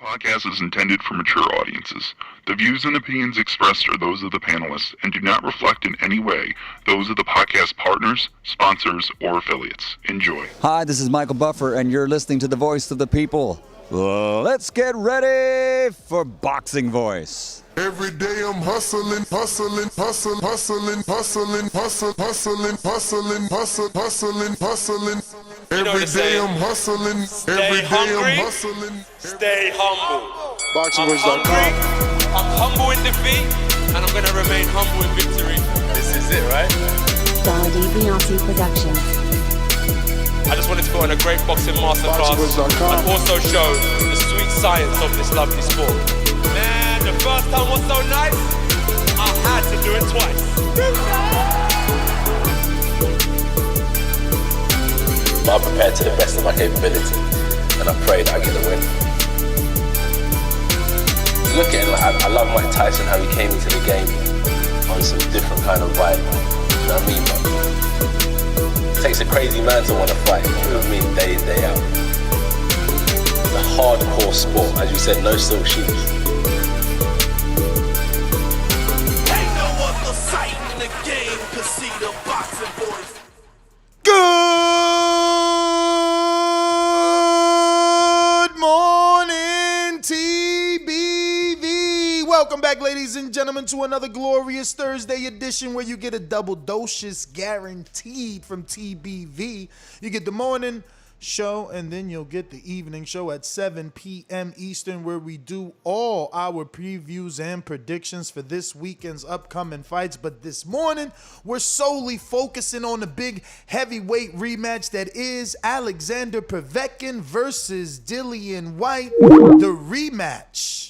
Podcast is intended for mature audiences. The views and opinions expressed are those of the panelists and do not reflect in any way those of the podcast partners, sponsors, or affiliates. Enjoy. Hi, this is Michael Buffer, and you're listening to the Voice of the People. Let's get ready for Boxing Voice. Every day I'm hustling, hustling, hustling, hustling, hustling, hustling, hustling, hustling, hustling, hustling, hustling. Every day I'm hustling, every day I'm hustling. Stay humble. BoxingVoice.com. I'm humble in defeat, and I'm gonna remain humble in victory. This is it, right? Dazn Beyonce Productions. I just wanted to put on a great boxing masterclass and also show the sweet science of this lovely sport. Man, the first time was so nice, I had to do it twice. I'm prepared to the best of my capability, and I pray that I get the win. Look at it, like, I love Mike Tyson, how he came into the game on some different kind of vibe. You know what I mean, man? It takes a crazy man to want to fight, you know what I mean, day in, day out. It's a hardcore sport, as you said, no silk shoes. Ain't no other sight in the game to see the boxing boys. Good morning, TBV. Welcome back, ladies and gentlemen, to another glorious Thursday edition where you get a double dose guaranteed from TBV. You get the morning show, and then you'll get the evening show at 7 p.m. Eastern, where we do all our previews and predictions for this weekend's upcoming fights. But this morning, we're solely focusing on the big heavyweight rematch that is Alexander Povetkin versus Dillian Whyte. The rematch.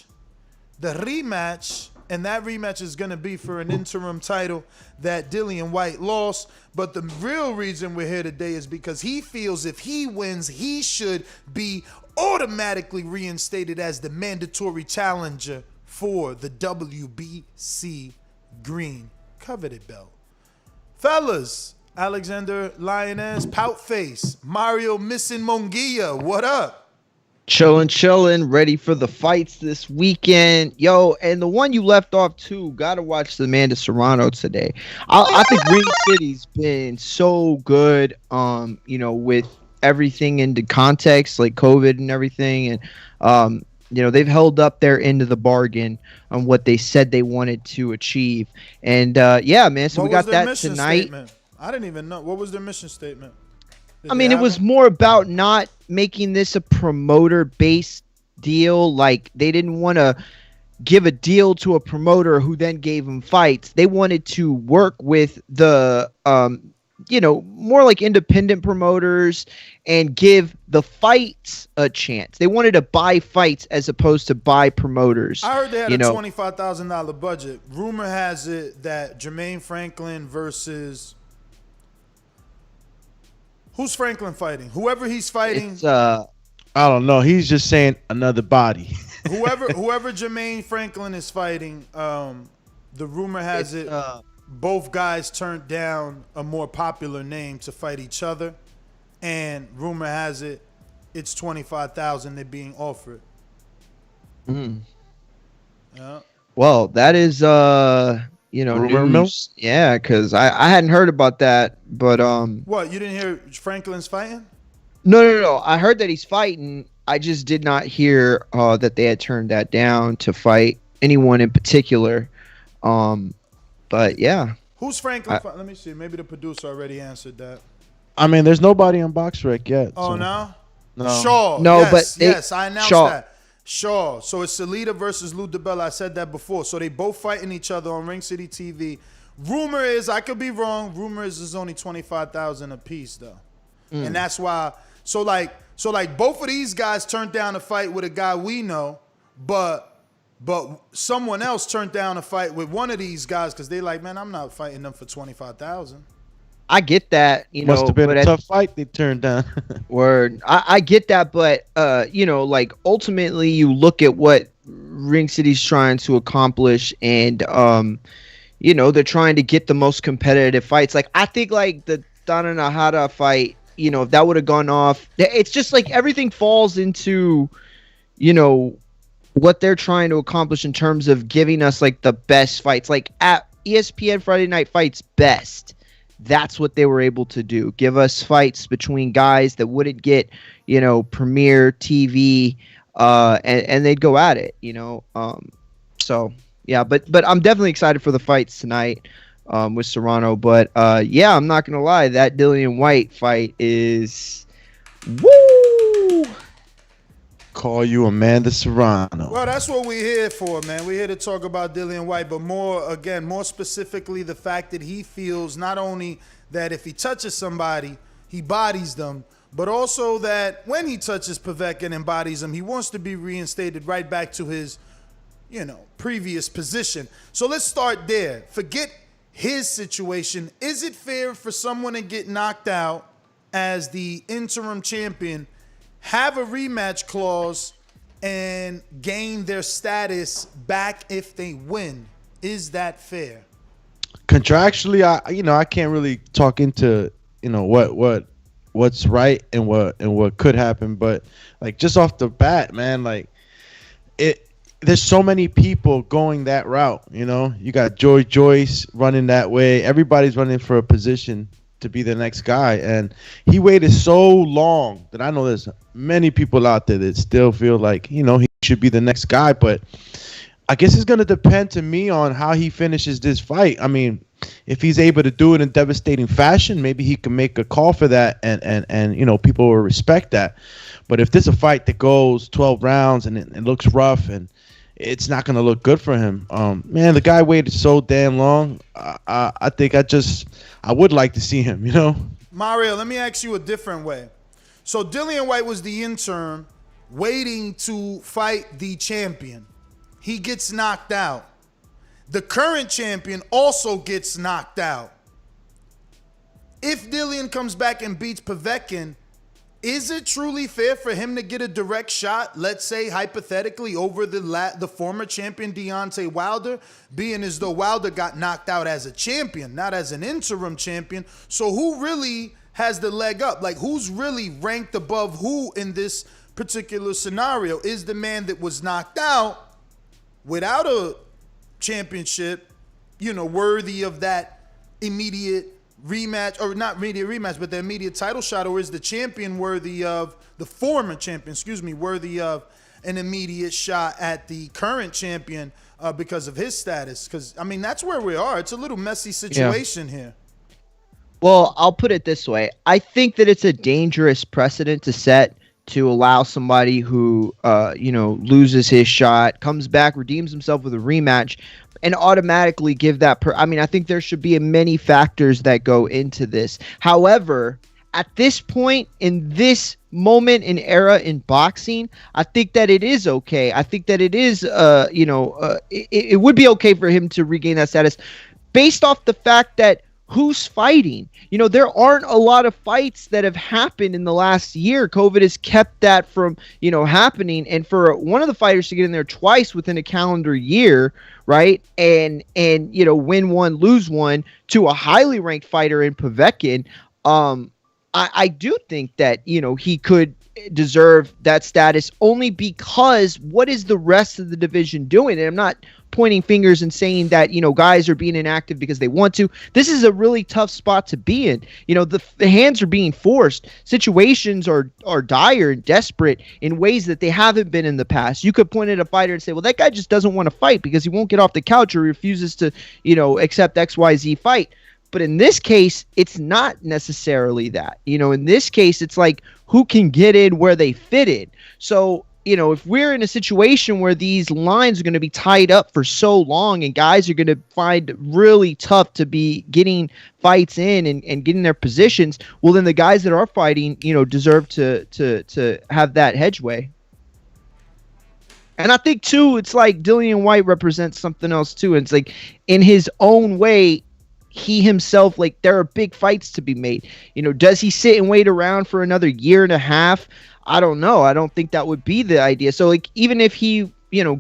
And that rematch is going to be for an interim title that Dillian Whyte lost. But the real reason we're here today is because he feels if he wins, he should be automatically reinstated as the mandatory challenger for the WBC green coveted belt. Fellas, Alexander Lioness, Pout Face, Mario Missing Monguia, what up? Chillin', ready for the fights this weekend. Yo, and the one you left off too, gotta watch the Amanda Serrano today. I think Ring City's been so good, with everything into context, like COVID and everything. And, they've held up their end of the bargain on what they said they wanted to achieve. And, man, so we got that tonight. Statement? I didn't even know. What was their mission statement? It was more about not making this a promoter-based deal. Like, they didn't want to give a deal to a promoter who then gave them fights. They wanted to work with the, more like independent promoters and give the fights a chance. They wanted to buy fights as opposed to buy promoters. I heard they had a $25,000 budget. Rumor has it that Jermaine Franklin versus... Who's Franklin fighting? Whoever he's fighting. I don't know. He's just saying another body. whoever Jermaine Franklin is fighting, the rumor has it both guys turned down a more popular name to fight each other, and rumor has it it's $25,000 they're being offered. Yeah. Well, that is news. Yeah, because I hadn't heard about that, but What, you didn't hear Franklin's fighting? No. I heard that he's fighting. I just did not hear that they had turned that down to fight anyone in particular. But yeah. Who's Franklin? Let me see. Maybe the producer already answered that. There's nobody on BoxRec yet. Oh, so. no? No. Shaw. No, yes, I announced that. Shaw. So it's Salida versus Lou DiBella. I said that before. So they both fighting each other on Ring City TV. Rumor is, I could be wrong. Rumor is it's only $25,000 a piece though, and that's why. So both of these guys turned down a fight with a guy we know, but someone else turned down a fight with one of these guys because they like, man, I'm not fighting them for $25,000. I get that, Must have been a tough fight they turned down. Word. I get that, but ultimately you look at what Ring City's trying to accomplish, and they're trying to get the most competitive fights. Like, I think like the Dana Nahara fight, if that would have gone off, it's just like everything falls into, what they're trying to accomplish in terms of giving us like the best fights, like at ESPN Friday Night Fights best. That's what they were able to do. Give us fights between guys that wouldn't get, premiere TV, and they'd go at it, So yeah, but I'm definitely excited for the fights tonight with Serrano. But yeah, I'm not gonna lie, that Dillian Whyte fight is woo. Call you Amanda Serrano. Well, that's what we're here for, man. We're here to talk about Dillian Whyte, but more specifically, the fact that he feels not only that if he touches somebody, he bodies them, but also that when he touches Povetkin and bodies him, he wants to be reinstated right back to his, previous position. So let's start there. Forget his situation. Is it fair for someone to get knocked out as the interim champion, have a rematch clause, and gain their status back if they win? Is that fair? Contractually, I can't really talk into what's right and what could happen, but like just off the bat, man, like there's so many people going that route. You got Joyce running that way. Everybody's running for a position to be the next guy, and he waited so long that I know there's many people out there that still feel like he should be the next guy. But I guess it's going to depend to me on how he finishes this fight. I mean, if he's able to do it in devastating fashion, maybe he can make a call for that, and people will respect that. But if this is a fight that goes 12 rounds and it looks rough, and it's not going to look good for him. Man, the guy waited so damn long. I think I would like to see him, Mario, let me ask you a different way. So Dillian Whyte was the intern waiting to fight the champion. He gets knocked out. The current champion also gets knocked out. If Dillian comes back and beats Povetkin, is it truly fair for him to get a direct shot, let's say hypothetically, over the former champion Deontay Wilder, being as though Wilder got knocked out as a champion, not as an interim champion? So who really has the leg up? Like, who's really ranked above who in this particular scenario? Is the man that was knocked out without a championship, worthy of that immediate rematch, or not immediate rematch, but the immediate title shot, or is the champion worthy of the former champion, worthy of an immediate shot at the current champion because of his status? Because, I mean, that's where we are. It's a little messy situation here. Well, I'll put it this way. I think that it's a dangerous precedent to set to allow somebody who, loses his shot, comes back, redeems himself with a rematch, and automatically give that. I think there should be many factors that go into this. However, at this point, in this moment in era in boxing, I think that it is okay. I think that it is, it would be okay for him to regain that status based off the fact that who's fighting? There aren't a lot of fights that have happened in the last year. COVID has kept that from, happening. And for one of the fighters to get in there twice within a calendar year, right? And win one, lose one to a highly ranked fighter in Povetkin, I do think that, he could deserve that status only because what is the rest of the division doing? And I'm not pointing fingers and saying that, guys are being inactive because they want to. This is a really tough spot to be in. The hands are being forced. Situations are dire and desperate in ways that they haven't been in the past. You could point at a fighter and say, well, that guy just doesn't want to fight because he won't get off the couch or refuses to, accept XYZ fight. But in this case, it's not necessarily that. In this case, it's like who can get in where they fit in. So, if we're in a situation where these lines are going to be tied up for so long and guys are going to find really tough to be getting fights in and getting their positions, well, then the guys that are fighting, deserve to have that hedgeway. And I think, too, it's like Dillian Whyte represents something else, too. And it's like in his own way, he himself, like, there are big fights to be made. Does he sit and wait around for another year and a half? I don't know. I don't think that would be the idea. So, like, even if he,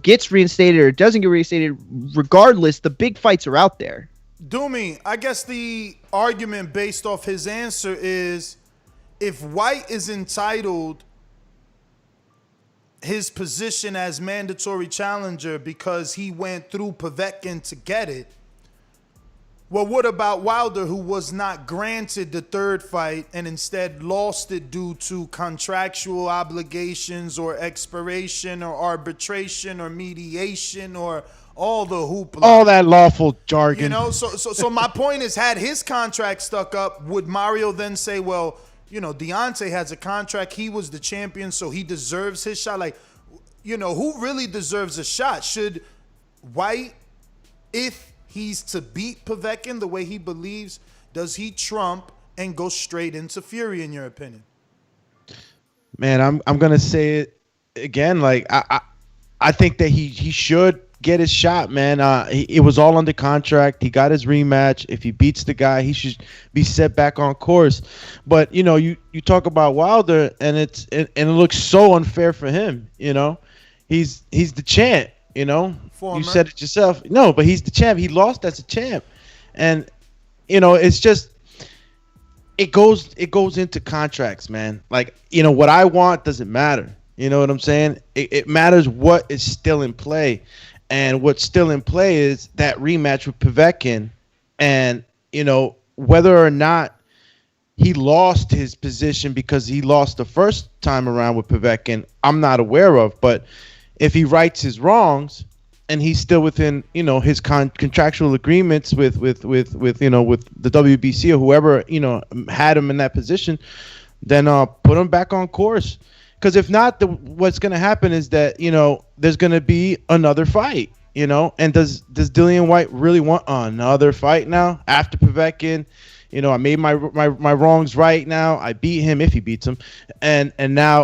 gets reinstated or doesn't get reinstated, regardless, the big fights are out there. Doomy, I guess the argument based off his answer is if Whyte is entitled his position as mandatory challenger because he went through Povetkin to get it. Well, what about Wilder, who was not granted the third fight and instead lost it due to contractual obligations or expiration or arbitration or mediation or all the hoopla? All that lawful jargon. You know, so my point is, had his contract stuck up, would Mario then say, well, you know, Deontay has a contract, he was the champion, so he deserves his shot? Like, you know, who really deserves a shot? Should Whyte, if he's to beat Povetkin the way he believes, does he trump and go straight into Fury, in your opinion? Man, I'm gonna say it again. Like I think that he should get his shot, man. It was all under contract. He got his rematch. If he beats the guy, he should be set back on course. But you know, you talk about Wilder, and it looks so unfair for him. You know, he's the champ. You know, you said it yourself. No, but he's the champ. He lost as a champ, and you know, it's just it goes into contracts, man. Like, you know, what I want doesn't matter. You know what I'm saying? It matters what is still in play, and what's still in play is that rematch with Povetkin, and you know, whether or not he lost his position because he lost the first time around with Povetkin, I'm not aware of, but if he rights his wrongs and he's still within, you know, his contractual agreements with you know, with the WBC or whoever, you know, had him in that position, then put him back on course. Because if not, what's going to happen is that, you know, there's going to be another fight, you know. And does Dillian Whyte really want another fight now after Povetkin? You know, I made my wrongs right now. I beat him if he beats him, and now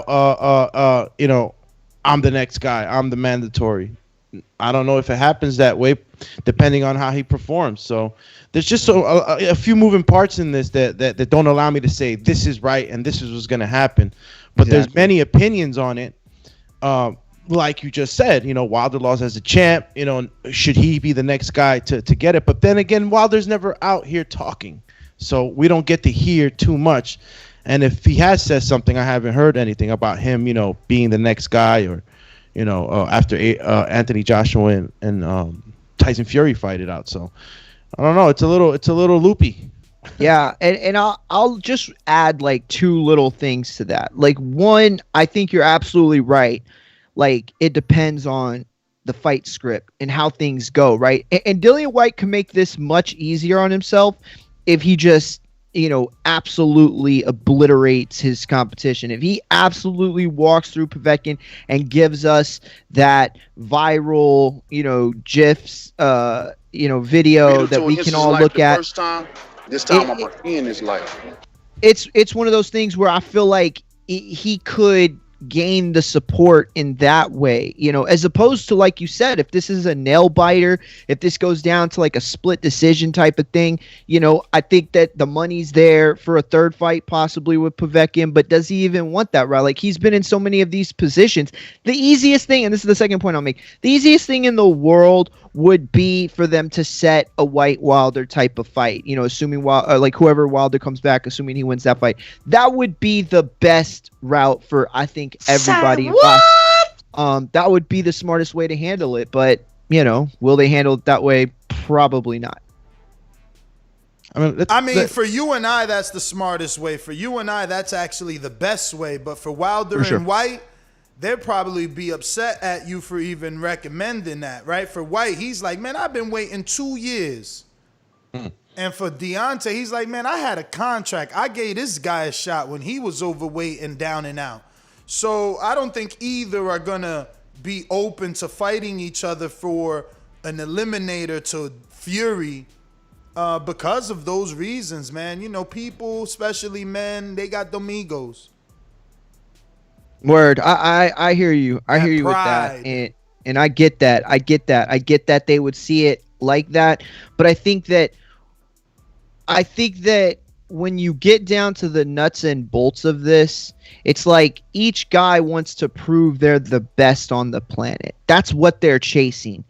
you know, I'm the next guy. I'm the mandatory. I don't know if it happens that way, depending on how he performs. So there's just a few moving parts in this that don't allow me to say this is right and this is what's going to happen. But there's many opinions on it. Like you just said, you know, Wilder lost as a champ. You know, should he be the next guy to get it? But then again, Wilder's never out here talking, so we don't get to hear too much. And if he has said something, I haven't heard anything about him, you know, being the next guy, or, you know, after Anthony Joshua and Tyson Fury fight it out. So I don't know. It's a little loopy. Yeah, and I'll just add like two little things to that. Like, one, I think you're absolutely right. Like, it depends on the fight script and how things go, right? And Dillian Whyte can make this much easier on himself if he just, you know, absolutely obliterates his competition. If he absolutely walks through Povetkin and gives us that viral, you know, GIFs, you know, video that we can all look at. This time I'm in his life. It's one of those things where I feel like he could gain the support in that way, you know, as opposed to, like you said, if this is a nail biter, if this goes down to like a split decision type of thing, you know, I think that the money's there for a third fight possibly with Povetkin, but does he even want that, right? Like, he's been in so many of these positions. The easiest thing, and this is the second point I'll make, the easiest thing in the world would be for them to set a Whyte Wilder type of fight, you know, assuming like whoever Wilder comes back, assuming he wins that fight. That would be the best route for, I think, everybody. That would be the smartest way to handle it, but, you know, will they handle it that way? Probably not. I mean, for you and I, that's the smartest way. For you and I, that's actually the best way. But for Wilder and Whyte, they'd probably be upset at you for even recommending that, right? For Whyte, he's like, man, I've been waiting 2 years. And for Deontay, he's like, man, I had a contract. I gave this guy a shot when he was overweight and down and out. So I don't think either are going to be open to fighting each other for an eliminator to Fury because of those reasons, man. You know, people, especially men, they got them egos. Word. I hear you. I hear you with that. And I get that. I get that they would see it like that. But I think that when you get down to the nuts and bolts of this, it's like each guy wants to prove they're the best on the planet. That's what they're chasing.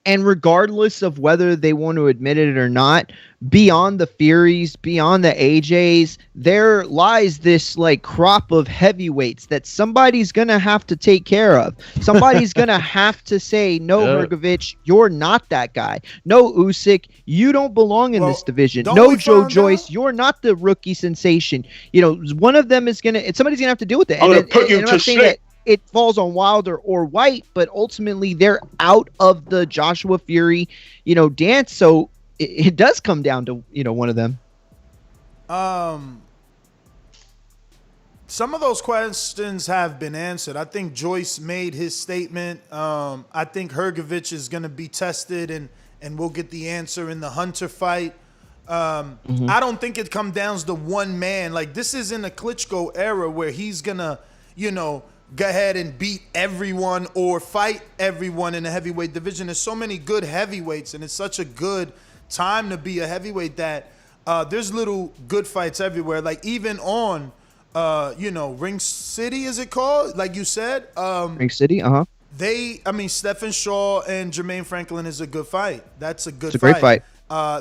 And regardless of whether they want to admit it or not, beyond the Furies, beyond the AJs, there lies this like crop of heavyweights that somebody's going to have to take care of. Somebody's going to have to say, no, Hrgovic, you're not that guy. No, Usyk, you don't belong in this division. No, Joe Joyce, you're not the rookie sensation. You know, one of them is going to, somebody's going to have to deal with it. I'm going to put you to sleep. It falls on Wilder or White, but ultimately they're out of the Joshua Fury, dance. So it does come down to, one of them. Some of those questions have been answered. I think Joyce made his statement. I think Hrgovic is going to be tested and we'll get the answer in the Hunter fight. I don't think it comes down to one man. Like, this isn't a Klitschko era where he's going to, go ahead and beat everyone or fight everyone in the heavyweight division. There's so many good heavyweights, and it's such a good time to be a heavyweight that there's little good fights everywhere. Like, even on, Ring City, is it called? Like you said. Ring City, Stephen Shaw and Jermaine Franklin is a good fight. That's a good fight. It's a great fight.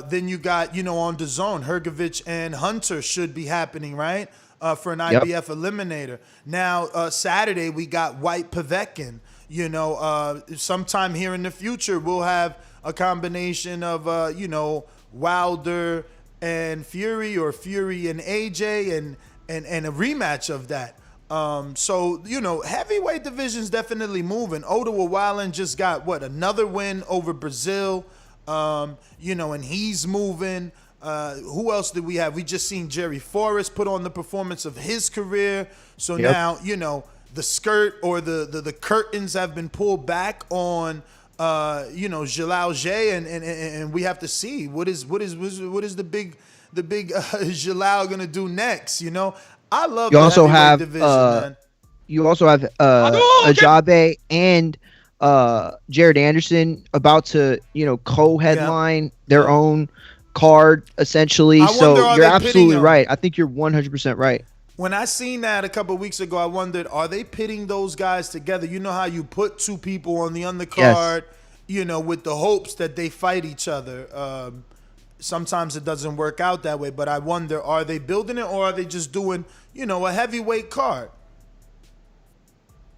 Then you got, on Dazn, Hrgovic and Hunter should be happening, right? For an IBF eliminator. Now, Saturday, we got Whyte Povetkin. Sometime here in the future, we'll have a combination of, Wilder and Fury, or Fury and AJ, and a rematch of that. So, heavyweight division's definitely moving. Ottawa Wildland just got, another win over Brazil, and he's moving. Who else did we have? We just seen Jerry Forrest put on the performance of his career. So now, the skirt or the curtains have been pulled back on, Jalal J, and we have to see what is the big Jalal gonna do next. I love. You also have division, man. You also have Ajabe and Jared Anderson about to co-headline their own card, essentially. So you're absolutely right. I think you're 100% right. When I seen that a couple of weeks ago, I wondered, are they pitting those guys together? You know how you put two people on the undercard, with the hopes that they fight each other. Sometimes it doesn't work out that way, but I wonder, are they building it, or are they just doing, a heavyweight card?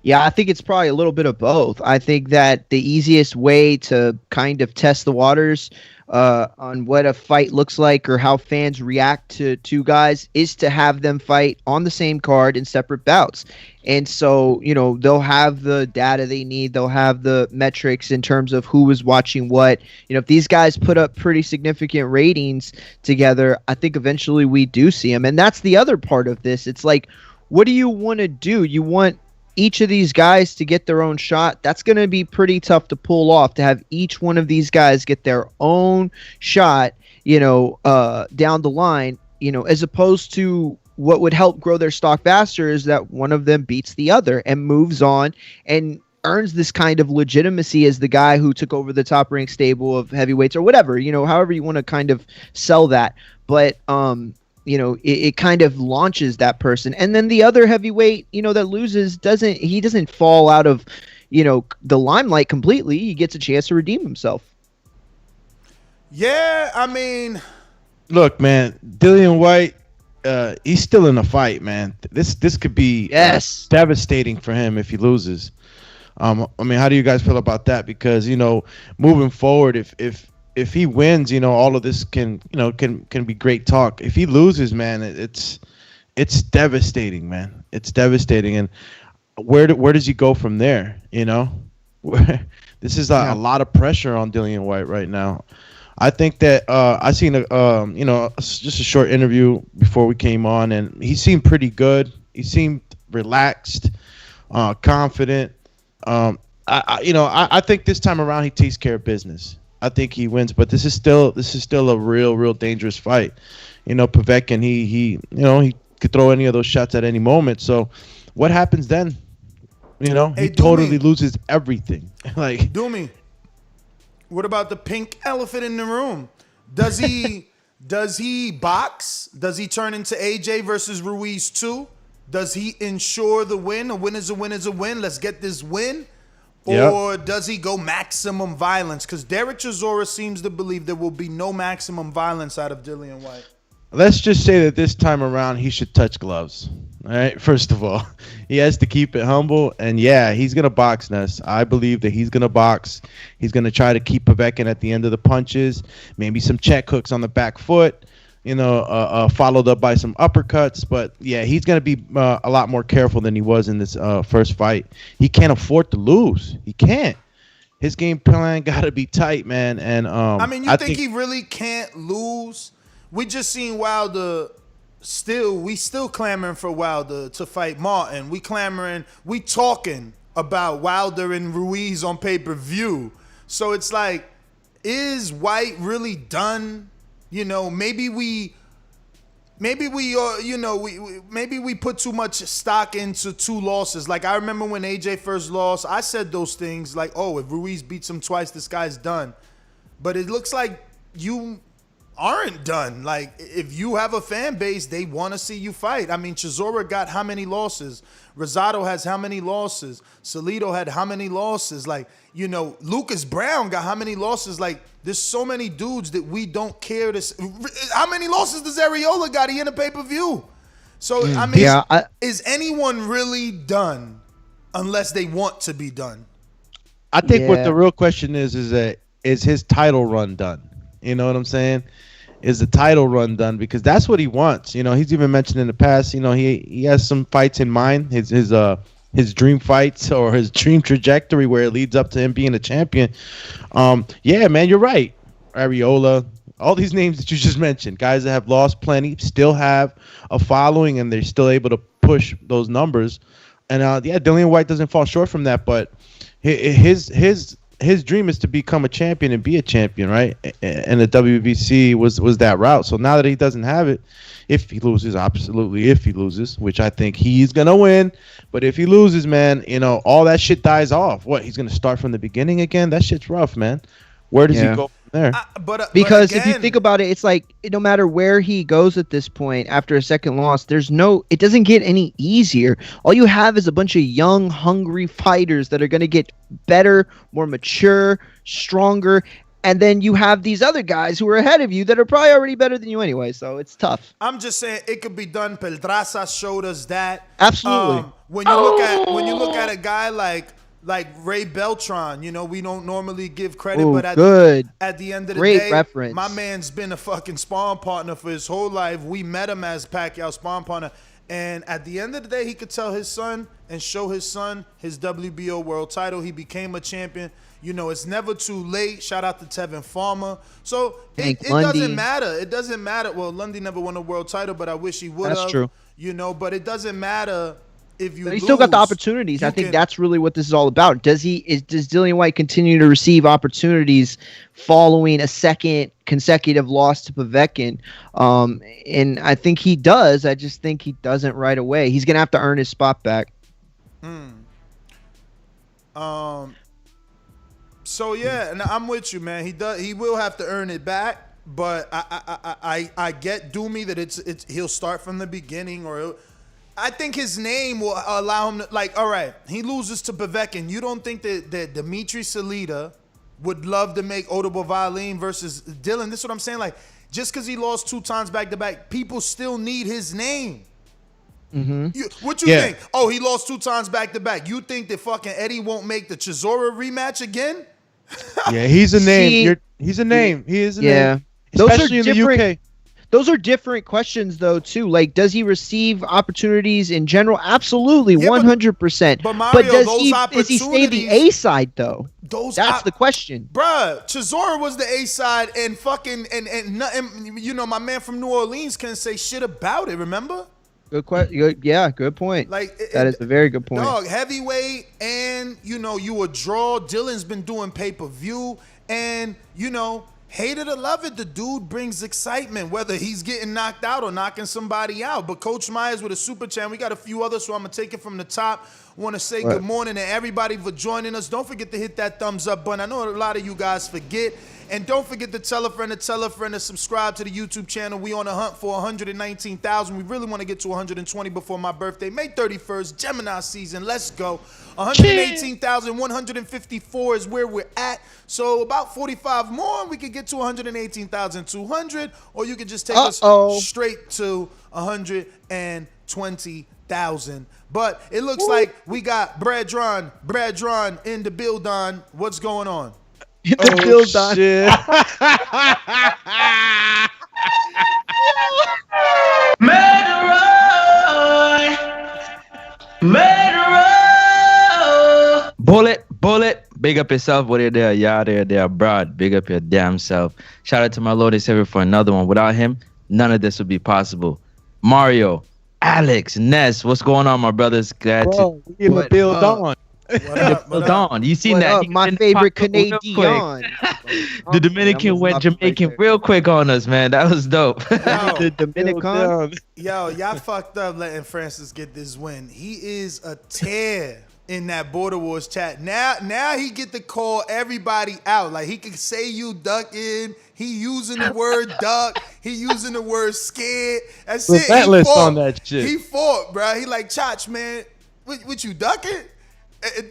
Yeah, I think it's probably a little bit of both. I think that the easiest way to kind of test the waters on what a fight looks like or how fans react to two guys is to have them fight on the same card in separate bouts. And so, they'll have the data they need. They'll have the metrics in terms of who is watching what. If these guys put up pretty significant ratings together, I think eventually we do see them. And that's the other part of this. It's like, what do you want to do? You want each of these guys to get their own shot. That's going to be pretty tough to pull off, to have each one of these guys get their own shot, down the line, as opposed to what would help grow their stock faster is that one of them beats the other and moves on and earns this kind of legitimacy as the guy who took over the top rank stable of heavyweights or whatever, however you want to kind of sell that. But, it kind of launches that person. And then the other heavyweight, that loses doesn't fall out of, the limelight completely. He gets a chance to redeem himself. Yeah, I mean, look, man, Dillian Whyte, he's still in a fight, man. This could be devastating for him if he loses. I mean, how do you guys feel about that? Because, moving forward, if he wins, all of this can be great talk. If he loses, man, it's devastating, man. It's devastating. And where does he go from there? This is a lot of pressure on Dillian Whyte right now. I think that I seen just a short interview before we came on, and he seemed pretty good. He seemed relaxed, confident. I think this time around he takes care of business. I think he wins, but this is still a real dangerous fight. Povetkin, he could throw any of those shots at any moment. So what happens then? He totally loses everything. Like, Doomy, what about the pink elephant in the room? Does he box? Does he turn into AJ versus Ruiz 2? Does he ensure the win? A win is a win is a win. Let's get this win. Or does he go maximum violence? Because Derek Chisora seems to believe there will be no maximum violence out of Dillian Whyte. Let's just say that this time around he should touch gloves. All right, first of all, he has to keep it humble, and yeah, he's gonna box, Ness. I believe that he's gonna box. He's gonna try to keep Povetkin at the end of the punches, maybe some check hooks on the back foot, followed up by some uppercuts. But yeah, he's gonna be a lot more careful than he was in this first fight. He can't afford to lose. He can't. His game plan gotta be tight, man. And you think he really can't lose? We just seen Wilder. We still clamoring for Wilder to fight Martin. We talking about Wilder and Ruiz on pay-per-view. So it's like, is Whyte really done? Maybe we put too much stock into 2 losses. Like I remember when AJ first lost, I said those things like, oh, if Ruiz beats him twice, this guy's done. But it looks like you aren't done. Like, if you have a fan base, they want to see you fight. I mean, Chisora got how many losses? Rosado has how many losses? Salido had how many losses? Like, Lucas Brown got how many losses? Like, there's so many dudes that we don't care to. How many losses does Areola got? He in a pay-per-view. So, is anyone really done unless they want to be done? I think what the real question is his title run done? You know what I'm saying? Is the title run done? Because that's what he wants. He's even mentioned in the past, he has some fights in mind, his dream fights or his dream trajectory where it leads up to him being a champion. Yeah, man, you're right. Areola, all these names that you just mentioned, guys that have lost plenty, still have a following, and they're still able to push those numbers. And Dillian Whyte doesn't fall short from that, but his dream is to become a champion and be a champion, right? And the WBC was that route. So now that he doesn't have it, if he loses, absolutely, if he loses, which I think he's going to win. But if he loses, man, all that shit dies off. What, he's going to start from the beginning again? That shit's rough, man. Where does he go from there? Because if you think about it, it's like no matter where he goes at this point after a second loss, it doesn't get any easier. All you have is a bunch of young, hungry fighters that are going to get better, more mature, stronger. And then you have these other guys who are ahead of you that are probably already better than you anyway. So it's tough. I'm just saying it could be done. Pedraza showed us that. Absolutely. When you look at a guy like Ray Beltran, we don't normally give credit, but at the end of the day, reference. My man's been a fucking sparring partner for his whole life. We met him as Pacquiao sparring partner, and at the end of the day, he could tell his son and show his son his WBO world title. He became a champion. It's never too late. Shout out to Tevin Farmer. So it doesn't matter. It doesn't matter. Well, Lundy never won a world title, but I wish he would have. That's true. But it doesn't matter. But he still got the opportunities. I think that's really what this is all about. Does Dillian Whyte continue to receive opportunities following a second consecutive loss to Povetkin? And I think he does. I just think he doesn't right away. He's gonna have to earn his spot back. So yeah, and I'm with you, man. He will have to earn it back. But I get Doomy that he'll start from the beginning, or I think his name will allow him to, all right, he loses to Povetkin. You don't think that Dimitri Salita would love to make Audible Violin versus Dylan? This is what I'm saying. Like, just because he lost 2 times back-to-back, people still need his name. Mm-hmm. What you think? Oh, he lost 2 times back-to-back. You think that fucking Eddie won't make the Chisora rematch again? Yeah, he's a name. He's a name. He is a name. Especially in the UK. Those are different questions, though, too. Like, does he receive opportunities in general? Absolutely, 100%. But Mario, does he stay the A side, though? That's the question. Bruh, Chisora was the A side, and fucking and nothing. My man from New Orleans can say shit about it. Remember? Good question. Yeah, good point. That is a very good point. Dog, heavyweight, and you a draw. Dylan's been doing pay-per-view, and hate it or love it, the dude brings excitement, whether he's getting knocked out or knocking somebody out. But Coach Myers with a super chat. We got a few others, so I'm going to take it from the top. Want to say good morning to everybody for joining us. Don't forget to hit that thumbs up button. I know a lot of you guys forget. And don't forget to tell a friend to subscribe to the YouTube channel. We on a hunt for 119,000. We really want to get to 120 before my birthday. May 31st, Gemini season. Let's go. 118,154 is where we're at. So about 45 more, we could get to 118,200, or you could just take us straight to 120,000. But it looks like we got Bradron in the build-on. What's going on? In the build-on. Shit. Bullet. Big up yourself. What are there? Y'all there, broad. Big up your damn self. Shout out to my Lord and Savior for another one. Without him, none of this would be possible. Mario, Alex, Ness, what's going on, my brothers? Glad to in the build on. Build on. You seen that? My favorite Canadian. The Dominican went Jamaican real quick on us, man. That was dope. The Dominican. Yo, y'all fucked up letting Francis get this win. He is a tear in that Border Wars chat. Now he get to call everybody out. Like, he can say you ducking. He using the word duck. He using the word scared. That's it. Relentless on that shit. He fought, bro. He like, Chach, man, what you ducking?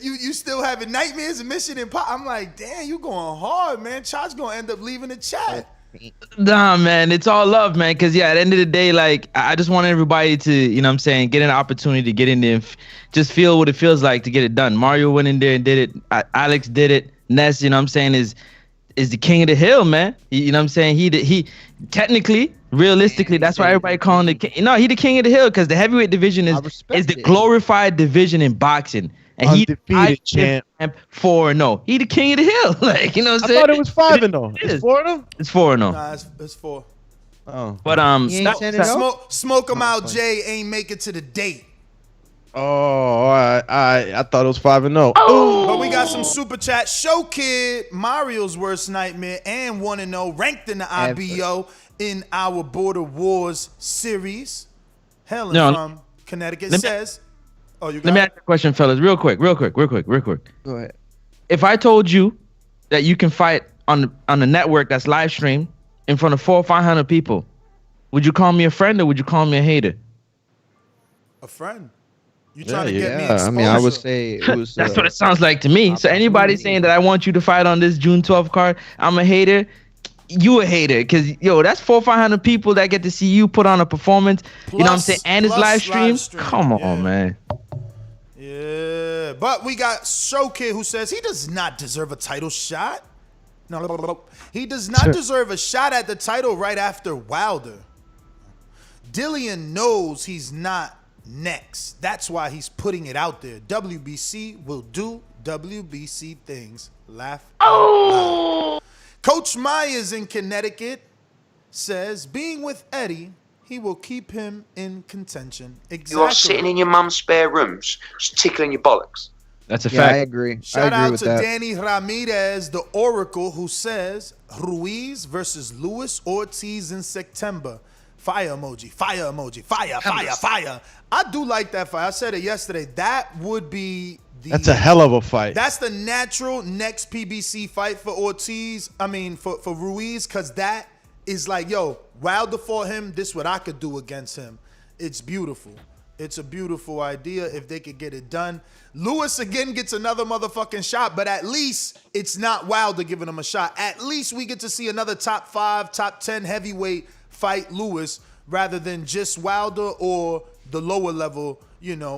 You still having nightmares and mission and pop? I'm like, damn, you going hard, man. Chach gonna end up leaving the chat. Nah, man, it's all love, man. Because, yeah, at the end of the day, like, I just want everybody to, you know what I'm saying, get an opportunity to get in there and just feel what it feels like to get it done. Mario went in there and did it. Alex did it. Ness, you know what I'm saying, is the king of the hill, man. You know what I'm saying? He technically, realistically, that's why everybody calling the king. No, he the king of the hill because the heavyweight division is the glorified division in boxing. And undefeated champ. 4-0. He the king of the hill. Like, you know what I'm saying? I thought it was 5-0. It's 4-0? It's 4-0. Nah, it's 4. Oh. But Smoke him out, Jay ain't make it to the date. Oh, all right. I thought it was 5-0. But we got some super chat. Show Kid, Mario's worst nightmare, and 1-0, ranked in the IBO in our Border Wars series. Helen from Connecticut says. Oh, you got Let me ask you a question, fellas, real quick. Go ahead. If I told you that you can fight on the network that's live streamed in front of 400 or 500 people, would you call me a friend or would you call me a hater? A friend. You trying to get me exposure. I mean, I would say it was. That's what it sounds like to me. So anybody saying that I want you to fight on this June 12th card, I'm a hater. You a hater, because that's 400 or 500 people that get to see you put on a performance. You know what I'm saying? And it's live stream. Come on, man. Yeah, but we got Show Kid who says he does not deserve a title shot. No, he does not deserve a shot at the title right after Wilder. Dillian knows he's not next. That's why he's putting it out there. WBC will do WBC things. Laugh out loud. Coach Myers in Connecticut says, being with Eddie, he will keep him in contention. Exactly. You are sitting in your mum's spare rooms, just tickling your bollocks. That's a fact. I agree. Shout I agree out with to that. Danny Ramirez, the Oracle, who says Ruiz versus Luis Ortiz in September. Fire emoji, fire emoji, fire, fire, fire. I do like that fight. I said it yesterday. That would be That's a hell of a fight. That's the natural next PBC fight for Ortiz. I mean, for Ruiz, because that is like, yo, Wilder fought him. This is what I could do against him. It's beautiful. It's a beautiful idea if they could get it done. Lewis again gets another motherfucking shot, but at least it's not Wilder giving him a shot. At least we get to see another top 5, top 10 heavyweight fight Lewis rather than just Wilder or the lower level,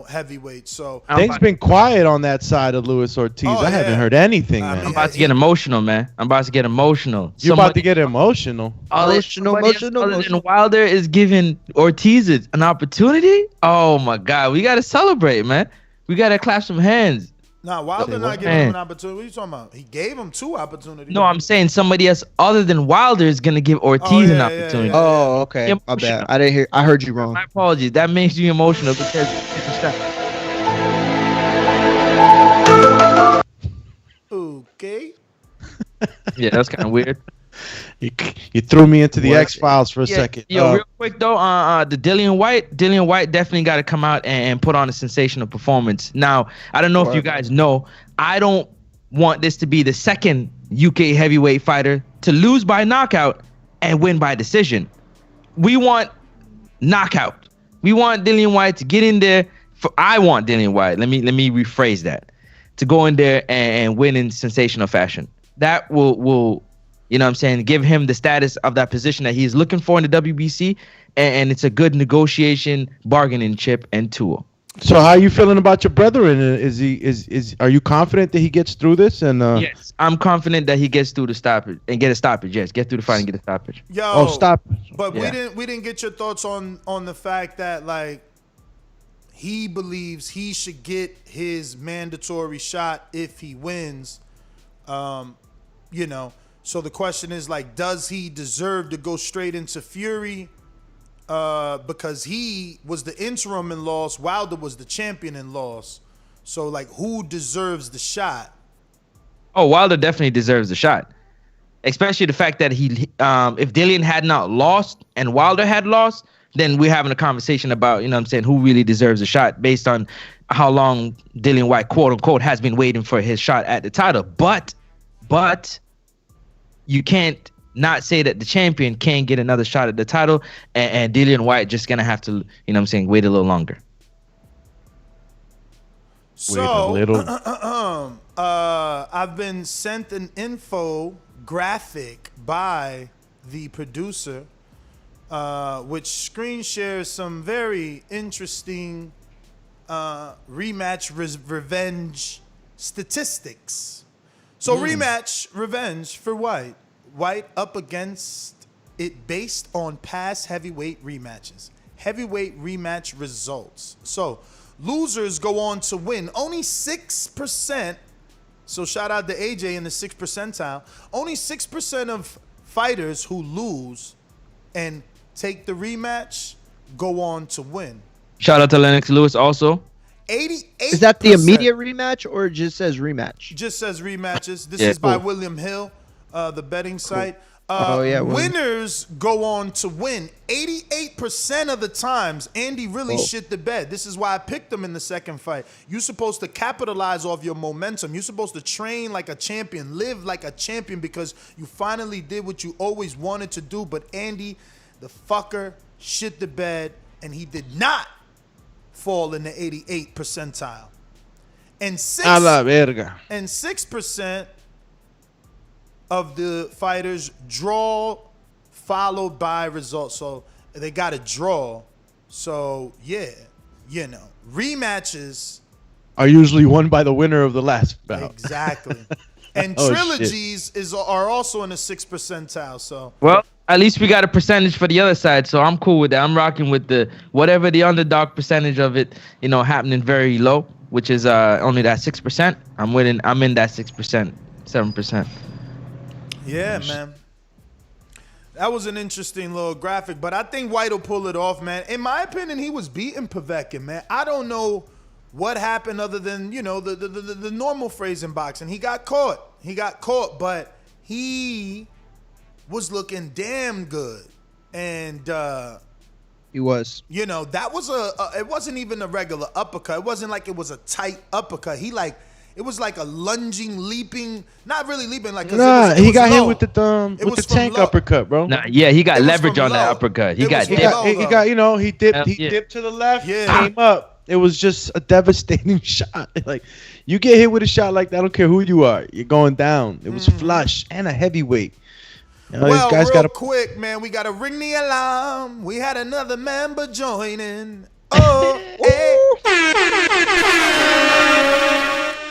heavyweight. So things been quiet on that side of Luis Ortiz. I haven't heard anything, man. I'm about to get emotional, man. I'm about to get emotional. You're about to get emotional. Emotional. Other than Wilder is giving Ortiz an opportunity. Oh my God, we gotta celebrate, man. We gotta clap some hands. Nah, Wilder not giving him an opportunity. What are you talking about? He gave him 2 opportunities. No, I'm saying somebody else other than Wilder is gonna give Ortiz an opportunity. Oh, okay. My bad. I didn't hear. I heard you wrong. My apologies. That makes you emotional because. Okay. Yeah, that's kind of weird. You threw me into the X-Files for a second. Real quick though, the Dillian Whyte definitely got to come out and put on a sensational performance. Now, I don't know if you guys know, I don't want this to be the second UK heavyweight fighter to lose by knockout and win by decision. We want knockout. We want Dillian Whyte to get in there. I want Dillian Whyte. Let me rephrase that. To go in there and win in sensational fashion. That will give him the status of that position that he's looking for in the WBC, and it's a good negotiation, bargaining chip, and tool. So how are you feeling about your brother? And are you confident that he gets through this? And yes, I'm confident that he gets through the stoppage and get a stoppage. Yes, get through the fight and get a stoppage. Yo, stop. But we didn't get your thoughts on the fact that like he believes he should get his mandatory shot if he wins. So the question is like, does he deserve to go straight into Fury? Because he was the interim and lost, Wilder was the champion and lost. So like, who deserves the shot? Oh, Wilder definitely deserves the shot, especially the fact that if Dillian had not lost and Wilder had lost, then we're having a conversation about who really deserves a shot based on how long Dillian Whyte, quote unquote, has been waiting for his shot at the title. But you can't not say that the champion can't get another shot at the title, and Dillian Whyte just gonna have to, wait a little longer. So, I've been sent an infographic by the producer, which screen shares some very interesting rematch revenge statistics. So rematch revenge for Whyte. Whyte up against it based on past heavyweight rematches. Heavyweight rematch results. So losers go on to win. Only 6%. So shout out to AJ in the 6th percentile. Only 6% of fighters who lose and take the rematch go on to win. Shout out to Lennox Lewis also. 88%. Is that the immediate rematch or it just says rematch? Just says rematches. This is by William Hill, the betting site. Winners go on to win. 88% of the times, Andy really shit the bed. This is why I picked him in the second fight. You're supposed to capitalize off your momentum. You're supposed to train like a champion, live like a champion, because you finally did what you always wanted to do. But Andy, the fucker, shit the bed, and he did not fall in the 88th percentile. And 6% of the fighters draw followed by results. So they got to draw. So rematches are usually won by the winner of the last bout. Exactly. And trilogies are also in the 6th percentile. So at least we got a percentage for the other side, so I'm cool with that. I'm rocking with the whatever the underdog percentage of it, happening very low, which is only that 6%. I'm in that 6%, 7%. Yeah, man. That was an interesting little graphic, but I think Whyte will pull it off, man. In my opinion, he was beating Povetkin, man. I don't know what happened other than, the normal phrase in boxing. He got caught. But he was looking damn good. And he was. That was it wasn't even a regular uppercut. It wasn't like it was a tight uppercut. It was like a lunging, leaping, not really leaping, like he got hit with the tank uppercut, bro. He got leverage on that uppercut. He dipped to the left, came up. It was just a devastating shot. Like, you get hit with a shot like that, I don't care who you are, you're going down. It was flush and a heavyweight. Well, real quick, man, we got to ring the alarm. We had another member joining.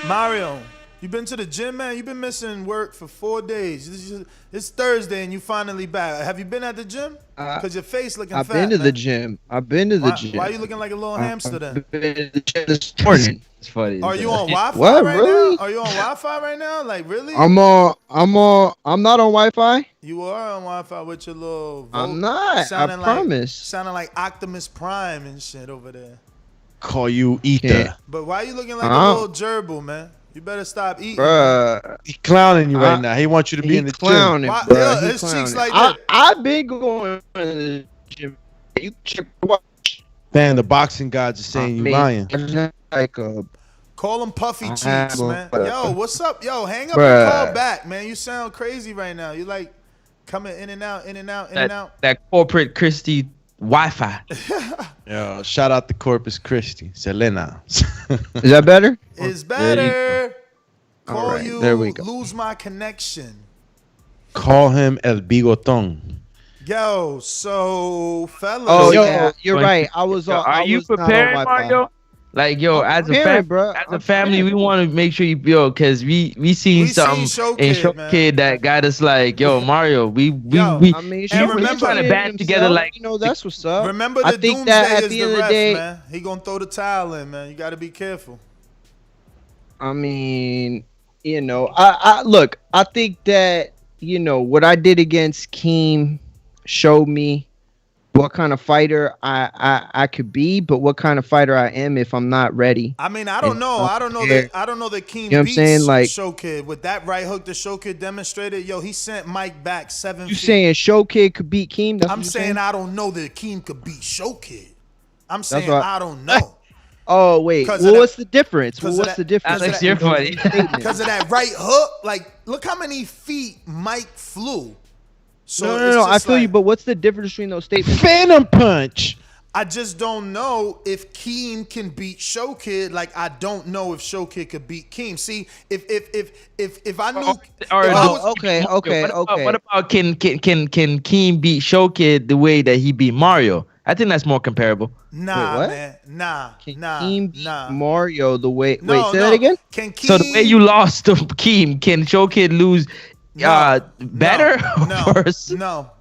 Mario, you been to the gym, man? You've been missing work for 4 days. It's Thursday and you finally back. Have you been at the gym? Because your face looking fat. I've been to the gym. Why are you looking like a little hamster then? This morning. It's funny. Are you on Wi-Fi really? now? Are you on Wi-Fi right now? Like, really? I'm not on Wi-Fi. You are on Wi-Fi with your little I'm not. I promise. Sounding like Optimus Prime and shit over there. Call you Ether. But why are you looking like a little gerbil, man? You better stop eating. He's clowning you right now. He wants you to be in the gym. His cheeks like that. I've been going to the gym. You check what? Man, the boxing gods are saying you lying. Call him puffy cheeks, man. Yo, what's up? Yo, hang up and call back, man. You sound crazy right now. You like Coming in and out, in and out, in and out. That corporate Christie Wi-Fi. Yo, shout out to Corpus Christi, Selena. Is that better? It's better. Call right, you. there we go. Lose my connection. Call him El Bigoton. Yo, so fellas. Oh yeah, you're right. I was. Are you prepared, Mario? Like, yo, as a family, we want to make sure you build, because we seen something in Showkid that got us like, yo, Mario, we remember trying to band together, like, you know, that's what's up. Remember, the doomsday is the ref, man. He gonna throw the towel in, man. You got to be careful. I mean, you know, I look. I think that, you know, what I did against Keem showed me what kind of fighter I could be, but what kind of fighter I am if I'm not ready. I mean, I don't know. I don't know that Keem you know beats Showkid with that right hook that Showkid demonstrated. Yo, he sent Mike back 7 feet. You saying Showkid could beat Keem? I'm saying I don't know that Keem could beat Showkid. I'm saying I don't know. Oh wait, well, what's the difference? What's the difference? Alex, you're funny. Because of that right hook, like, look how many feet Mike flew. So no, I feel you, but what's the difference between those statements? Phantom punch. I just don't know if Keem can beat Showkid. Like, I don't know if Showkid could beat Keem. See, if I knew. Okay. What about can Keem beat Showkid the way that he beat Mario? I think that's more comparable. Nah, man. Nah. Keem beat Mario the way. No, wait, say that again. Can Keem, so the way you lost to Keem, can Showkid lose? Better?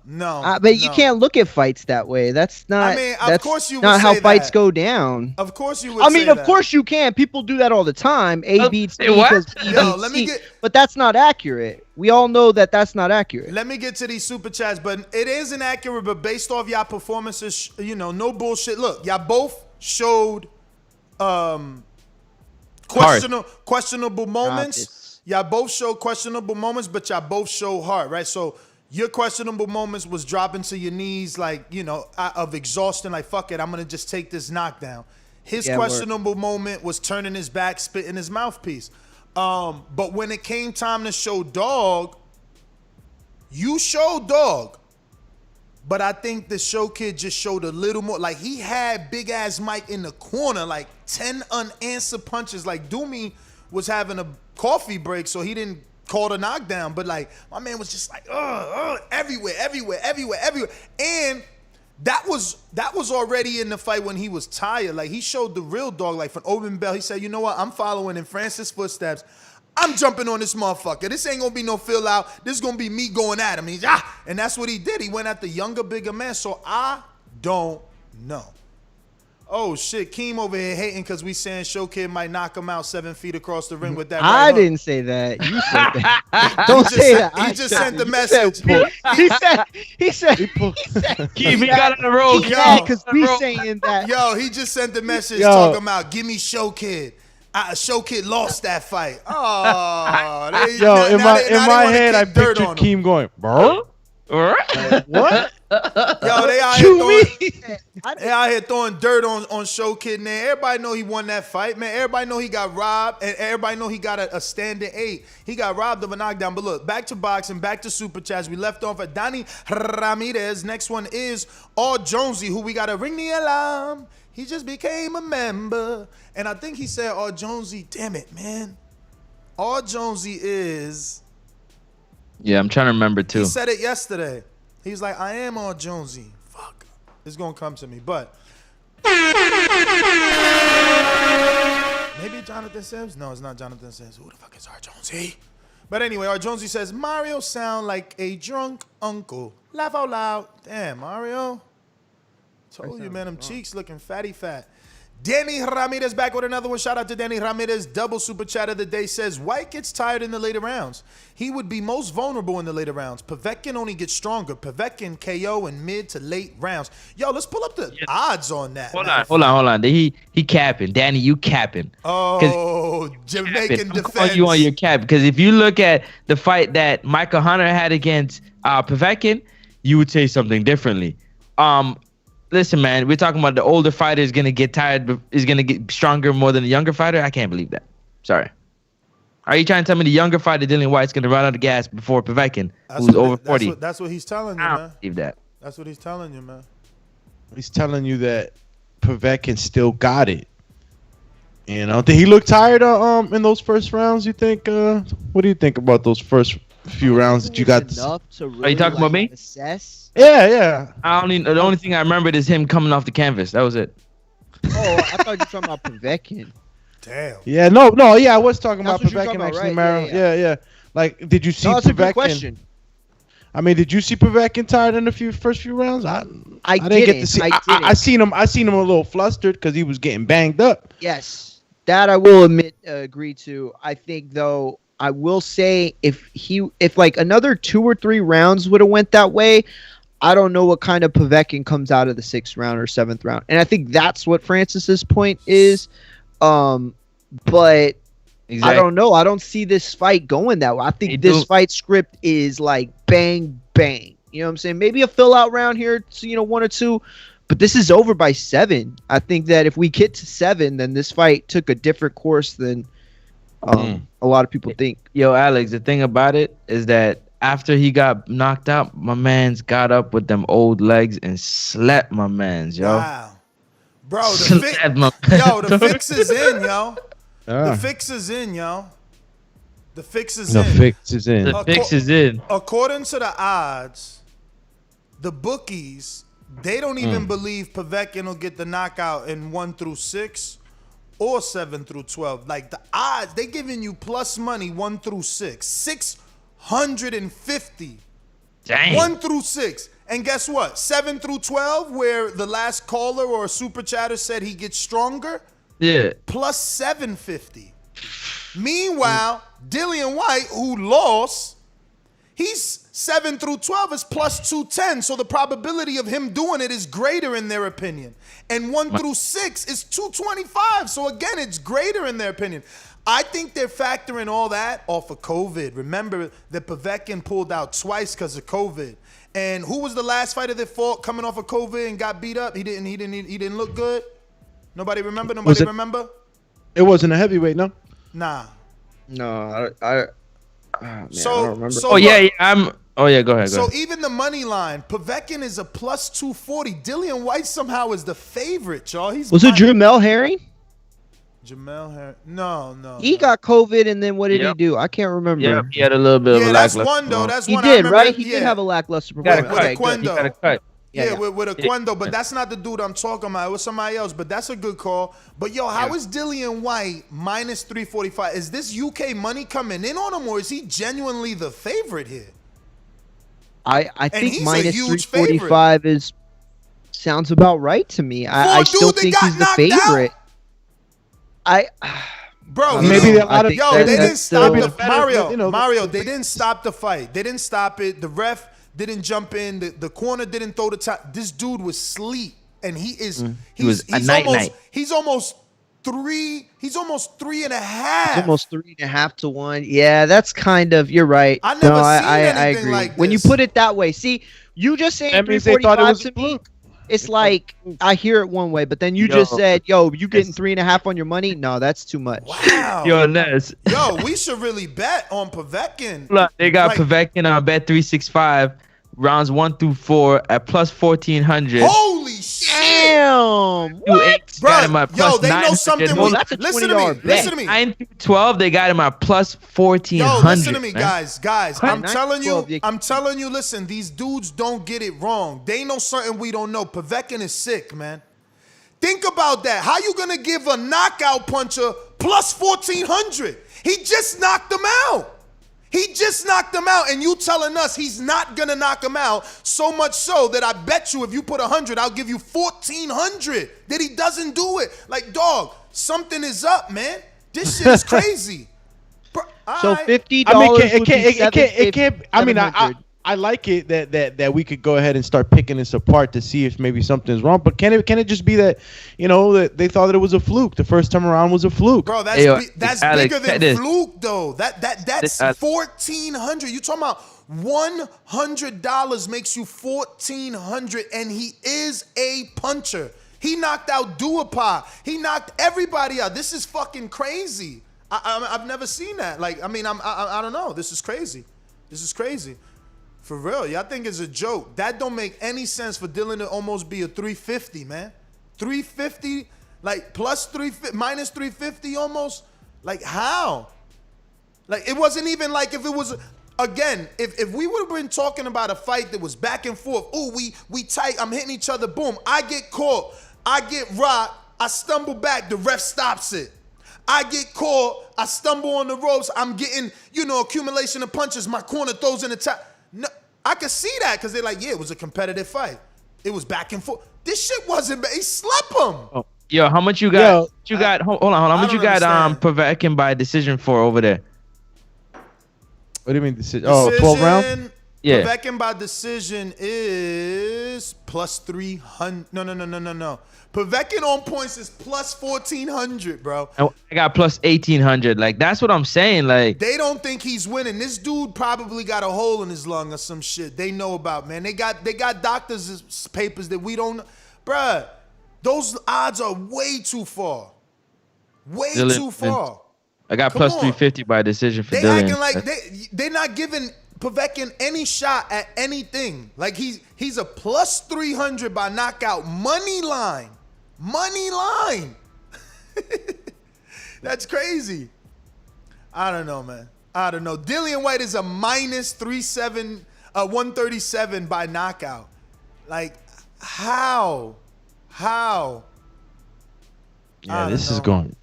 No. But you can't look at fights that way. That's not. I mean, of course you would not how say fights that. go down. Of course you would. I mean, say of that. course you can. People do that all the time. A beats B because B beats C. But that's not accurate. We all know that that's not accurate. Let me get to these super chats, but it is inaccurate. But based off y'all performances, you know, no bullshit. Look, y'all both showed questionable moments. Y'all both show questionable moments, but y'all both show heart, right? So your questionable moments was dropping to your knees, like, you know, of exhaustion, like, fuck it, I'm going to just take this knockdown. His questionable moment was turning his back, spitting his mouthpiece. But when it came time to show dog, you showed dog. But I think the Showkid just showed a little more. Like, he had big-ass Mike in the corner, like 10 unanswered punches. Like, Doomy was having a coffee break, so he didn't call the knockdown, but like my man was just like everywhere. And that was already in the fight when he was tired. Like, he showed the real dog. Like, from open bell, he said, you know what, I'm following in Francis' footsteps. I'm jumping on this motherfucker. This ain't gonna be no fill out. This is gonna be me going at him. And that's what he did. He went at the younger, bigger man. So I don't know. Oh shit, Keem over here hating because we saying Showkid might knock him out 7 feet across the ring with that. I didn't say that. You said that. Don't say that. He just sent the message. He said. Keem, he got on the road. Yeah, because we saying that. Yo, he just sent the message talking about, give me Showkid. Showkid lost that fight. Oh, in my head, I pictured Keem going, bro. What? Yo, they out here throwing dirt on Showkid, man. Everybody know he won that fight, man. Everybody know he got robbed, and everybody know he got a standing 8. He got robbed of a knockdown. But look, back to boxing, back to super chats. We left off at Danny Ramirez. Next one is All Jonesy, who we got to ring the alarm. He just became a member. And I think he said All Jonesy. Damn it, man. All Jonesy is... Yeah, I'm trying to remember too. He said it yesterday. He was like, I am All Jonesy. Fuck. It's going to come to me. But maybe Jonathan Sims? No, it's not Jonathan Sims. Who the fuck is R. Jonesy? But anyway, R. Jonesy says, Mario sound like a drunk uncle. Laugh out loud. Damn, Mario. Told you, man, them cheeks looking fatty fat. Danny Ramirez back with another one. Shout out to Danny Ramirez. Double super chat of the day says, Whyte gets tired in the later rounds. He would be most vulnerable in the later rounds. Povetkin only gets stronger. Povetkin KO in mid to late rounds. Yo, let's pull up the odds on that. Hold on. He capping. Danny, you capping. Oh, Jamaican defense. I'm calling you on your cap. Because if you look at the fight that Michael Hunter had against Povetkin, you would say something differently. Listen, man, we're talking about the older fighter is going to get tired, is going to get stronger more than the younger fighter. I can't believe that. Sorry. Are you trying to tell me the younger fighter Dillian Whyte's gonna run out of gas before Povetkin, who's over 40? That's what he's telling you, I man. don't believe that. That's what he's telling you, man. He's telling you that Povetkin still got it. You know, did he look tired in those first rounds? You think? What do you think about those first few rounds that you got? Are you talking about me? Assess? Yeah. The only thing I remembered is him coming off the canvas. That was it. Oh, I thought you were talking about Povetkin. Damn. Yeah, no, yeah, I was talking That's about what you're Povetkin talking actually. about, right? Yeah. Like, did you see No, that's a good Povetkin? question. I mean, did you see Povetkin tired in the first few rounds? I didn't get to see. I seen him a little flustered because he was getting banged up. Yes, that I will agree to. I think though, I will say if like another 2 or 3 rounds would have went that way, I don't know what kind of Povetkin comes out of the 6th round or 7th round, and I think that's what Francis's point is. But exactly. I don't know. I don't see this fight going that way. I think this fight script is like bang, bang. You know what I'm saying? Maybe a fill out round here, 1 or 2, but this is over by 7. I think that if we get to 7, then this fight took a different course than a lot of people think. Yo, Alex, the thing about it is that after he got knocked out, my man's got up with them old legs and slept my man's, yo. Wow. Bro, the fix is in, yo. The fix is in, yo. The fix is in. The fix is in. According to the odds, the bookies, they don't even believe Povetkin will get the knockout in 1 through 6 or 7 through 12. Like the odds, they giving you plus money 1 through 6. 650. Dang. 1 through 6. And guess what? 7 through 12, where the last caller or a super chatter said he gets stronger. Yeah. Plus 750. Meanwhile, Dillian Whyte, who lost, he's 7 through 12 is plus 210. So the probability of him doing it is greater in their opinion. And 1 through 6 is 225. So again, it's greater in their opinion. I think they're factoring all that off of COVID. Remember that Povetkin pulled out twice because of COVID. And who was the last fighter that fought coming off of COVID and got beat up? He didn't look good. Nobody remember? Remember? It wasn't a heavyweight, no. Nah. No, I don't remember. Go ahead. So even the money line, Povetkin is a plus 240. Dillian Whyte somehow is the favorite, y'all. Was it Jamel Herring? Jamel Herring? No. He got COVID, and then what did he do? I can't remember. Yeah, he had a little bit of a lackluster. That's one, though. That's one. He did, right? He did have a lackluster performance. He got a cut. With Aquendo, but that's not the dude I'm talking about. It was somebody else, but that's a good call. But yo, how is Dillian Whyte minus 345? Is this UK money coming in on him, or is he genuinely the favorite here? I think minus 345 sounds about right to me. I still think he's the favorite. Bro, maybe they didn't stop the Mario. They didn't stop the fight. They didn't stop it. The ref didn't jump in. The corner didn't throw the top. This dude was asleep, and he's almost 3. He's almost 3.5. Almost 3.5 to 1. Yeah, that's kind of. You're right. I never seen anything I agree. like this. When you put it that way, see, you just saying 345 to me. It's like I hear it one way, but then you just said, "Yo, you getting 3.5 on your money?" No, that's too much. Wow. Yo, Ness. Yo, we should really bet on Povetkin. Look, they got Povetkin on bet 365, rounds 1 through 4 at plus 1400. Holy shit! Damn, what? Bro, yo, they know something. That's a Listen to me. 9 through 12, they got him at plus 1400. Yo, listen to me, guys. I'm telling you. Listen, these dudes don't get it wrong. They know something we don't know. Povetkin is sick, man. Think about that. How you gonna give a knockout puncher plus 1400? He just knocked him out. And you telling us he's not gonna knock him out, so much so that I bet you if you put 100, I'll give you 1400 that he doesn't do it. Like, dog, something is up, man. This shit is crazy. Bro, so $50. It can't. I mean, I like it that we could go ahead and start picking this apart to see if maybe something's wrong. But can it just be that, that they thought that it was a fluke? The first time around was a fluke. Bro, that's Alex, bigger than fluke though. That's 1400. You talking about $100 makes you 1400, and he is a puncher. He knocked out Duopa. He knocked everybody out. This is fucking crazy. I've never seen that. Like, I mean, I don't know. This is crazy. This is crazy. For real. Y'all think it's a joke. That don't make any sense for Dillian to almost be a 350, man. 350, like plus 350, minus 350 almost. Like, how? Like, it wasn't even like if it was, again, if we would have been talking about a fight that was back and forth, oh, we tight, I'm hitting each other, boom, I get caught, I get rocked, I stumble back, the ref stops it. I get caught, I stumble on the ropes, I'm getting, accumulation of punches, my corner throws in the top. No, I could see that because they're like, yeah, it was a competitive fight. It was back and forth. This shit wasn't, he slept him. Oh. Yo, how much you got? Hold on. How much you got Povetkin by decision for over there? What do you mean decision? Oh, 12 rounds? Yeah. Povetkin by decision is plus 300. No. Povetkin on points is plus 1,400, bro. I got plus 1,800. Like, that's what I'm saying. Like, they don't think he's winning. This dude probably got a hole in his lung or some shit. They know about, man. They got doctors' papers that we don't know. Bruh, those odds are way too far. Way too far. I got plus 350 by decision for Dillian. They acting like they're not giving Povetkin any shot at anything. Like, he's a plus 300 by knockout. Money line. That's crazy. I don't know, man. I don't know. Dillian Whyte is a minus 137 by knockout. Like, how? Yeah, this is going.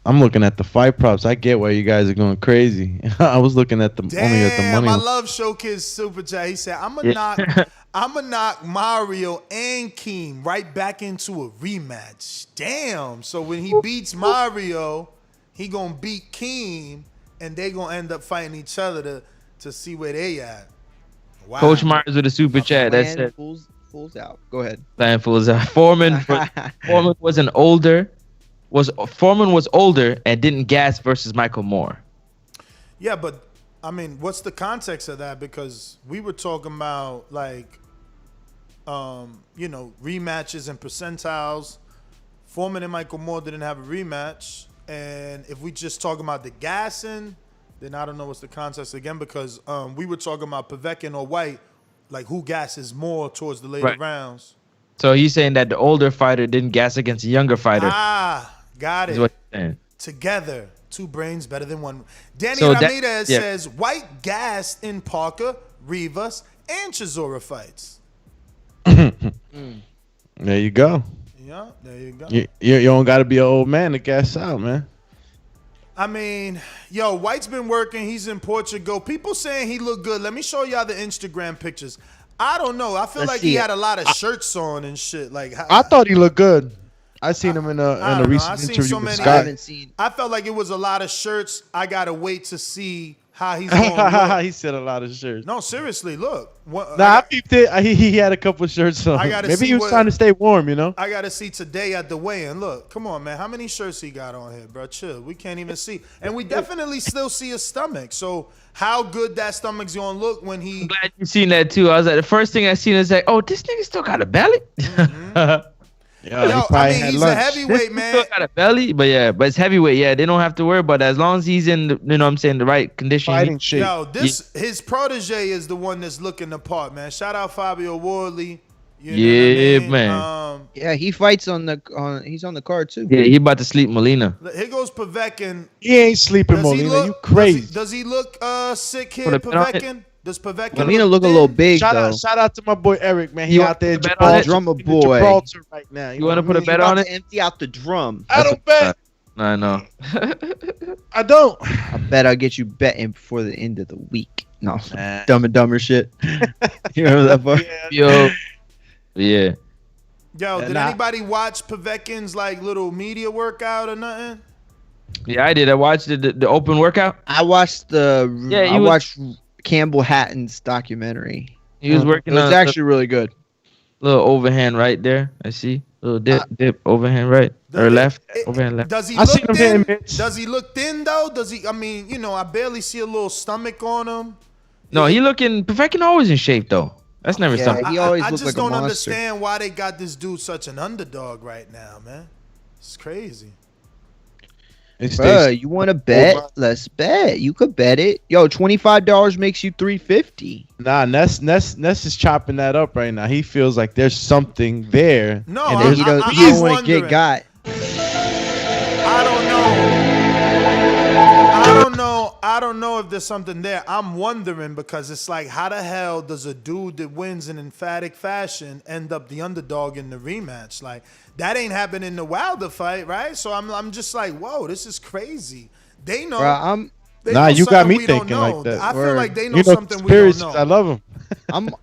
I'm looking at the fight props. I get why you guys are going crazy. I was looking at only at the money. I love Showkids Super Chat. He said, I'm gonna knock Mario and Keem right back into a rematch. Damn. So when he beats Mario, he gonna beat Keem, and they gonna end up fighting each other to see where they at. Wow. Coach Myers with a super chat. That's it. Fools out. Go ahead. Plan fools out. Foreman was older and didn't gas versus Michael Moore. Yeah, but I mean, what's the context of that? Because we were talking about like, rematches and percentiles. Foreman and Michael Moore didn't have a rematch, and if we just talking about the gassing, then I don't know what's the context again. Because we were talking about Povetkin or White, like who gasses more towards the later rounds. So he's saying that the older fighter didn't gas against a younger fighter. Got it. Is what he's saying. Together, two brains better than one. Danny Ramirez says White gassed in Parker, Rivas, and Chisora fights. There you go. Yeah, there you go. You don't got to be an old man to gas out, man. I mean, White's been working. He's in Portugal. People saying he looked good. Let me show y'all the Instagram pictures. I don't know. I feel like he had a lot of shirts on and shit. Like, I thought he looked good. I seen him in a recent interview with Scott. I felt like it was a lot of shirts. I gotta wait to see how he's going to look. He said a lot of shirts. No, seriously, look. I peeped it. He had a couple of shirts on. Maybe he was trying to stay warm, I got to see today at the weigh-in. Look, come on, man. How many shirts he got on here, bro? Chill. We can't even see. And we definitely still see his stomach. So how good that stomach's going to look when he... I'm glad you seen that, too. I was like, the first thing I seen is like, oh, this nigga still got a belly? Mm-hmm. He's a heavyweight, man. Still got a belly, but it's heavyweight. Yeah, they don't have to worry about that as long as he's in, the right condition. Fighting shape. His protege is the one that's looking the part, man. Shout out Fabio Wardley. Man. Yeah, he fights he's on the card too. Yeah, he about to sleep Molina. Here goes Povetkin. He ain't sleeping Molina. You crazy? Does he look sick here, Povetkin? Does Povetkin Molina look a little big, though. Shout out to my boy Eric, man. He out there in drummer boy. Gibraltar right now. You want to put a bet on it? Empty out the drum. I don't bet. I know. I don't. I bet I'll get you betting before the end of the week. No, Dumb and Dumber shit. You remember that part? Yeah. Yo, did anybody watch Povetkin's little media workout or nothing? Yeah, I did. I watched the open workout. I watched I watched Campbell Hatton's documentary. He was working. It was actually really good. Little overhand right there. I see. Little dip overhand right or left. Overhand left. Does he look thin? Does he look thin though? Does he? I mean, I barely see a little stomach on him. No, he looking. Povetkin always in shape though. That's never something. He always I looks just like don't a monster. understand why they got this dude such an underdog right now, man. It's crazy. Bruh, you want to bet? Let's bet. You could bet it. Yo, $25 makes you $350. Nah, Ness is chopping that up right now. He feels like there's something there. No, and he I'm don't want to wondering. get got. I don't know if there's something there. I'm wondering because it's like, how the hell does a dude that wins in emphatic fashion end up the underdog in the rematch? Like, that ain't happened in the Wilder fight, right? So I'm just like, whoa, this is crazy. They know. Bruh, you got me thinking like that. I feel like they know something we don't know. I love them.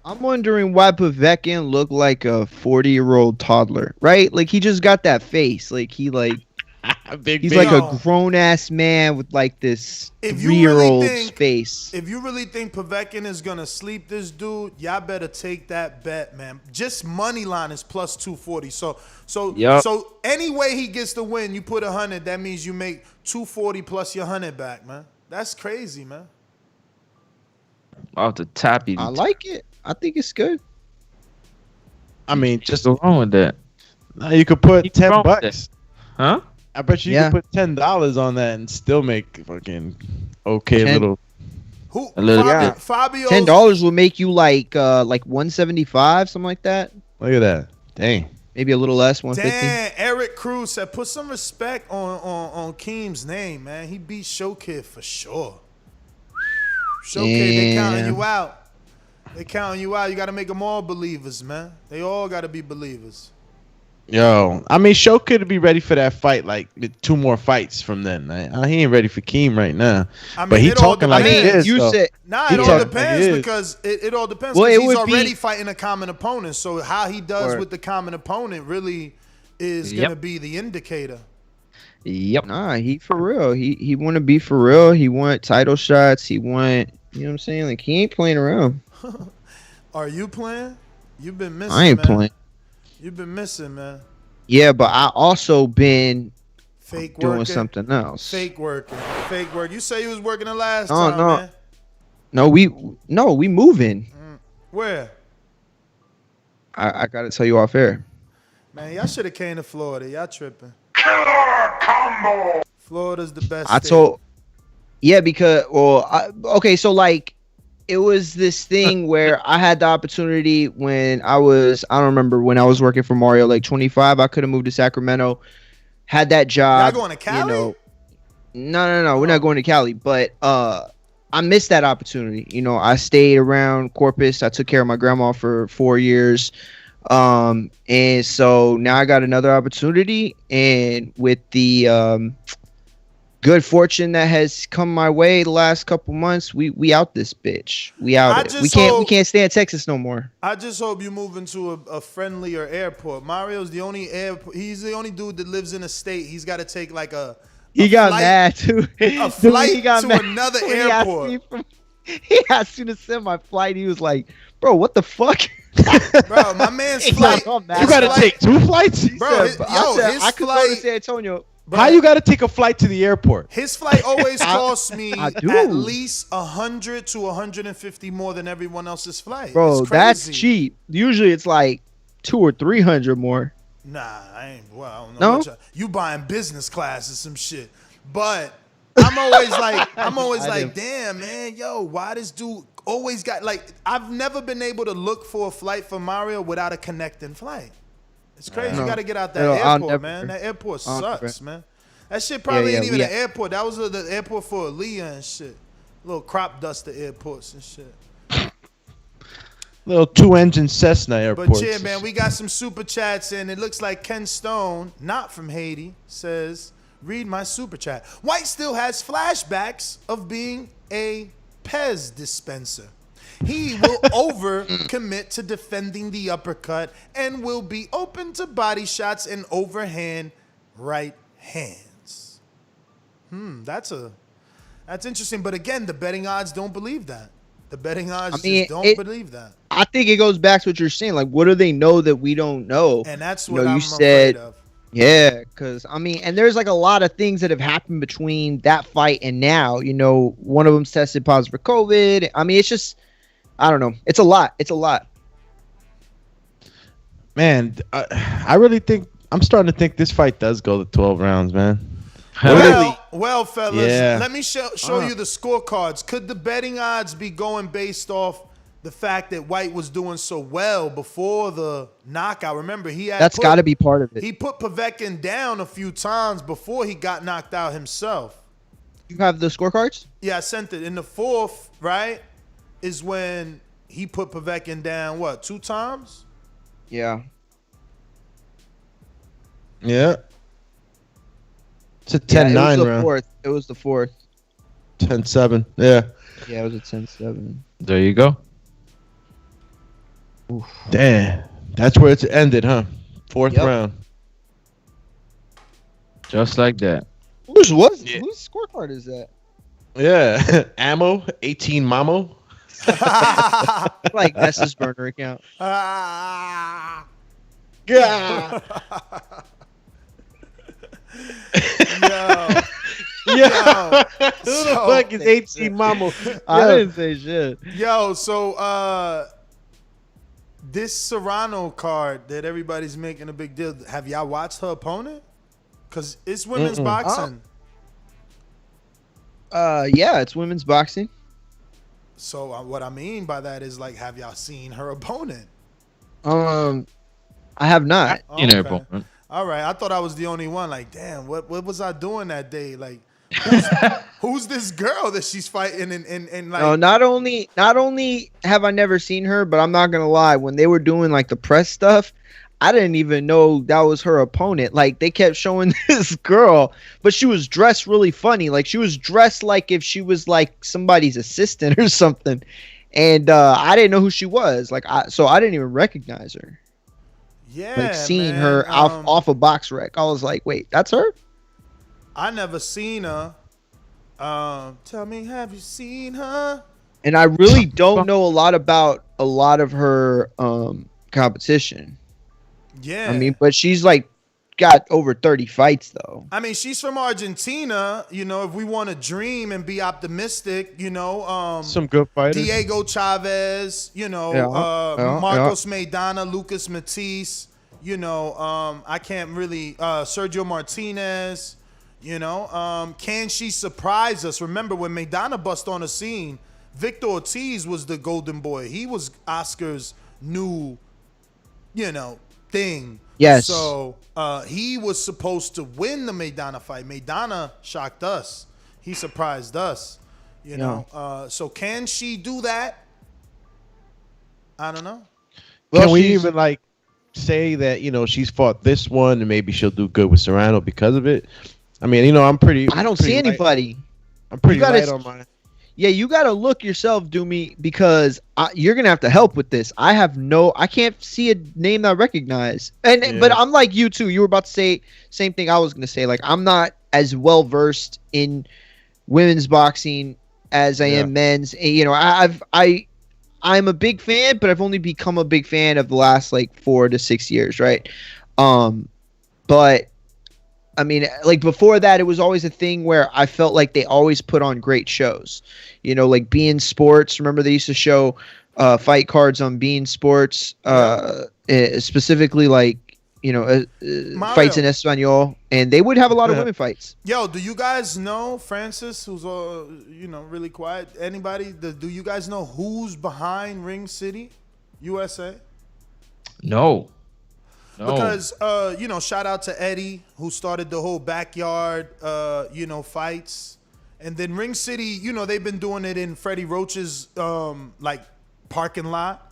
I'm wondering why Povetkin looked like a 40-year-old toddler, right? Like he just got that face. Like he's like a grown ass man with like this 3-year-old face. If you really think Povetkin is gonna sleep this dude, y'all better take that bet, man. Just money line is plus 240. So any way he gets the win, you put 100. That means you make 240 plus your 100 back, man. That's crazy, man. Off the top, I like it. I think it's good. I mean, just wrong with that. Now you could put $10, huh? I bet you could put $10 on that and still make fucking little. Fabio? $10 will make you like 175, something like that. Look at that. Dang. Maybe a little less, 150. Damn, Eric Cruz said, put some respect on Keem's name, man. He beat Showkid for sure. Showkid, they counting you out. They counting you out. You got to make them all believers, man. They all got to be believers. Yo, I mean, Show could be ready for that fight, like with 2 more fights from then. He ain't ready for Keem right now. I mean, but he talking like he is. You said, it all depends because it all depends. Well, he's already fighting a common opponent. So how he does with the common opponent really is going to be the indicator. Yep. Nah, he for real. He want to be for real. He want title shots. He want, you know what I'm saying? Like, he ain't playing around. Are you playing? You've been missing, I ain't playing. You've been missing, man. Yeah, but I also been doing working, something else. Fake work. You say you was working the last time, man. No, we moving. Where? I gotta tell you off air. Man, y'all should have came to Florida. Y'all tripping. Killer combo. Florida's the best. Yeah, because so like. It was this thing where I had the opportunity when I don't remember when I was working for Mario, like 25, I could have moved to Sacramento, had that job. You're not going to Cali? No, we're not going to Cali, but I missed that opportunity. You know, I stayed around Corpus. I took care of my grandma for 4 years. And so now I got another opportunity, and with the good fortune that has come my way the last couple months, we out this bitch. We out it. We can't stay in Texas no more. I just hope you move into a friendlier airport. Mario's the only he's the only dude that lives in a state. He's got to take like he got mad too. A flight to another airport. He asked me to send my flight. He was like, "Bro, what the fuck?" Bro, my man's flight. You got to take 2 flights? Bro, I could go to San Antonio. Bro, how you got to take a flight to the airport? His flight always costs me at least 100 to 150 more than everyone else's flight. Bro, that's cheap. Usually it's like 200 or 300 more. Nah, I ain't. Well, I don't know. No? You buying business class or some shit. But I'm always like, damn, man, yo, why this dude always got like? I've never been able to look for a flight for Mario without a connecting flight. It's crazy. You got to get out that airport, man. That airport sucks, man. That shit probably ain't even an airport. That was the airport for Aaliyah and shit. Little crop duster airports and shit. Little 2-engine Cessna airports. But yeah, man, we got some super chats in. It looks like Ken Stone, not from Haiti, says, read my super chat. White still has flashbacks of being a Pez dispenser. He will overcommit to defending the uppercut and will be open to body shots and overhand right hands. That's interesting. But again, the betting odds don't believe that. The betting odds just don't believe that. I think it goes back to what you're saying. Like, what do they know that we don't know? And that's what I'm afraid of. Yeah, because, I mean, and there's like a lot of things that have happened between that fight and now. You know, one of them's tested positive for COVID. I mean, it's just... I don't know. It's a lot. Man, I really think I'm starting to think this fight does go to 12 rounds, man. Well, Well, fellas, Yeah. let me show you the scorecards. Could the betting odds be going based off the fact that Whyte was doing so well before the knockout? Remember, That's got to be part of it. He put Povetkin down a few times before he got knocked out himself. You have the scorecards? Yeah, I sent it. In the fourth, right, is when he put Povetkin down, what, 2 times? Yeah. Yeah. It's a 10-9 it was the round. fourth. It was the fourth. 10-7. Yeah. Yeah, it was a 10-7. There you go. Oof. Damn. That's where it's ended, huh? Fourth round. Just like that. Whose scorecard is that? Yeah. Ammo, 18 Mamo. Like Ness's burner account. Yeah. Yo. Who the fuck is 18 Mamo? I didn't say shit. Yo, so this Serrano card that everybody's making a big deal. Have y'all watched her opponent? Because it's women's boxing. Yeah, it's women's boxing. So what I mean by that is, like, have y'all seen her opponent? I have not. You know, opponent. All right, I thought I was the only one. Like, damn, what was I doing that day? Like, who's this girl that she's fighting? And like, No, not only have I never seen her, but I'm not gonna lie. When they were doing like the press stuff, I didn't even know that was her opponent. Like, they kept showing this girl, but she was dressed really funny. Like, she was dressed like if she was like somebody's assistant or something. And I didn't know who she was. Like, so I didn't even recognize her. yeah, Like, seeing man, her off a box rec, I was like, wait, that's her? I never seen her. Tell me, have you seen her? And I really don't know a lot about a lot of her competition. Yeah, I mean, but she's like got over 30 fights though. I mean, she's from Argentina. You know, if we want to dream and be optimistic, you know, Some good fighters. Diego Chavez, you know, Marcos Maidana, Lucas Matisse, you know, I can't really, Sergio Martinez, you know, can she surprise us? Remember when Maidana bust on the scene, Victor Ortiz was the golden boy. He was Oscar's new, you know, thing. Yes. So he was supposed to win the Maidana fight. Maidana shocked us. He surprised us. You know. So can she do that? I don't know. Can we even like say that, you know, she's fought this one and maybe she'll do good with Serrano because of it? I mean, you know, I don't see anybody. I'm pretty light on mine. Yeah, you got to look yourself, Doomy, because you're going to have to help with this. I can't see a name that I recognize. But I'm like you too. You were about to say same thing I was going to say. Like, I'm not as well versed in women's boxing as I am men's. And, you know, I'm a big fan, but I've only become a big fan of the last like 4 to 6 years, right? But I mean, like before that, it was always a thing where I felt like they always put on great shows. You know, like Bein Sports. Remember they used to show fight cards on Bein Sports, specifically like, you know, fights in Espanol, and they would have a lot of women fights. Yo, do you guys know, Francis, who's you know, really quiet? Anybody? Do you guys know who's behind Ring City, USA? No. Because you know, shout out to Eddie who started the whole backyard you know, fights. And then Ring City, you know, they've been doing it in Freddie Roach's like parking lot.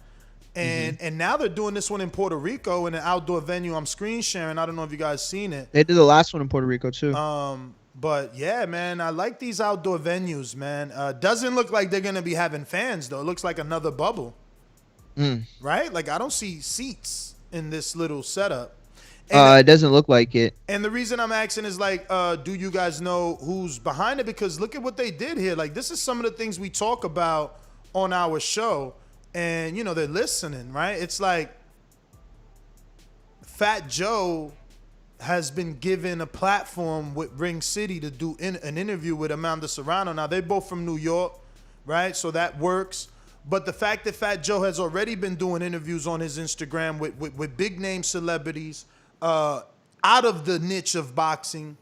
And now they're doing this one in Puerto Rico in an outdoor venue. I'm screen sharing. I don't know if you guys seen it. They did the last one in Puerto Rico too. But yeah, man, I like these outdoor venues, man. Doesn't look like they're gonna be having fans though. It looks like another bubble. Right? Like I don't see seats in this little setup. And it doesn't look like it. And the reason I'm asking is like, do you guys know who's behind it? Because look at what they did here. Like, this is some of the things we talk about on our show, and you know they're listening, right? It's like Fat Joe has been given a platform with Ring City to do an interview with Amanda Serrano. Now they're both from New York, right? So that works. But the fact that Fat Joe has already been doing interviews on his Instagram with big name celebrities out of the niche of boxing,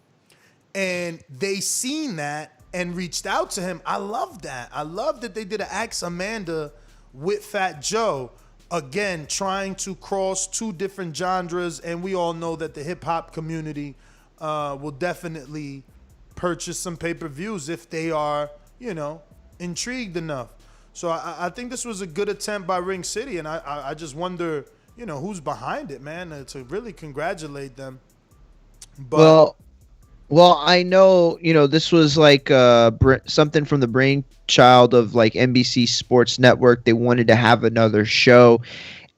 and they seen that and reached out to him. I love that. I love that they did an Ask Amanda with Fat Joe. Again, trying to cross two different genres, and we all know that the hip-hop community will definitely purchase some pay-per-views if they are, intrigued enough. So I think this was a good attempt by Ring City, and I just wonder, who's behind it, man, to really congratulate them. But Well, I know, this was like something from the brainchild of like NBC Sports Network. They wanted to have another show.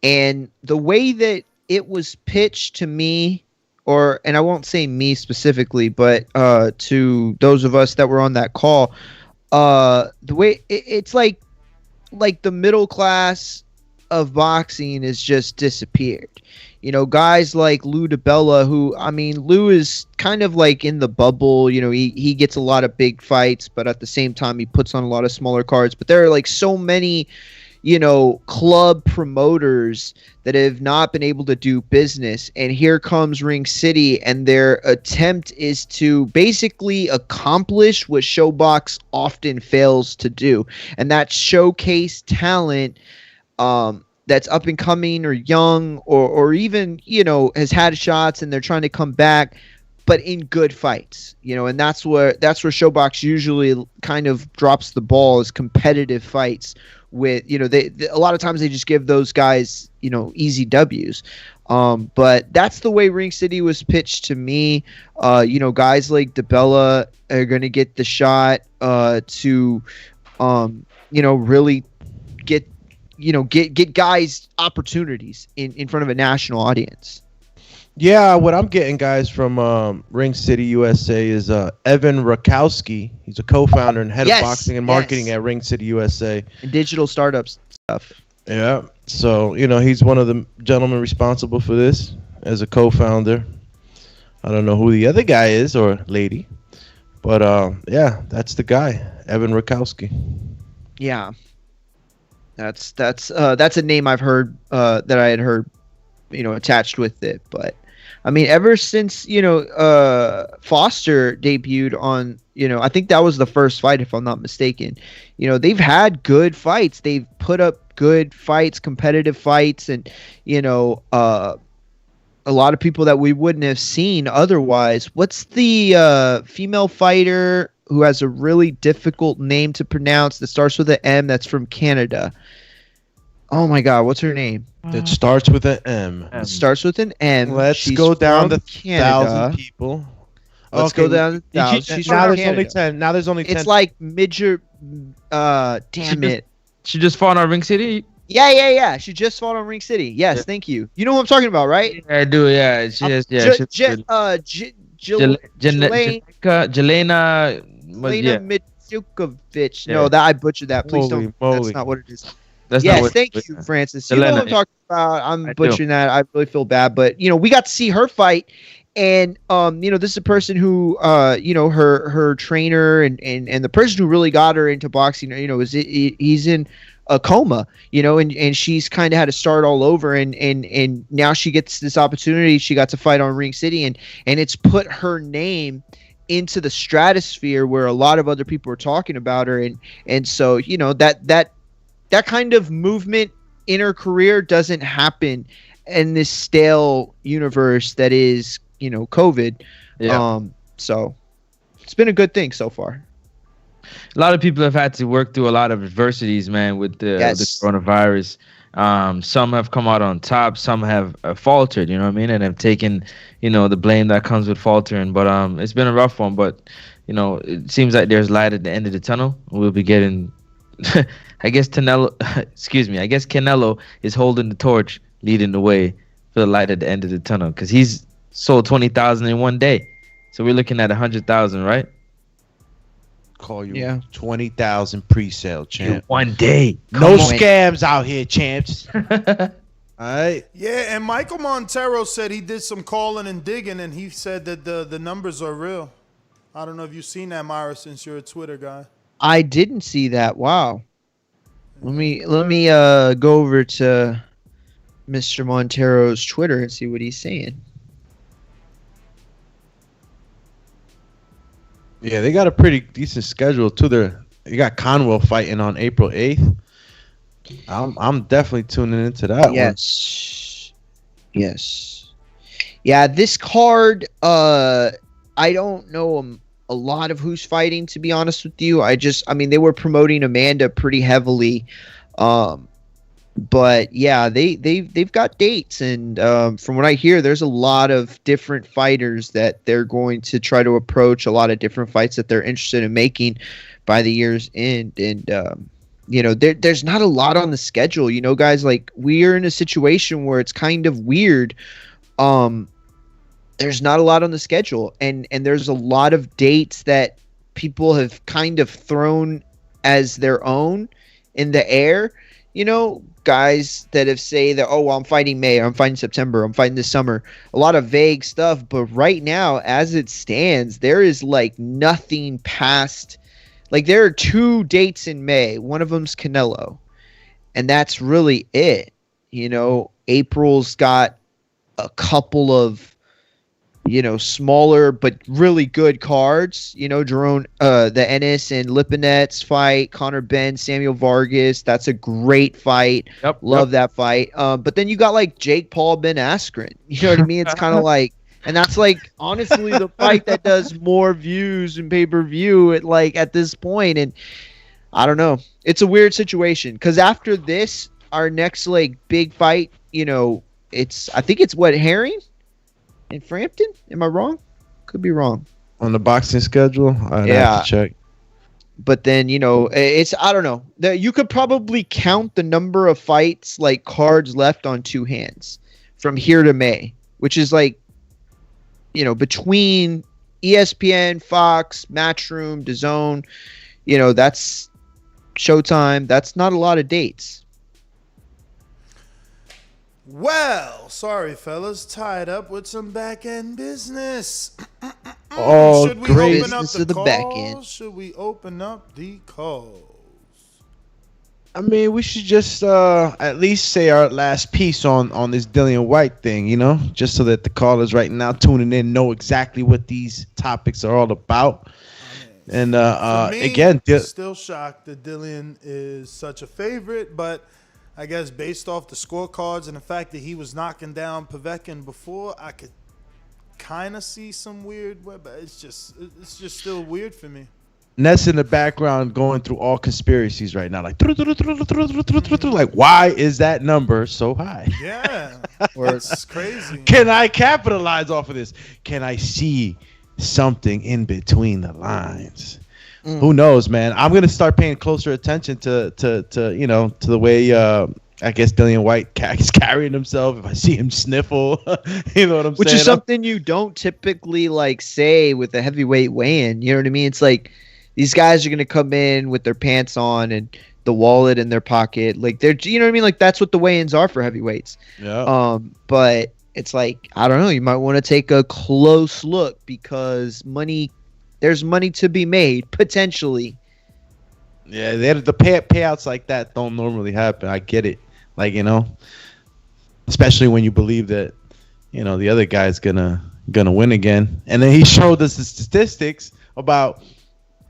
And the way that it was pitched to me, and I won't say me specifically, but to those of us that were on that call, the way it's like the middle class of boxing has just disappeared. Guys like Lou DiBella, who, Lou is kind of like in the bubble. He gets a lot of big fights, but at the same time, he puts on a lot of smaller cards. But there are like so many, club promoters that have not been able to do business. And here comes Ring City, and their attempt is to basically accomplish what Showbox often fails to do. And that's showcase talent, that's up and coming or young or even, has had shots and they're trying to come back, but in good fights, and that's where Showbox usually kind of drops the ball, is competitive fights with, they a lot of times they just give those guys, easy W's. But that's the way Ring City was pitched to me. Guys like DiBella are going to get the shot to, really get guys opportunities in front of a national audience. Yeah, what I'm getting, guys, from Ring City USA is Evan Rakowski. He's a co-founder and head of boxing and marketing at Ring City USA. And digital startups stuff. Yeah, so, he's one of the gentlemen responsible for this as a co-founder. I don't know who the other guy is or lady, but yeah, that's the guy, Evan Rakowski. Yeah. That's a name I've heard that I had heard, attached with it. But ever since Foster debuted on, I think that was the first fight, if I'm not mistaken. They've had good fights. They've put up good fights, competitive fights, and a lot of people that we wouldn't have seen otherwise. What's the female fighter who has a really difficult name to pronounce that starts with an M, that's from Canada? Oh my God, what's her name? That starts with an M. It starts with an M. Let's go down to 1,000 people. Let's go down to 1,000. She's now from there's Canada. only 10. Now there's only 10. It's like midget. Damn it. She just fought on Ring City? Yeah. She just fought on Ring City. Yes, thank you. You know what I'm talking about, right? Yeah, I do, yeah. She is, yeah. Jelena Mitsukovic. No, I butchered that. Please don't. That's not what it is. Thank you, Francis. You know what I'm talking about. I'm butchering that. I really feel bad. But, we got to see her fight. And, this is a person who, her trainer and the person who really got her into boxing, he's in a coma, and she's kind of had to start all over. And now she gets this opportunity. She got to fight on Ring City, and it's put her name into the stratosphere where a lot of other people are talking about her. And so, that kind of movement in her career doesn't happen in this stale universe that is, COVID. Yeah. So it's been a good thing so far. A lot of people have had to work through a lot of adversities, man, with the coronavirus. Some have come out on top, some have faltered, you know what I mean, and have taken, the blame that comes with faltering. But it's been a rough one, but, it seems like there's light at the end of the tunnel. We'll be getting, I guess Canelo is holding the torch, leading the way for the light at the end of the tunnel, because he's sold 20,000 in one day. So we're looking at 100,000, right? Call you 20,000 pre-sale, champ. One day. No scams out here, champs. All right. Yeah, and Michael Montero said he did some calling and digging, and he said that the numbers are real. I don't know if you've seen that, Myra, since you're a Twitter guy. I didn't see that. Wow. Let me go over to Mr. Montero's Twitter and see what he's saying. Yeah, they got a pretty decent schedule too. You got Conwell fighting on April 8th. I'm definitely tuning into that one. Yes. Yeah, this card, I don't know a lot of who's fighting, to be honest with you. I mean, they were promoting Amanda pretty heavily. But yeah, they've got dates, and from what I hear, there's a lot of different fighters that they're going to try to approach, a lot of different fights that they're interested in making by the year's end. And there's not a lot on the schedule, guys. Like, we're in a situation where it's kind of weird. There's not a lot on the schedule, and there's a lot of dates that people have kind of thrown as their own in the air. Guys that have say that, oh, well, I'm fighting May, or I'm fighting September, I'm fighting this summer. A lot of vague stuff, but right now, as it stands, there is like nothing past. Like, there are 2 dates in May. One of them's Canelo, and that's really it. April's got a couple of smaller but really good cards. Jerome, the Ennis and Lipinets fight, Conor Benn, Samuel Vargas. That's a great fight. Love that fight. But then you got like Jake Paul, Ben Askren. You know what I mean? It's kind of like, and that's like honestly the fight that does more views in pay-per-view at this point. And I don't know. It's a weird situation because after this, our next big fight, I think it's Herring in Frampton. Am I wrong? Could be wrong. On the boxing schedule? I'd have to check. But then, I don't know. You could probably count the number of fights, cards left on 2 hands from here to May, which is between ESPN, Fox, Matchroom, Dazn, that's Showtime. That's not a lot of dates. Well, sorry, fellas. Tied up with some back-end business. Oh, Should we great. open up Business the of the calls? back end. Should we open up the calls? I mean, we should just at least say our last piece on this Dillian Whyte thing, just so that the callers right now tuning in know exactly what these topics are all about. And Me, again, still shocked that Dillian is such a favorite, but I guess based off the scorecards and the fact that he was knocking down Povetkin before, I could kind of see some weird, but it's just still weird for me. Ness in the background going through all conspiracies right now, like why is that number so high? Yeah, it's crazy. Can I capitalize off of this? Can I see something in between the lines? Who knows, man? I'm gonna start paying closer attention to the way I guess Dillian Whyte is carrying himself. If I see him sniffle, you know what I'm saying? Which is something you don't typically say with a heavyweight weigh-in. You know what I mean? It's like these guys are gonna come in with their pants on and the wallet in their pocket, they're, you know what I mean? Like, that's what the weigh-ins are for heavyweights. Yeah. But it's like, I don't know. You might want to take a close look because there's money to be made potentially. Yeah, the payouts like that don't normally happen. I get it, especially when you believe that the other guy's gonna win again. And then he showed us the statistics about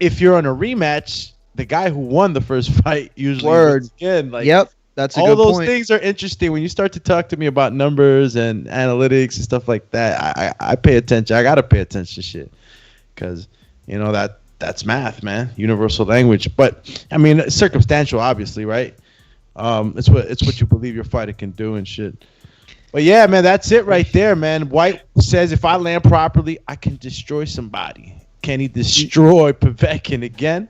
if you're on a rematch, the guy who won the first fight usually wins again. Yep, that's a all good those point. things are interesting when you start to talk to me about numbers and analytics and stuff like that. I pay attention. I gotta pay attention to shit because that's math, man. Universal language. But I mean, it's circumstantial, obviously, right? It's what you believe your fighter can do and shit. But yeah, man, that's it right there, man. Whyte says if I land properly, I can destroy somebody. Can he destroy Povetkin again?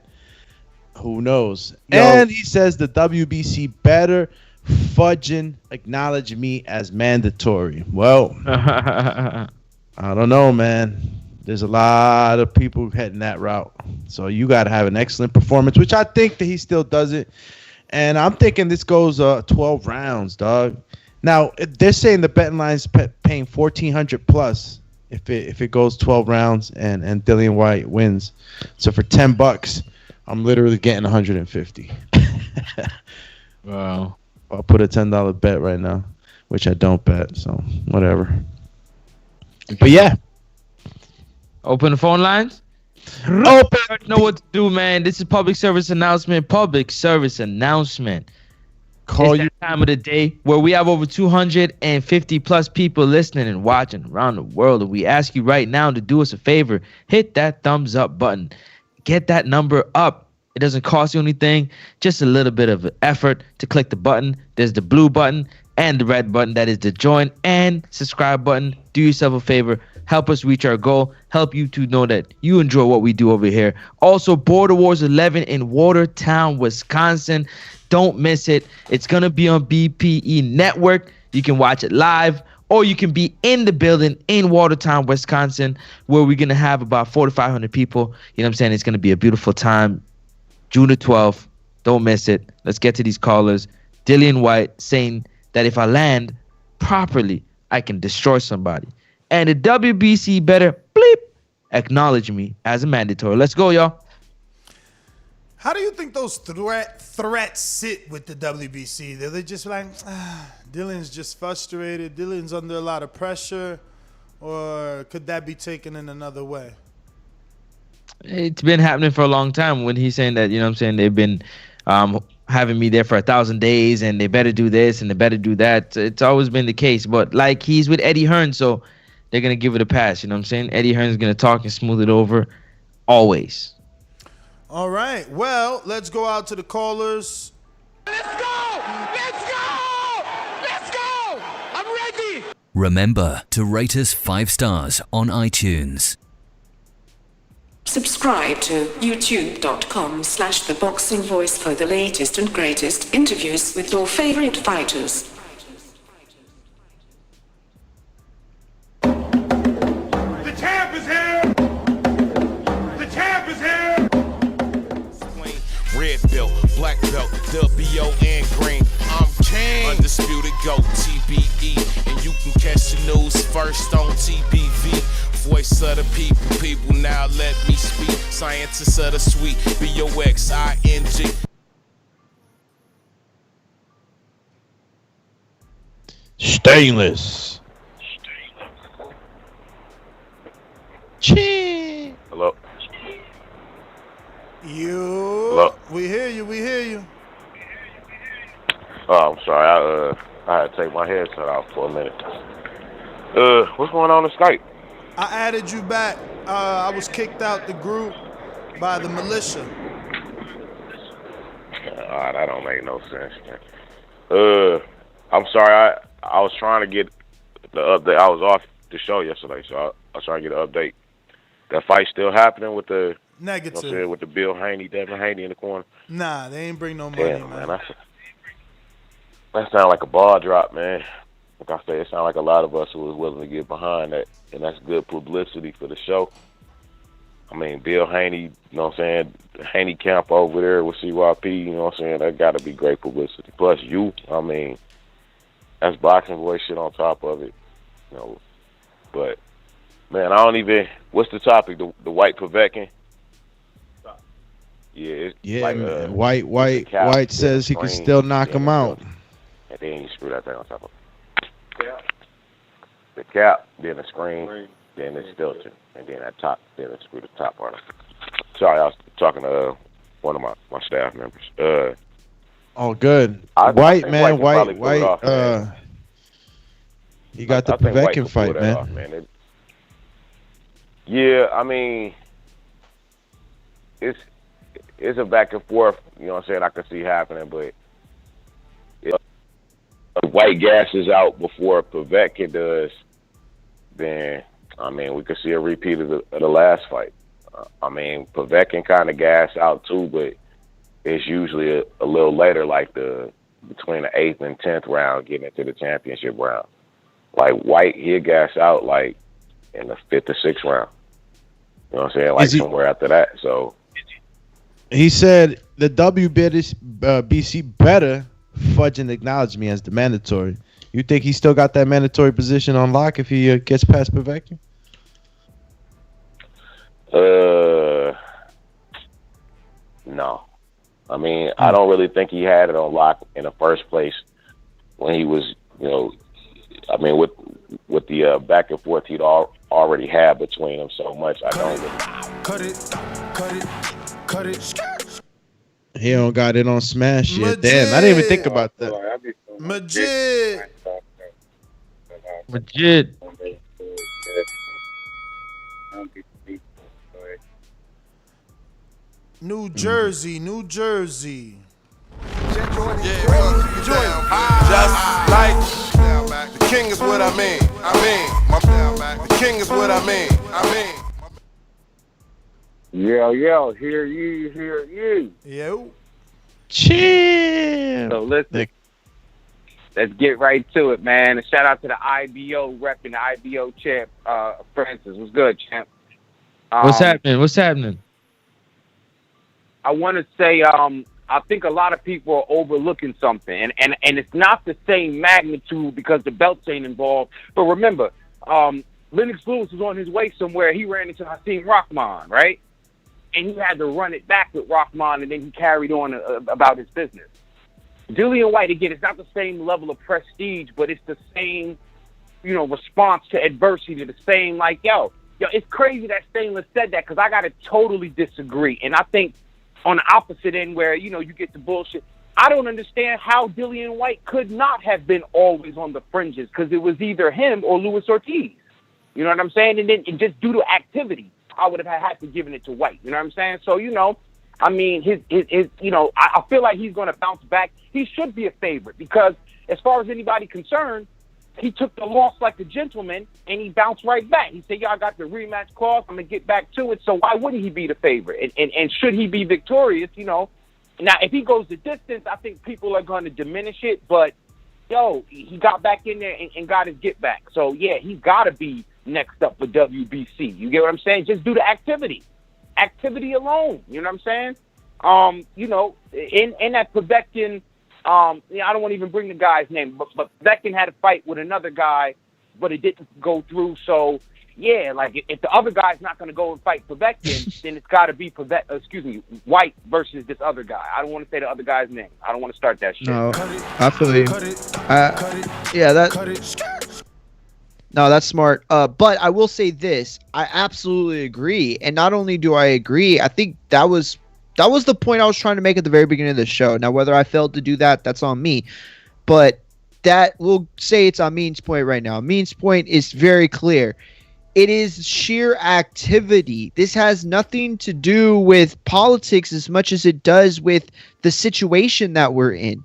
Who knows? And he says the WBC better fudging acknowledge me as mandatory. Well, I don't know, man. There's a lot of people heading that route. So you got to have an excellent performance, which I think that he still does it. And I'm thinking this goes 12 rounds, dog. Now, they're saying the betting line's paying $1,400 plus if it goes 12 rounds and Dillian Whyte wins. So for $10, I'm literally getting 150. Wow. I'll put a $10 bet right now, which I don't bet. So whatever. But yeah. Open the phone lines. Open. Know what to do, man. This is public service announcement. Public service announcement. It's that time of the day where we have over 250 plus people listening and watching around the world. And we ask you right now to do us a favor. Hit that thumbs up button. Get that number up. It doesn't cost you anything. Just a little bit of effort to click the button. There's the blue button and the red button. That is the join and subscribe button. Do yourself a favor. Help us reach our goal. Help you to know that you enjoy what we do over here. Also, Border Wars 11 in Watertown, Wisconsin. Don't miss it. It's going to be on BPE Network. You can watch it live, or you can be in the building in Watertown, Wisconsin, where we're going to have about 400 to 500 people. You know what I'm saying? It's going to be a beautiful time. June the 12th. Don't miss it. Let's get to these callers. Dillian Whyte saying that if I land properly, I can destroy somebody. And the WBC better, bleep, acknowledge me as a mandatory. Let's go, y'all. How do you think those threats sit with the WBC? Are they just like, Dillian's just frustrated, Dillian's under a lot of pressure, or could that be taken in another way? It's been happening for a long time when he's saying that, you know what I'm saying, they've been having me there for 1,000 days and they better do this and they better do that. It's always been the case. But like he's with Eddie Hearn, so they're going to give it a pass. You know what I'm saying? Eddie Hearn's going to talk and smooth it over always. All right. Well, let's go out to the callers. Let's go! Let's go! Let's go! I'm ready! Remember to rate us 5 stars on iTunes. Subscribe to youtube.com/theboxingvoice for the latest and greatest interviews with your favorite fighters. The champ is here! The champ is here! Red belt, black belt, WO and green. I'm king. Undisputed GOAT, TBE. And you can catch the news first on TBV. Voice of the people, now let me speak. Scientists of the sweet, BOXING. Stainless. Hello. Hello? We hear you. We hear you. Oh, I'm sorry. I had to take my headset off for a minute. What's going on Skype? I added you back. I was kicked out the group by the militia. That don't make no sense. I'm sorry. I was trying to get the update. I was off the show yesterday, so I was trying to get an update. That fight still happening with the negative, you know, with the Bill Haney, Devin Haney in the corner. Nah, they ain't bring no money, Damn, man. That sound like a ball drop, man. Like I said, it sounds like a lot of us who was willing to get behind that, and that's good publicity for the show. I mean, Bill Haney, you know what I'm saying, Haney camp over there with CYP, you know what I'm saying, that got to be great publicity. Plus you, I mean, that's boxing voice shit on top of it, you know. But, man, I don't even, what's the topic, the Whyte Povetkin? Yeah, like, man. Whyte says he can still knock him out. And then you screw that thing on top of it. The cap, then the screen, then the stilton, and then that top, then the screw the top part of it. Sorry, I was talking to one of my staff members. Oh, good. Whyte, he got the Povetkin fight, man. Off, yeah, I mean, it's a back and forth, you know what I'm saying, I can see happening, but if Whyte gasses out before Povetkin does, then, I mean, we could see a repeat of the last fight. I mean, Povetkin kind of gassed out too, but it's usually a little later, like between the 8th and 10th round, getting into the championship round. Like Whyte, he'll gas out like in the 5th or 6th round. You know what I'm saying? Like somewhere after that. So he said the WBC better fudge and acknowledge me as the mandatory. You think he still got that mandatory position on lock if he gets past Povetkin? No. I mean, I don't really think he had it on lock in the first place when he was, you know, I mean, with the back and forth he'd already have between them so much. I don't really. Cut it. He don't got it on Smash yet. Damn, I didn't even think about that. Majid. New Jersey. Just like the king is what I mean. The king is what I mean. Yo, hear you. Yo. Chill. So listen, let's get right to it, man. A shout out to the IBO rep and the IBO champ, Francis. What's good, champ? What's happening? I want to say, I think a lot of people are overlooking something, and it's not the same magnitude because the belts ain't involved. But remember, Lennox Lewis was on his way somewhere. He ran into Hakeem Rahman, right? And he had to run it back with Rahman, and then he carried on about his business. Dillian Whyte, again, it's not the same level of prestige, but it's the same, response to adversity, the same, like, yo, it's crazy that Stainless said that because I got to totally disagree. And I think on the opposite end where, you get the bullshit, I don't understand how Dillian Whyte could not have been always on the fringes because it was either him or Luis Ortiz. You know what I'm saying? And then just due to activity, I would have had to given it to Whyte. You know what I'm saying? So, I mean, his I feel like he's going to bounce back. He should be a favorite because as far as anybody concerned, he took the loss like a gentleman and he bounced right back. He said, I got the rematch clause. I'm going to get back to it. So why wouldn't he be the favorite? And should he be victorious, Now, if he goes the distance, I think people are going to diminish it. But, he got back in there and got his get back. So, yeah, he's got to be next up for WBC. You get what I'm saying? Just do the activity. Activity alone. You know what I'm saying? In that Povetkin, I don't want to even bring the guy's name, but Povetkin had a fight with another guy, but it didn't go through. So, yeah, like if the other guy's not going to go and fight Povetkin, then it's got to be Whyte versus this other guy. I don't want to say the other guy's name. I don't want to start that shit. No, I feel you. No, that's smart. But I will say this. I absolutely agree. And not only do I agree, I think that was the point I was trying to make at the very beginning of the show. Now, whether I failed to do that, that's on me. But we'll say it's on Mean's point right now. Mean's point is very clear. It is sheer activity. This has nothing to do with politics as much as it does with the situation that we're in.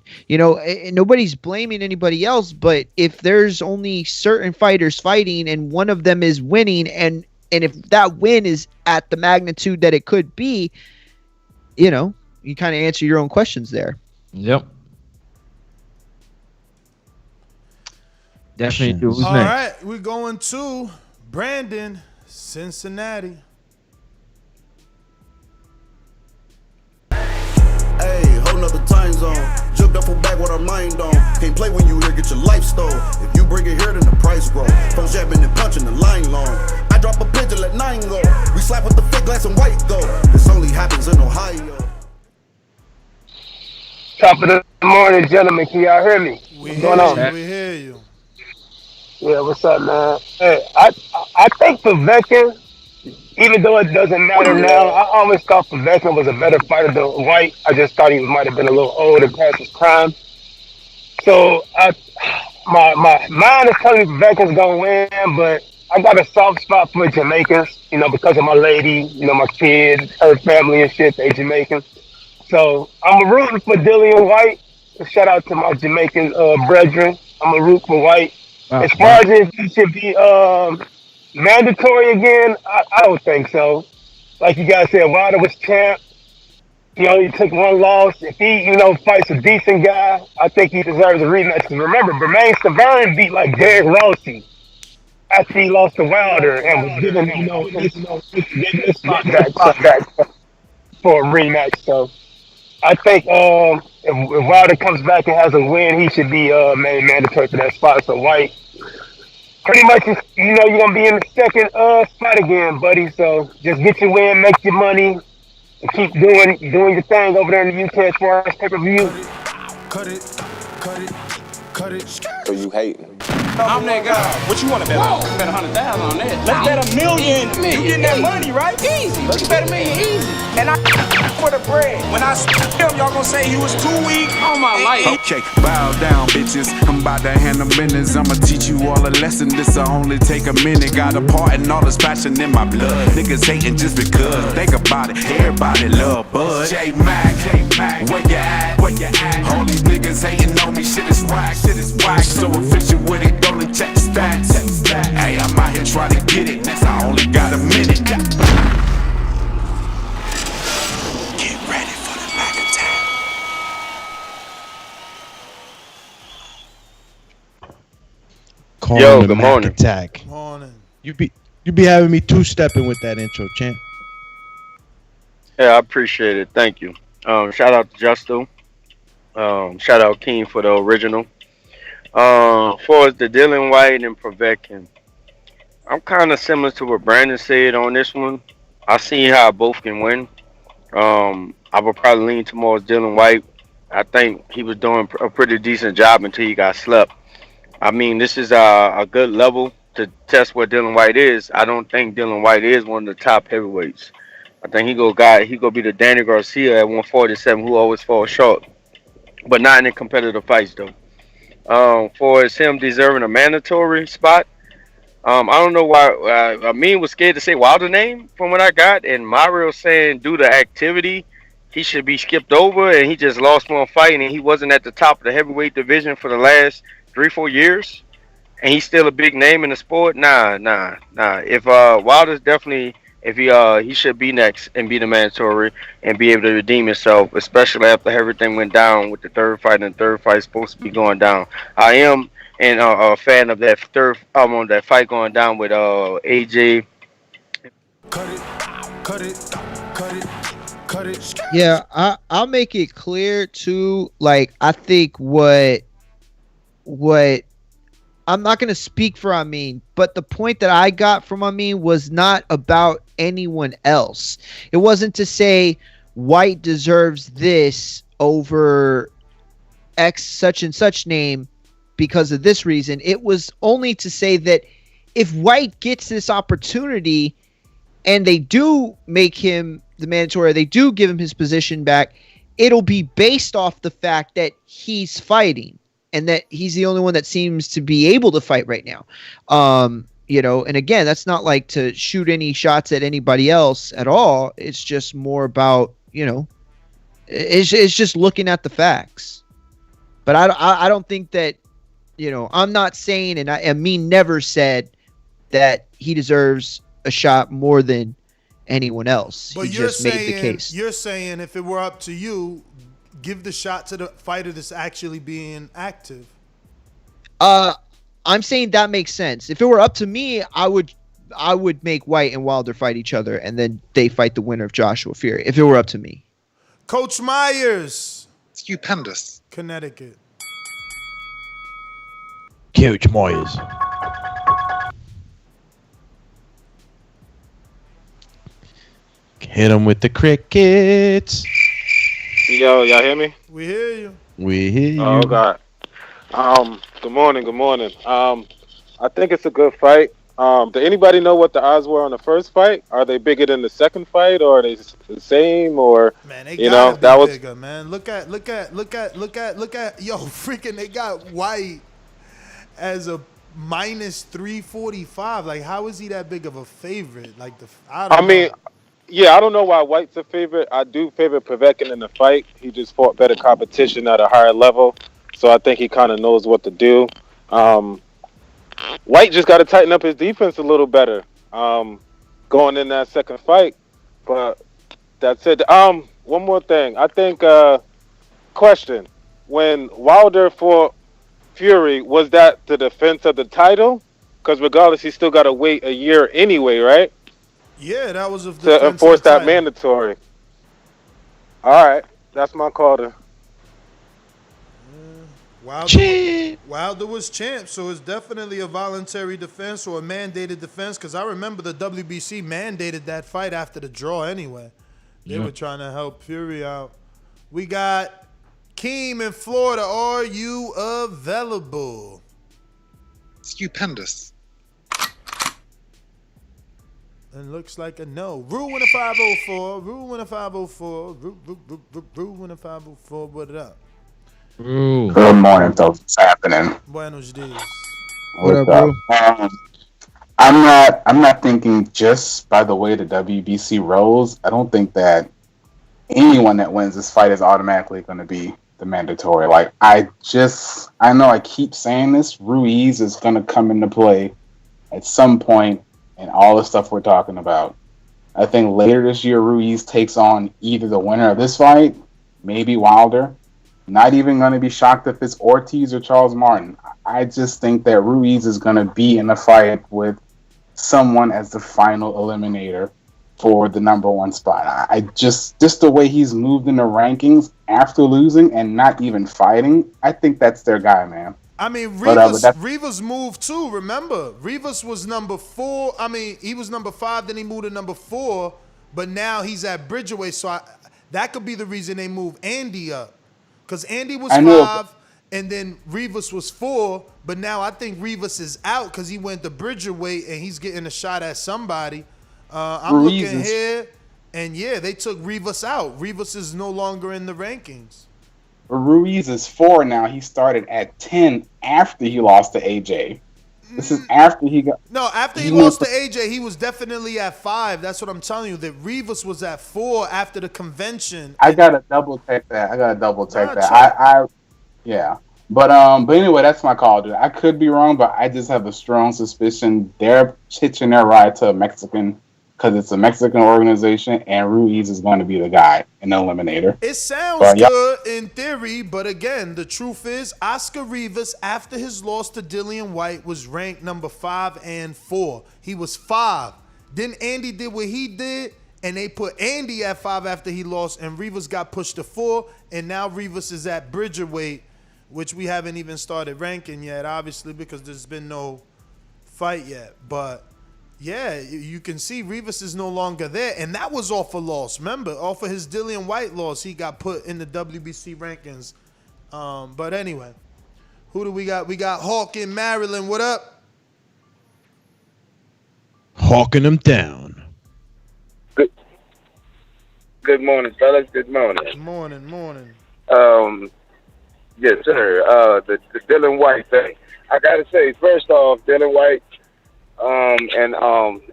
Nobody's blaming anybody else, but if there's only certain fighters fighting and one of them is winning, and if that win is at the magnitude that it could be, you kind of answer your own questions there. Yep. Definitely do. All right, we're going to Brandon, Cincinnati. Hey, whole nother time zone. Jumped up from back with our mind on. Can't play when you here, get your life stole. If you bring it here, then the price grow. Phone jabbing and punching the line long. I drop a pigeon, let 9 go. We slap with the fake glass and white go. This only happens in Ohio. Top of the morning, gentlemen. Can y'all hear me? What's going on? We hear you. Yeah, what's up, man? Hey, I think Povetkin, even though it doesn't matter now, I always thought Povetkin was a better fighter than Whyte. I just thought he might have been a little old and past his prime. So my mind is telling me Povetkin's gonna win, but I got a soft spot for Jamaicans, because of my lady, my kids, her family and shit, they Jamaicans. So I'm rooting for Dillian Whyte. Shout out to my Jamaican brethren. I'm a root for Whyte. As far as it should be mandatory again, I don't think so. Like you guys said, Wilder was champ. He only took one loss. If he, fights a decent guy, I think he deserves a rematch. Because remember, Bermain Stavern beat like Derek Rossi after he lost to Wilder and was given, his spot back for a rematch. So I think if Wilder comes back and has a win, he should be made mandatory for that spot. So Whyte, pretty much, you're gonna be in the second spot again, buddy. So just get your win, make your money, and keep doing your thing over there in the UK as far as pay-per-view. Cut it. So you hating? I'm that guy. What you want to bet on? Bet 100,000 on that. Let's bet $1 million. You getting that money, right? Easy. Let's bet $1 million easy. And I for the bread. When I him, y'all gonna say he was too weak on my life. Okay, bow down, bitches. I'm about to handle business. I'ma teach you all a lesson. This'll only take a minute. Got a part in all this passion in my blood. Niggas hating just because. Think about it. Everybody love Bud. J Mac, where you at? Where you at? All these niggas hating on me. Shit is whack. Shit is whack. So efficient with it. Don't check the stats. Hey, I'm out here trying to get it. Next, I only got a minute. Get ready for the Mac attack. Yo, good morning. Attack. Morning. You be having me two-stepping with that intro, champ. Yeah, I appreciate it. Thank you. Shout out to Justo. Shout out King for the original. For the Dillian Whyte and Povetkin, I'm kind of similar to what Brandon said on this one. I see how both can win. I would probably lean towards Dillian Whyte. I think he was doing a pretty decent job until he got slept. I mean, this is a good level to test what Dillian Whyte is. I don't think Dillian Whyte is one of the top heavyweights. I think he go be the Danny Garcia at 147 who always falls short, but not in the competitive fights though. For him deserving a mandatory spot. I don't know why. Amin was scared to say Wilder name from what I got, and Mario saying due to activity, he should be skipped over, and he just lost one fight, and he wasn't at the top of the heavyweight division for the last 3-4 years, and he's still a big name in the sport. Nah. If Wilder's definitely, if he should be next and be the mandatory and be able to redeem himself, especially after everything went down with the third fight, and the third fight is supposed to be going down. I am a fan of that on that fight going down with AJ. Cut it. Yeah, I'll make it clear too. Like, I think what I'm not gonna speak for Amin, but the point that I got from Amin was not about anyone else. It wasn't to say White deserves this over X such and such name because of this reason. It was only to say that if White gets this opportunity and they do make him the mandatory, they do give him his position back, it'll be based off the fact that he's fighting and that he's the only one that seems to be able to fight right now. And again, that's not like to shoot any shots at anybody else at all. It's just more about, it's just looking at the facts. But I don't think that, I'm not saying, and Amin never said that he deserves a shot more than anyone else. But he just made the case. You're saying if it were up to you, give the shot to the fighter that's actually being active. I'm saying that makes sense. If it were up to me, I would make White and Wilder fight each other, and then they fight the winner of Joshua Fury. If it were up to me. Coach Myers. Stupendous. Connecticut. Coach Myers. Hit him with the crickets. Yo, y'all hear me? We hear you. We hear you. Oh God. Good morning. I think it's a good fight. Do anybody know what the odds were on the first fight? Are they bigger than the second fight, or are they the same? Or man, they gotta be bigger, man. Look at yo, freaking they got White as a minus 345. Like, how is he that big of a favorite? Like I don't know why White's a favorite. I do favor Povetkin in the fight. He just fought better competition at a higher level, so I think he kind of knows what to do. White just got to tighten up his defense a little better going in that second fight. But that's it. One more thing. I think, question, when Wilder fought Fury, was that the defense of the title? Because regardless, he still got to wait a year anyway, right? Yeah, that was to enforce that mandatory. All right, that's my call to. Wilder was champ, so it's definitely a voluntary defense or a mandated defense, because I remember the WBC mandated that fight after the draw anyway. They were trying to help Fury out. We got Keem in Florida. Are you available? stupendous. And looks like a no. Rule winner 504. Rule winner 504. Rule winner 504. What up? Ooh. Good morning, folks. What's happening? Buenos dias. What up, bro? I'm not thinking just by the way the WBC rolls. I don't think that anyone that wins this fight is automatically going to be the mandatory. Like, I know I keep saying this. Ruiz is going to come into play at some point in all the stuff we're talking about. I think later this year, Ruiz takes on either the winner of this fight, maybe Wilder. Not even going to be shocked if it's Ortiz or Charles Martin. I just think that Ruiz is going to be in a fight with someone as the final eliminator for the number one spot. I just the way he's moved in the rankings after losing and not even fighting, I think that's their guy, man. I mean, Rivas moved too, remember? Rivas was number 4. I mean, he was number 5, then he moved to number 4, but now he's at Bridgeway, so that could be the reason they moved Andy up. Because Andy was 5, and then Rivas was 4, but now I think Rivas is out because he went to Bridgerweight and he's getting a shot at somebody. I'm looking here, and yeah, they took Rivas out. Rivas is no longer in the rankings. Ruiz is 4 now. He started at 10 after he lost to AJ. This is after he got... No, after he lost to AJ, he was definitely at 5. That's what I'm telling you, that Rivas was at 4 after the convention. I got to double check that. Yeah. But anyway, that's my call, dude. I could be wrong, but I just have a strong suspicion they're hitching their ride to a Mexican because it's a Mexican organization, and Ruiz is going to be the guy in the eliminator. It sounds good in theory, but again, the truth is Oscar Rivas, after his loss to Dillian Whyte, was ranked number 5 and 4. He was 5. Then Andy did what he did, and they put Andy at 5 after he lost, and Rivas got pushed to 4, and now Rivas is at Bridgerweight, which we haven't even started ranking yet, obviously, because there's been no fight yet. But yeah, you can see Rivas is no longer there, and that was off a loss. Remember, off of his Dillian Whyte loss, he got put in the WBC rankings. But anyway, who do we got? We got Hawk in Maryland. What up? Hawking them down. Good morning, fellas. Good morning. Morning. Yes, sir. The Dillian Whyte thing. I gotta say, first off, Dillian Whyte and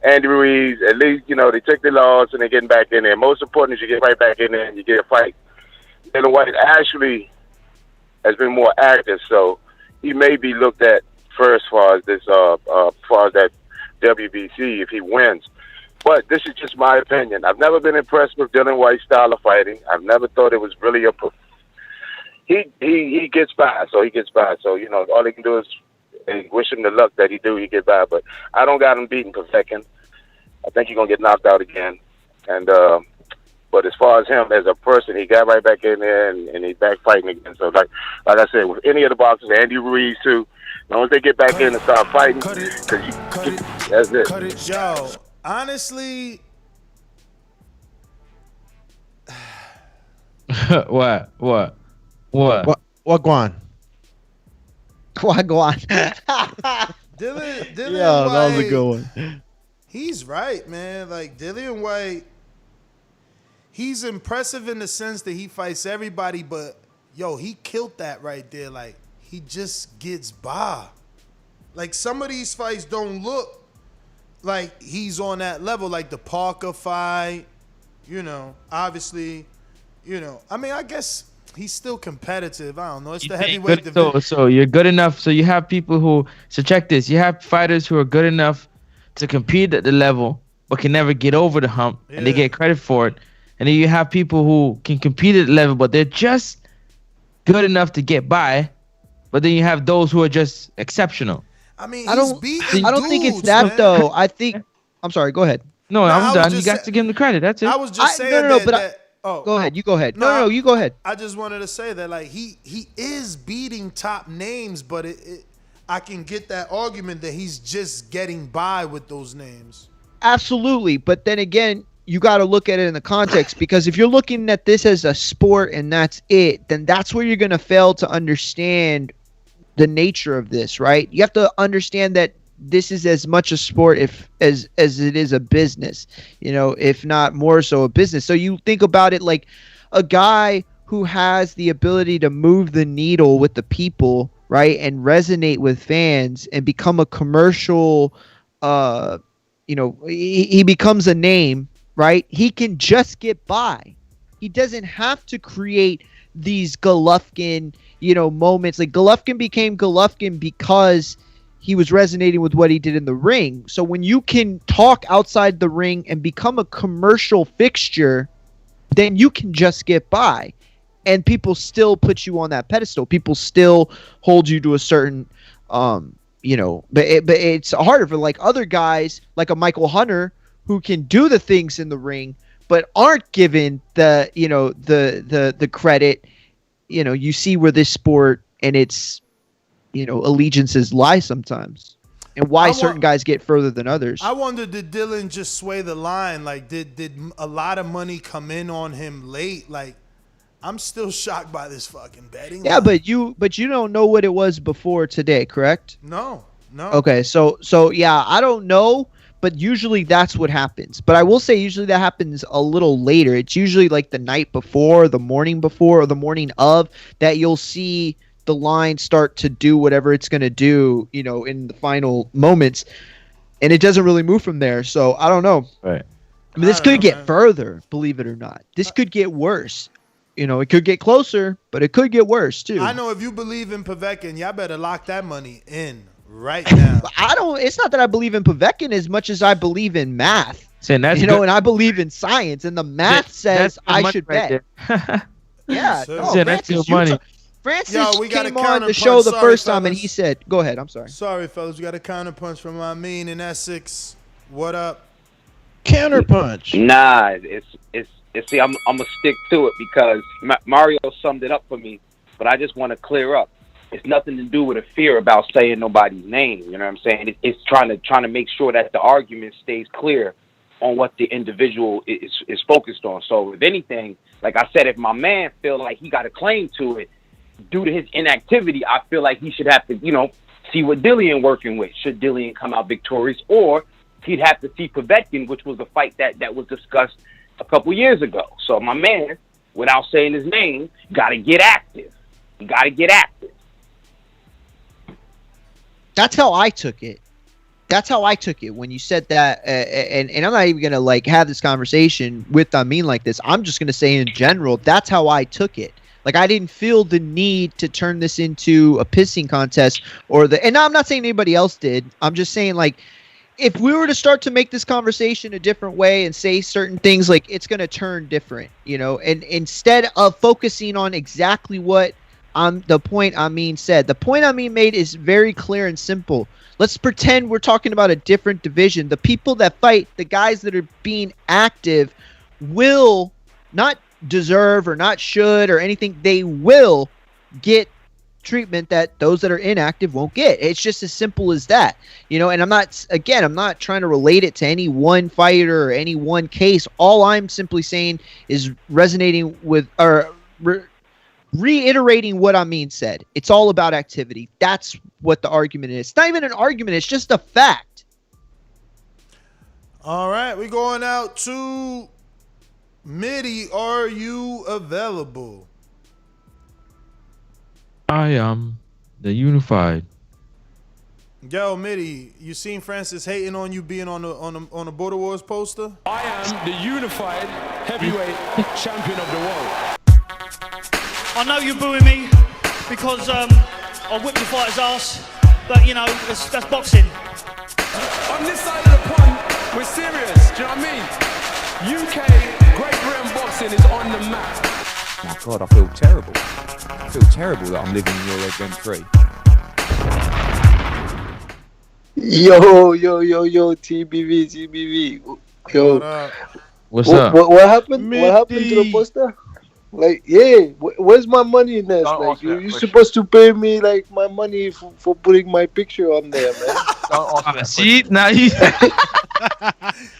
Andy Ruiz, at least, they took the loss and they're getting back in there. Most important is you get right back in there and you get a fight. Dillian Whyte actually has been more active, so he may be looked at first as far as that WBC if he wins. But this is just my opinion. I've never been impressed with Dillian Whyte's style of fighting. I've never thought it was really he gets by, so he gets by. So, all they can do is wish him the luck that he get by. But I don't got him beating Povetkin. I think he's going to get knocked out again. And but as far as him as a person, he got right back in there and he's back fighting again. So, like I said, with any of the boxers, Andy Ruiz too, as long as they get back in and start fighting, that's it. Yo, honestly... What? What, Guan? Dillian Yeah, Whyte, that was a good one. He's right, man. Like, Dillian Whyte, he's impressive in the sense that he fights everybody, but, yo, he killed that right there. Like, he just gets by. Like, some of these fights don't look like he's on that level. Like the Parker fight, obviously, I mean, I guess he's still competitive. I don't know. It's the heavyweight division. So you're good enough. So you have people who. So check this. You have fighters who are good enough to compete at the level, but can never get over the hump, and they get credit for it. And then you have people who can compete at the level, but they're just good enough to get by. But then you have those who are just exceptional. I mean, I don't think it's that, man. Though. I think. I'm sorry. Go ahead. No, I'm done. You got to give him the credit. That's it. I was just saying go ahead. You go ahead. No, you go ahead. I just wanted to say that, like, he is beating top names, but I can get that argument that he's just getting by with those names. Absolutely, but then again, you got to look at it in the context, because if you're looking at this as a sport and that's it, then that's where you're going to fail to understand the nature of this, right? You have to understand that this is as much a sport as it is a business, if not more so a business. So you think about it like a guy who has the ability to move the needle with the people, right, and resonate with fans and become a commercial, he becomes a name, right? He can just get by. He doesn't have to create these Golovkin, moments. Like Golovkin became Golovkin because he was resonating with what he did in the ring. So when you can talk outside the ring and become a commercial fixture, then you can just get by. And people still put you on that pedestal. People still hold you to a certain, but it's harder for like other guys like a Michael Hunter who can do the things in the ring, but aren't given the, the credit. You see where this sport and its, allegiances lie sometimes, and why certain guys get further than others. I wonder, did Dillian just sway the line? Like, did a lot of money come in on him late? Like, I'm still shocked by this fucking betting. Yeah, line. but you don't know what it was before today, correct? No. Okay, so yeah, I don't know, but usually that's what happens. But I will say usually that happens a little later. It's usually like the night before, the morning before, or the morning of that you'll see the line start to do whatever it's going to do, in the final moments, and it doesn't really move from there. So I don't know. Right. I mean, this could get further, believe it or not. This could get worse. It could get closer, but it could get worse too. I know if you believe in Povetkin, y'all better lock that money in right now. It's not that I believe in Povetkin as much as I believe in math. Saying that's and I believe in science, and the math says I should bet. Yeah, that's your money. Francis came on the show the first time, and he said, "Go ahead." I'm sorry. Sorry, fellas. We got a counterpunch from Amin in Essex. What up? Counterpunch. Nah, it's see, I'm gonna stick to it because Mario summed it up for me. But I just want to clear up. It's nothing to do with a fear about saying nobody's name. You know what I'm saying? It's trying to make sure that the argument stays clear on what the individual is focused on. So if anything, like I said, if my man feel like he got a claim to it due to his inactivity, I feel like he should have to, see what Dillian working with. Should Dillian come out victorious, or he'd have to see Povetkin, which was a fight that was discussed a couple years ago. So my man, without saying his name, got to get active. He got to get active. That's how I took it. When you said that, and I'm not even gonna like have this conversation with Amin like this. I'm just gonna say in general, that's how I took it. Like, I didn't feel the need to turn this into a pissing contest and I'm not saying anybody else did. I'm just saying, like, if we were to start to make this conversation a different way and say certain things, like, it's going to turn different, and instead of focusing on exactly what the point Amin said, the point Amin made is very clear and simple. Let's pretend we're talking about a different division. The people that fight, the guys that are being active, will not deserve or not should or anything. They will get treatment that those that are inactive won't get. It's just as simple as that, and I'm not trying to relate it to any one fighter or any one case. All I'm simply saying is resonating with or reiterating what Amin said. It's all about activity. That's what the argument is. It's not even an argument, it's just a fact. All right, we're going out to Mitty. Are you available? I am the unified. Yo, Mitty, you seen Francis hating on you being on the Border Wars poster? I am the unified heavyweight champion of the world. I know you're booing me because I whipped the fighter's ass, but that's boxing. On this side of the pond, we're serious. Do you know what I mean? UK Great Britain boxing is on the map. My God, I feel terrible. I feel terrible that I'm living in Euro Gen 3. Yo, TBV. Yo. What's up? What happened? What happened to the poster? Like, where's my money in this? Like, you're supposed to pay me like my money for putting my picture on there, man. See, now you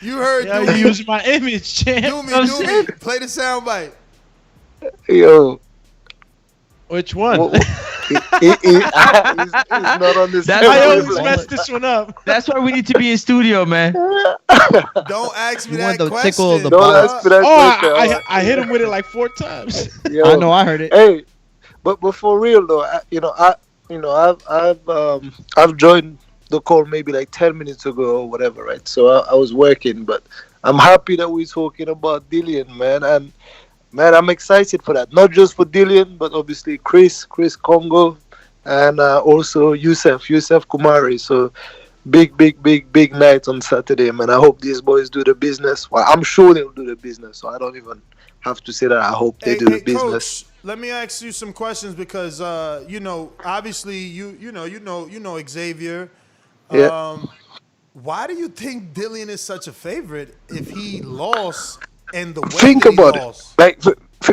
You heard? Yeah, you use my image, champ. Do me. Play the soundbite. Yo, which one? he's not on the same I wavelength. always mess this one up. That's why we need to be in studio, man. Don't ask me that question. Don't ask me that question. I hit him with it like 4 times. Yo, I know, I heard it. Hey, but for real though, I've joined the call maybe like 10 minutes ago or whatever, right? So I was working, but I'm happy that we're talking about Dillian, man, and man, I'm excited for that. Not just for Dillian, but obviously Chris Congo, and also Yusef Kumari. So big night on Saturday, man. I hope these boys do the business. Well, I'm sure they'll do the business, so I don't even have to say that. I hope they do the business. Coach, let me ask you some questions because obviously you know Xavier. Yeah. Why do you think Dillian is such a favorite if he lost and the way Think that he about lost? it. Like,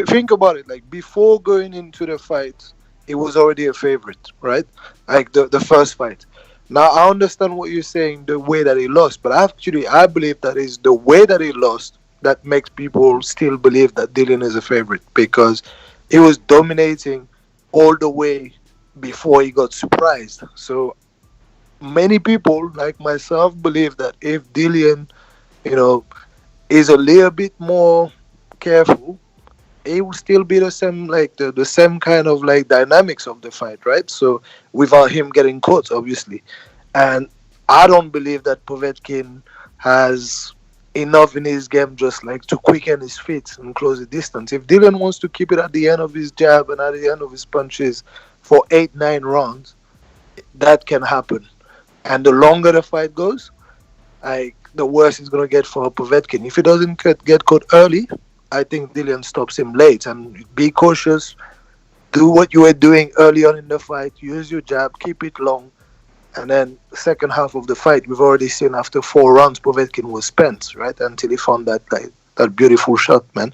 think about it. Like, before going into the fight, it was already a favorite, right? Like the first fight. Now I understand what you're saying, the way that he lost, but actually I believe that is the way that he lost that makes people still believe that Dillian is a favorite, because he was dominating all the way before he got surprised. So many people like myself believe that if Dillian, is a little bit more careful, it will still be the same, like the same kind of like dynamics of the fight, right? So without him getting caught, obviously. And I don't believe that Povetkin has enough in his game just like to quicken his feet and close the distance. If Dillian wants to keep it at the end of his jab and at the end of his punches for 8-9 rounds, that can happen. And the longer the fight goes, like the worse it's gonna get for Povetkin. If he doesn't get caught early, I think Dillian stops him late. And be cautious. Do what you were doing early on in the fight. Use your jab. Keep it long. And then second half of the fight, we've already seen after 4 rounds, Povetkin was spent, right? Until he found that beautiful shot, man.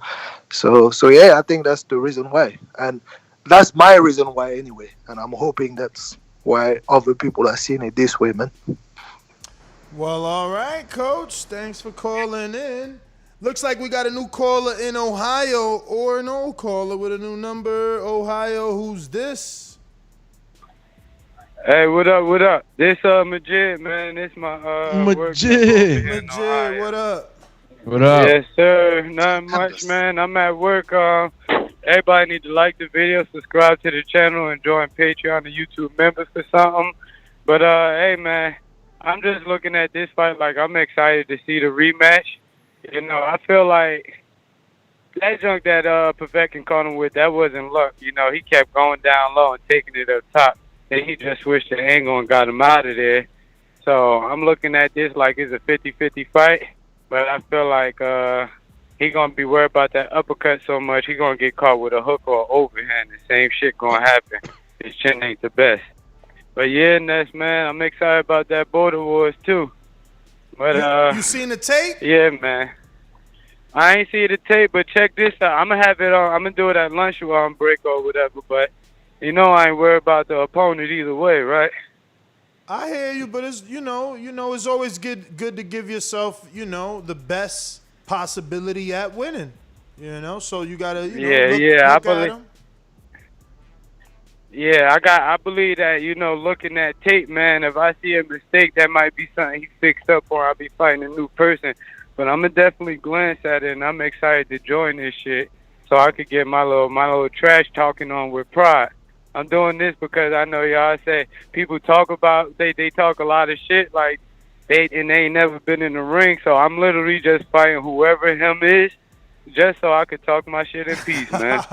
So yeah, I think that's the reason why. And that's my reason why anyway. And I'm hoping that's why other people are seeing it this way, man. Well, all right, Coach. Thanks for calling in. Looks like we got a new caller in Ohio or an old caller with a new number. Ohio, who's this? Hey, what up? This Majid, man. This my Majid, what up? What up? Yes, sir. Not much, man. I'm at work. Everybody need to like the video, subscribe to the channel, and join Patreon and YouTube members for something. But hey, man, I'm just looking at this fight like I'm excited to see the rematch. I feel like that junk that Povetkin caught him with, that wasn't luck. He kept going down low and taking it up top. Then he just switched the angle and got him out of there. So I'm looking at this like it's a 50-50 fight. But I feel like he going to be worried about that uppercut so much, he going to get caught with a hook or overhand. The same shit going to happen. His chin ain't the best. But yeah, Ness, man, I'm excited about that Border Wars too. But you seen the tape? Yeah, man. I ain't see the tape, but check this out. I'm gonna have it on. I'm gonna do it at lunch while I'm break or whatever. But I ain't worried about the opponent either way, right? I hear you, but it's it's always good to give yourself the best possibility at winning. So you gotta look at him. Yeah, I believe that, looking at tape, man, if I see a mistake, that might be something he fixed up, or I'll be fighting a new person. But I'm going to definitely glance at it, and I'm excited to join this shit so I could get my little trash talking on with pride. I'm doing this because I know y'all say people talk about, they talk a lot of shit, like they ain't never been in the ring. So I'm literally just fighting whoever him is, just so I could talk my shit in peace, man.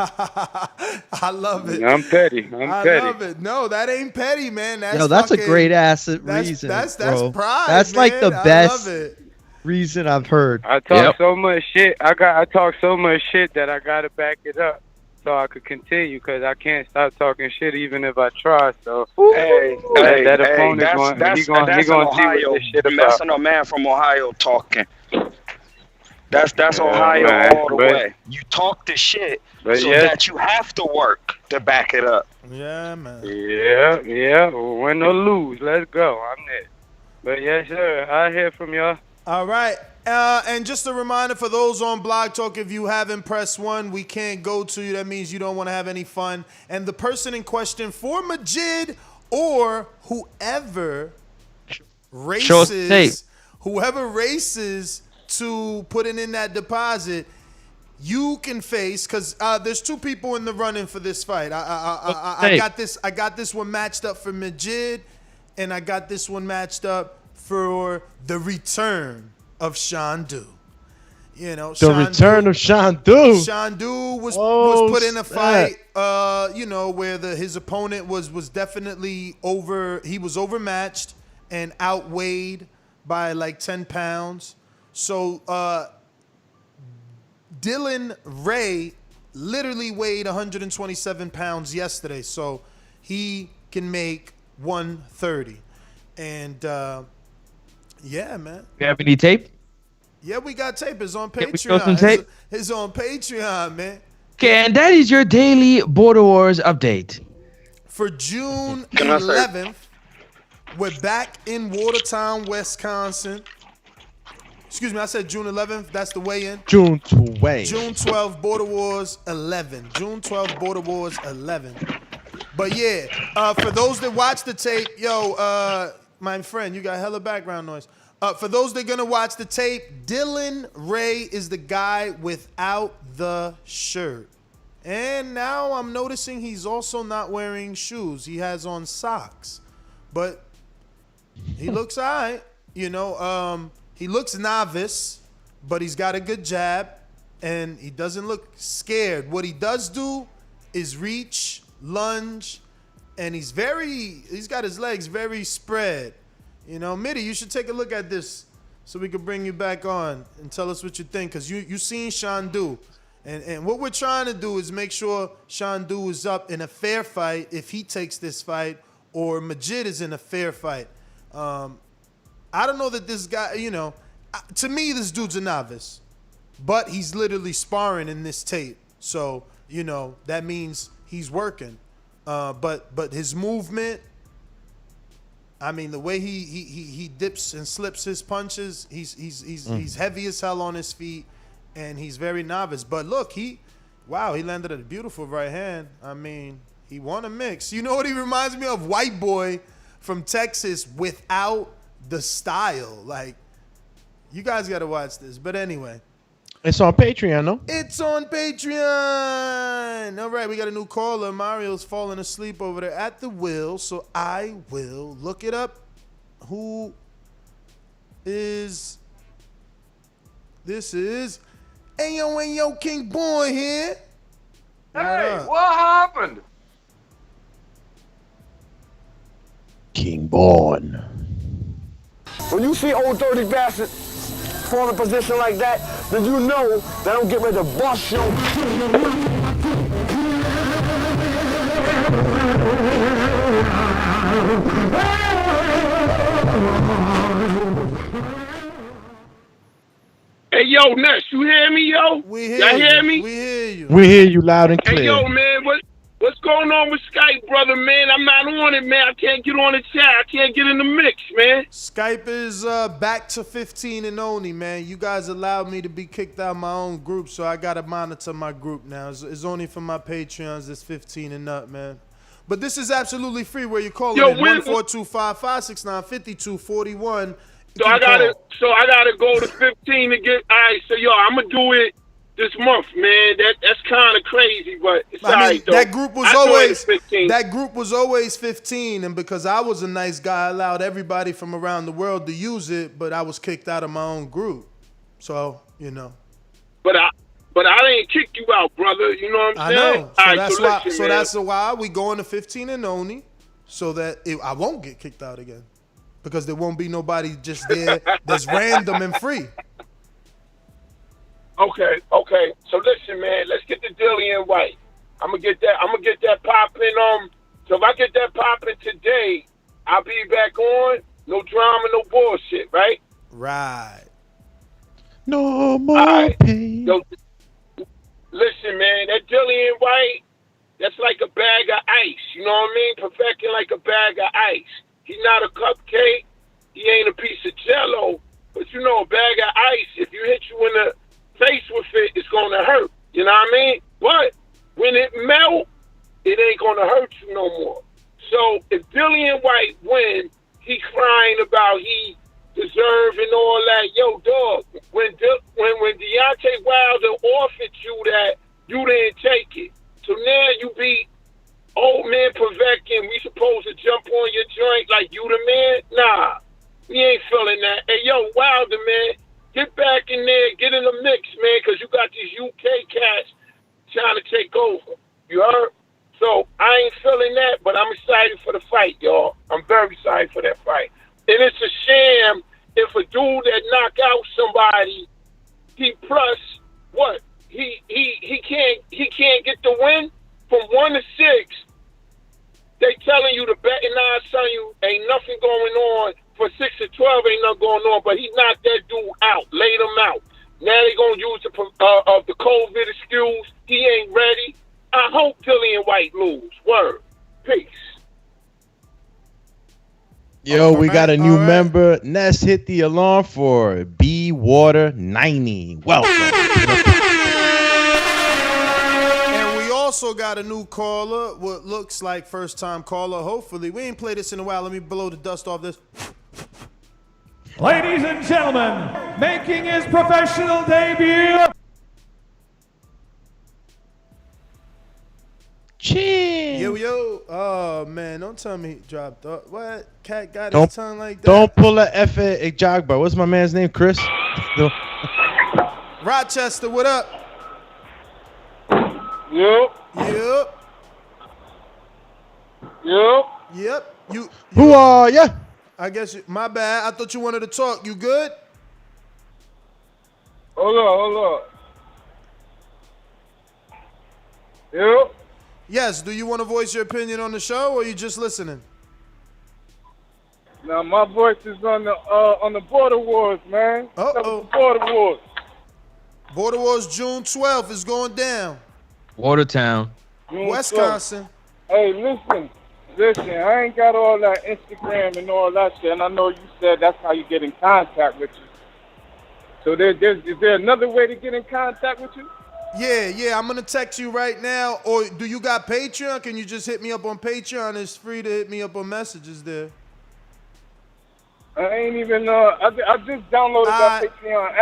I love it. I'm petty. I love it. No, that ain't petty, man. That's a great ass reason. That's bro. pride. That's man. like the best love it. reason I've heard. I talk so much shit. I talk so much shit that I gotta back it up so I could continue, because I can't stop talking shit even if I try. So that opponent that's going to see what Ohio. this shit about. That's a man from Ohio talking. That's Ohio all the way. You talk the shit that you have to work to back it up. Yeah, man. Yeah. Win or lose, let's go. I'm there. But yes, sir. I hear from y'all. All right. And just a reminder for those on Blog Talk, if you haven't pressed 1, we can't go to you. That means you don't want to have any fun. And the person in question for Majid or whoever races to putting in that deposit, you can face, because there's 2 people in the running for this fight. I got this one matched up for Majid, and I got this one matched up for the return of Shandu. You know, return of Shandu. Shandu was put in a fight, where his opponent was definitely he was overmatched and outweighed by like 10 pounds. So Dylan Ray literally weighed 127 pounds yesterday, so he can make 130. And yeah, man. You have any tape? Yeah, we got tape. It's on Can we show some Patreon. tape? It's on Patreon, man. Okay, and that is your daily Border Wars update. For June 11th, we're back in Watertown, Wisconsin. Excuse me, I said June 11th. That's the weigh-in. June 12th. June 12th, Border Wars 11. June 12th, Border Wars 11. But yeah, for those that watch the tape, my friend, you got hella background noise. For those that are going to watch the tape, Dylan Ray is the guy without the shirt. And now I'm noticing he's also not wearing shoes. He has on socks. But he looks all right. You know, he looks novice, but he's got a good jab. And he doesn't look scared. What he does do is reach, lunge, and he's got his legs very spread. You know, Mitty, you should take a look at this so we can bring you back on and tell us what you think, because you seen Shandu. And what we're trying to do is make sure Shandu is up in a fair fight if he takes this fight, or Majid is in a fair fight. I don't know that this guy, to me, this dude's a novice, but he's literally sparring in this tape. So, that means he's working. But his movement, I mean, the way he dips and slips his punches, he's heavy as hell on his feet, and he's very novice. But look, he landed a beautiful right hand. I mean, he won a mix. You know what he reminds me of? White boy from Texas without the style. Like, you guys got to watch this. But anyway. It's on Patreon, no? It's on Patreon. All right, we got a new caller. Mario's falling asleep over there at the wheel, so I will look it up. Who is this? Is Ayo King Boy here? Hey, what happened? King Born. When you see old dirty bastard form a position like that, then you know that I'm getting ready to bust your. Hey, yo, Ness, you hear me, yo? Y'all hear me? We hear you. We hear you loud and clear. Hey, yo, man, what's going on with Skype, brother, man? I'm not on it, man. I can't get on the chat. I can't get in the mix, man. Skype is back to 15 and only, man. You guys allowed me to be kicked out of my own group, so I got to monitor my group now. It's only for my Patreons. It's 15 and up, man. But this is absolutely free where you call it 14255695241. So I gotta go to 15 to get. All right, so yo, I'm gonna do it this month, man. That's kind of crazy, but it's all right, though. That group was always 15, and because I was a nice guy, I allowed everybody from around the world to use it, but I was kicked out of my own group. So, But I didn't kick you out, brother. You know what I'm saying? I know. So that's why we going to 15 and only, so that I won't get kicked out again. Because there won't be nobody just there that's random and free. Okay. So listen, man, let's get the Dillian Whyte. I'm gonna get that popping. So if I get that popping today, I'll be back on. No drama, no bullshit, right? Right. No more pain. So, listen, man, that Dillian Whyte, that's like a bag of ice. You know what I mean? Perfecting like a bag of ice. He's not a cupcake. He ain't a piece of Jell-O. But you know, a bag of ice, if you hit you in the face with it, it's gonna hurt. You know what I mean? But when it melt, it ain't gonna hurt you no more. So if Dillian Whyte wins, he crying about he deserve and all that. Yo, dog, when Deontay Wilder offered you that, you didn't take it. So now you beat old man Povetkin. We supposed to jump on your joint like you the man? Nah, we ain't feeling that. Hey, yo, Wilder, man, get back in there, get in the mix, man, because you got these UK cats trying to take over. You heard? So I ain't feeling that, but I'm excited for the fight, y'all. I'm very excited for that fight. And it's a sham if a dude that knock out somebody, he plus what? He can't get the win from 1 to 6. They telling you the betting odds telling you ain't nothing going on. For 6 to 12 ain't nothing going on, but he knocked that dude out, laid him out. Now they gonna use the COVID excuse. He ain't ready. I hope Dillian Whyte lose. Word. Peace. Yo, we got a new member. Ness hit the alarm for B Water 90. Welcome. And we also got a new caller, what looks like first time caller. Hopefully, we ain't played this in a while. Let me blow the dust off this. Ladies and gentlemen, making his professional debut. Chin. Yo. Oh, man. Don't tell me he dropped up. What? Cat got Don't- his tongue like that? Don't pull a F at Jogbar. What's my man's name? Chris? Rochester, what up? Yep. Yep. You Who are ya? I guess my bad. I thought you wanted to talk. You good? Hold on. Yep. Yes. Do you want to voice your opinion on the show, or you just listening? Now my voice is on the Border Wars, man. Border Wars. Border Wars June 12th is going down. Watertown. Wisconsin. Hey, listen. I ain't got all that Instagram and all that shit, and I know you said that's how you get in contact with you. So is there another way to get in contact with you? Yeah. I'm gonna text you right now. Or do you got Patreon? Can you just hit me up on Patreon? It's free to hit me up on messages there. I ain't even I just downloaded that Patreon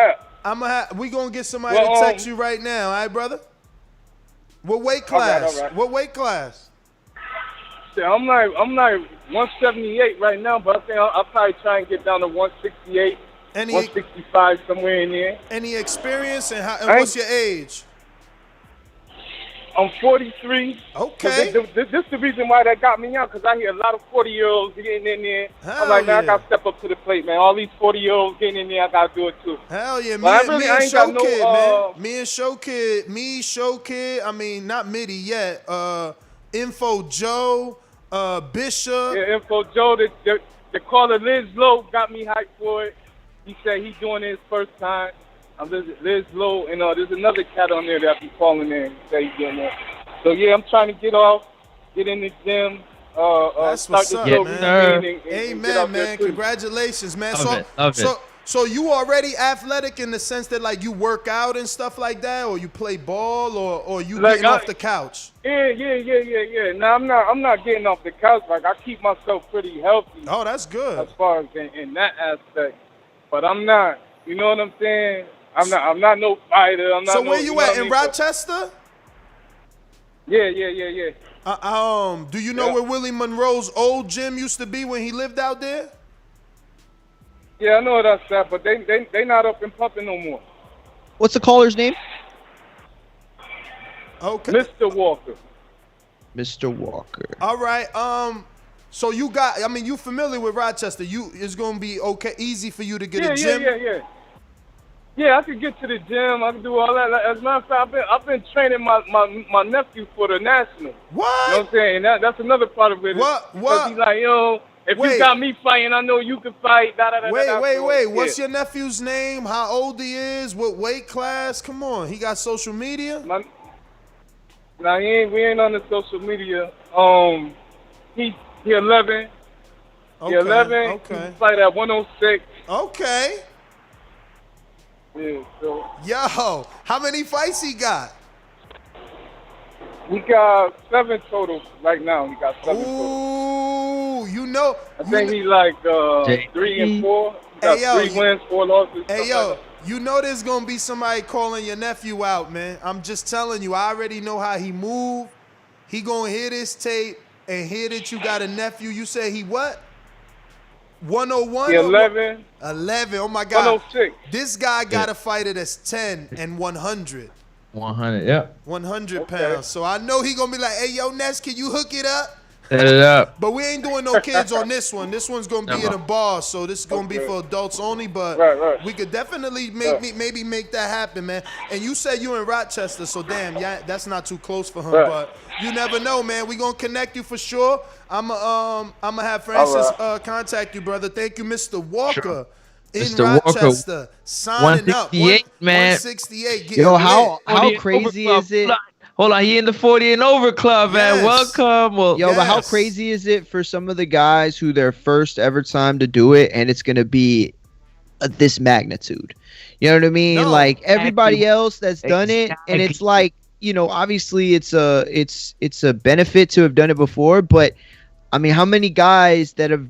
app. We gonna get somebody to text you right now, all right, brother? What weight class? All right. What weight class? Yeah, I'm like 178 right now, but I think I'll probably try and get down to 168, 165, somewhere in there. Any experience and what's your age? I'm 43. Okay. This is the reason why that got me out, because I hear a lot of 40-years getting in there. I'm like, man, I got to step up to the plate, man. All these 40-years getting in there, I got to do it too. Hell yeah, me and Show Kid, man. Me and Show Kid, I mean, not Mitty yet. Info Joe, Bishop. Yeah, Info Joe, the caller Liz Lowe got me hyped for it. He said he's doing it his first time. Liz Lowe, and there's another cat on there that I be calling in. He said he's doing that. So yeah, I'm trying to get in the gym. That's what's up, man. Amen, man. Congratulations, man. Love it. So you already athletic in the sense that like you work out and stuff like that, or you play ball, or you Like, getting off the couch? Yeah. No, I'm not getting off the couch. Like I keep myself pretty healthy. Oh, that's good. As far as in that aspect, but I'm not. You know what I'm saying? I'm not no fighter. I'm not. So where you at in Rochester? Yeah. Do you know where Willie Monroe's old gym used to be when he lived out there? Yeah, I know that's that, but they not up and pumping no more. What's the caller's name? Okay. Mr. Walker. Mr. Walker. All right. So you familiar with Rochester? It's gonna be easy for you to get a gym. Yeah, I could get to the gym. I can do all that. As a matter of fact, I've been training my nephew for the national. What? You know what I'm saying? That's another part of it. What? Because he's like, if you got me fighting, I know you can fight. Wait. What's your nephew's name? How old he is? What weight class? Come on. He got social media? Nah, we ain't on the social media. He 11. Okay. He 11. Okay. He fight at 106. Okay. Yeah, so Yo, how many fights he got? we got 7 total right now. We got 7 total. Ooh, you know. I think he's like 3 and 4. He got Hey, yo, 3 wins, 4 losses. Hey, yo, you know there's going to be somebody calling your nephew out, man. I'm just telling you. I already know how he move. He going to hear this tape and hear that you got a nephew. You say he what? 101? 11. 11. Oh, my God. 106. This guy got a fighter that's 10 and 100. 100. Yep. 100 pounds. So I know he going to be like, hey, yo, Ness, can you hook it up? Set it up. But we ain't doing no kids on this one. This one's gonna be in a bar, so this is gonna be for adults only. But we could definitely maybe make that happen, man. And you said you in Rochester, so damn, yeah, that's not too close for him. But you never know, man. We gonna connect you for sure. I'ma have Francis contact you, brother. Thank you, Mr. Walker. Sure. In Mr. Rochester, Walker, signing up. 168, man. 168. Yo, how crazy is it? Hold on, he in the 40 and over club, man. Welcome. Well, Yo, but how crazy is it for some of the guys who their first ever time to do it, and it's gonna be this magnitude? You know what I mean? Like everybody else that's done it, and it's like, you know, obviously it's a benefit to have done it before, but I mean, how many guys that have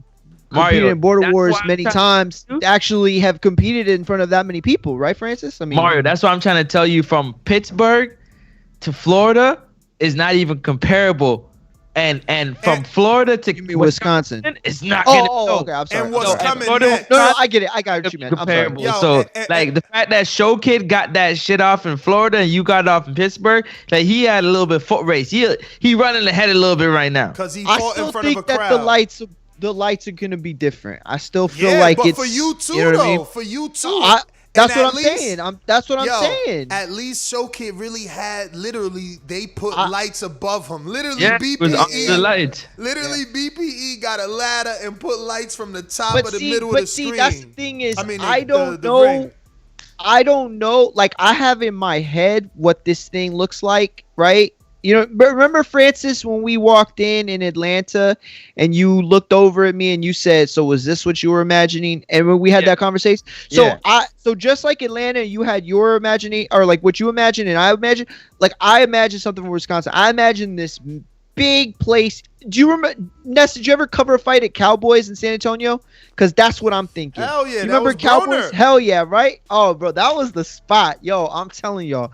competed in Border Wars many times actually have competed in front of that many people, right, Francis? I mean, Mario, that's what I'm trying to tell you. From Pittsburgh to Florida is not even comparable, and from Florida to Wisconsin, it's not gonna go. Okay, I'm sorry. And what's coming next? No, I get it. I got what you meant. I'm sorry. Comparable. So like the fact that Show Kid got that shit off in Florida and you got it off in Pittsburgh, like he had a little bit foot race. He running ahead a little bit right now. Because he I fought still in front of a think that crowd. the lights are gonna be different. I still feel like but it's for you too, know what though. I mean? For you too. That's And what at I'm least- saying. That's what I'm saying. At least Show Kid really had they put lights above him. Literally, Yeah, it was under the lights. Literally, BPE got a ladder and put lights from the top of the middle of the screen. That's the thing is, I the don't know. ring. I don't know. Like I have in my head what this thing looks like, right? You know, remember Francis when we walked in Atlanta and you looked over at me and you said, "So was this what you were imagining?" And when we had that conversation, so just like Atlanta, you had your imagining or like what you imagined, and I imagine something from Wisconsin. I imagine this big place. Do you remember, Ness? Did you ever cover a fight at Cowboys in San Antonio? Because that's what I'm thinking. Hell yeah, you that remember was Cowboys? Broner. Hell yeah, right? Oh, bro, that was the spot. Yo, I'm telling y'all.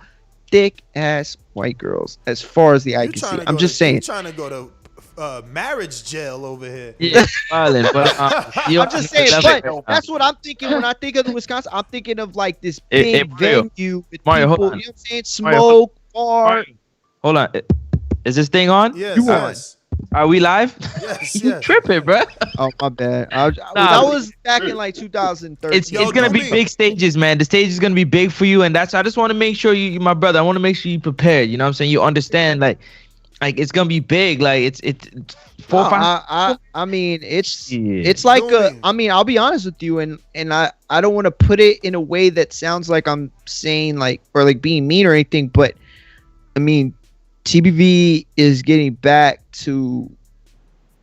Thick ass white girls, as far as the eye can see. I'm just saying. You trying to go to marriage jail over here? Yeah, violent, but I'm just saying. But that's what I'm thinking when I think of the Wisconsin. I'm thinking of like this big venue with Mario, people. hold on. You know what I'm saying? Smoke, bar. Hold on, is this thing on? Yes. Are we live? Yes. You tripping, bro? Oh my bad. That was back in like 2013. It's gonna be big stages, man. The stage is gonna be big for you, and I just want to make sure you, my brother. I want to make sure you prepared. You know what I'm saying? You understand, like it's gonna be big. Like it's 4 or 5. I mean, it's like I mean, I'll be honest with you, and I don't want to put it in a way that sounds like I'm saying like or like being mean or anything, but I mean, TBV is getting back to,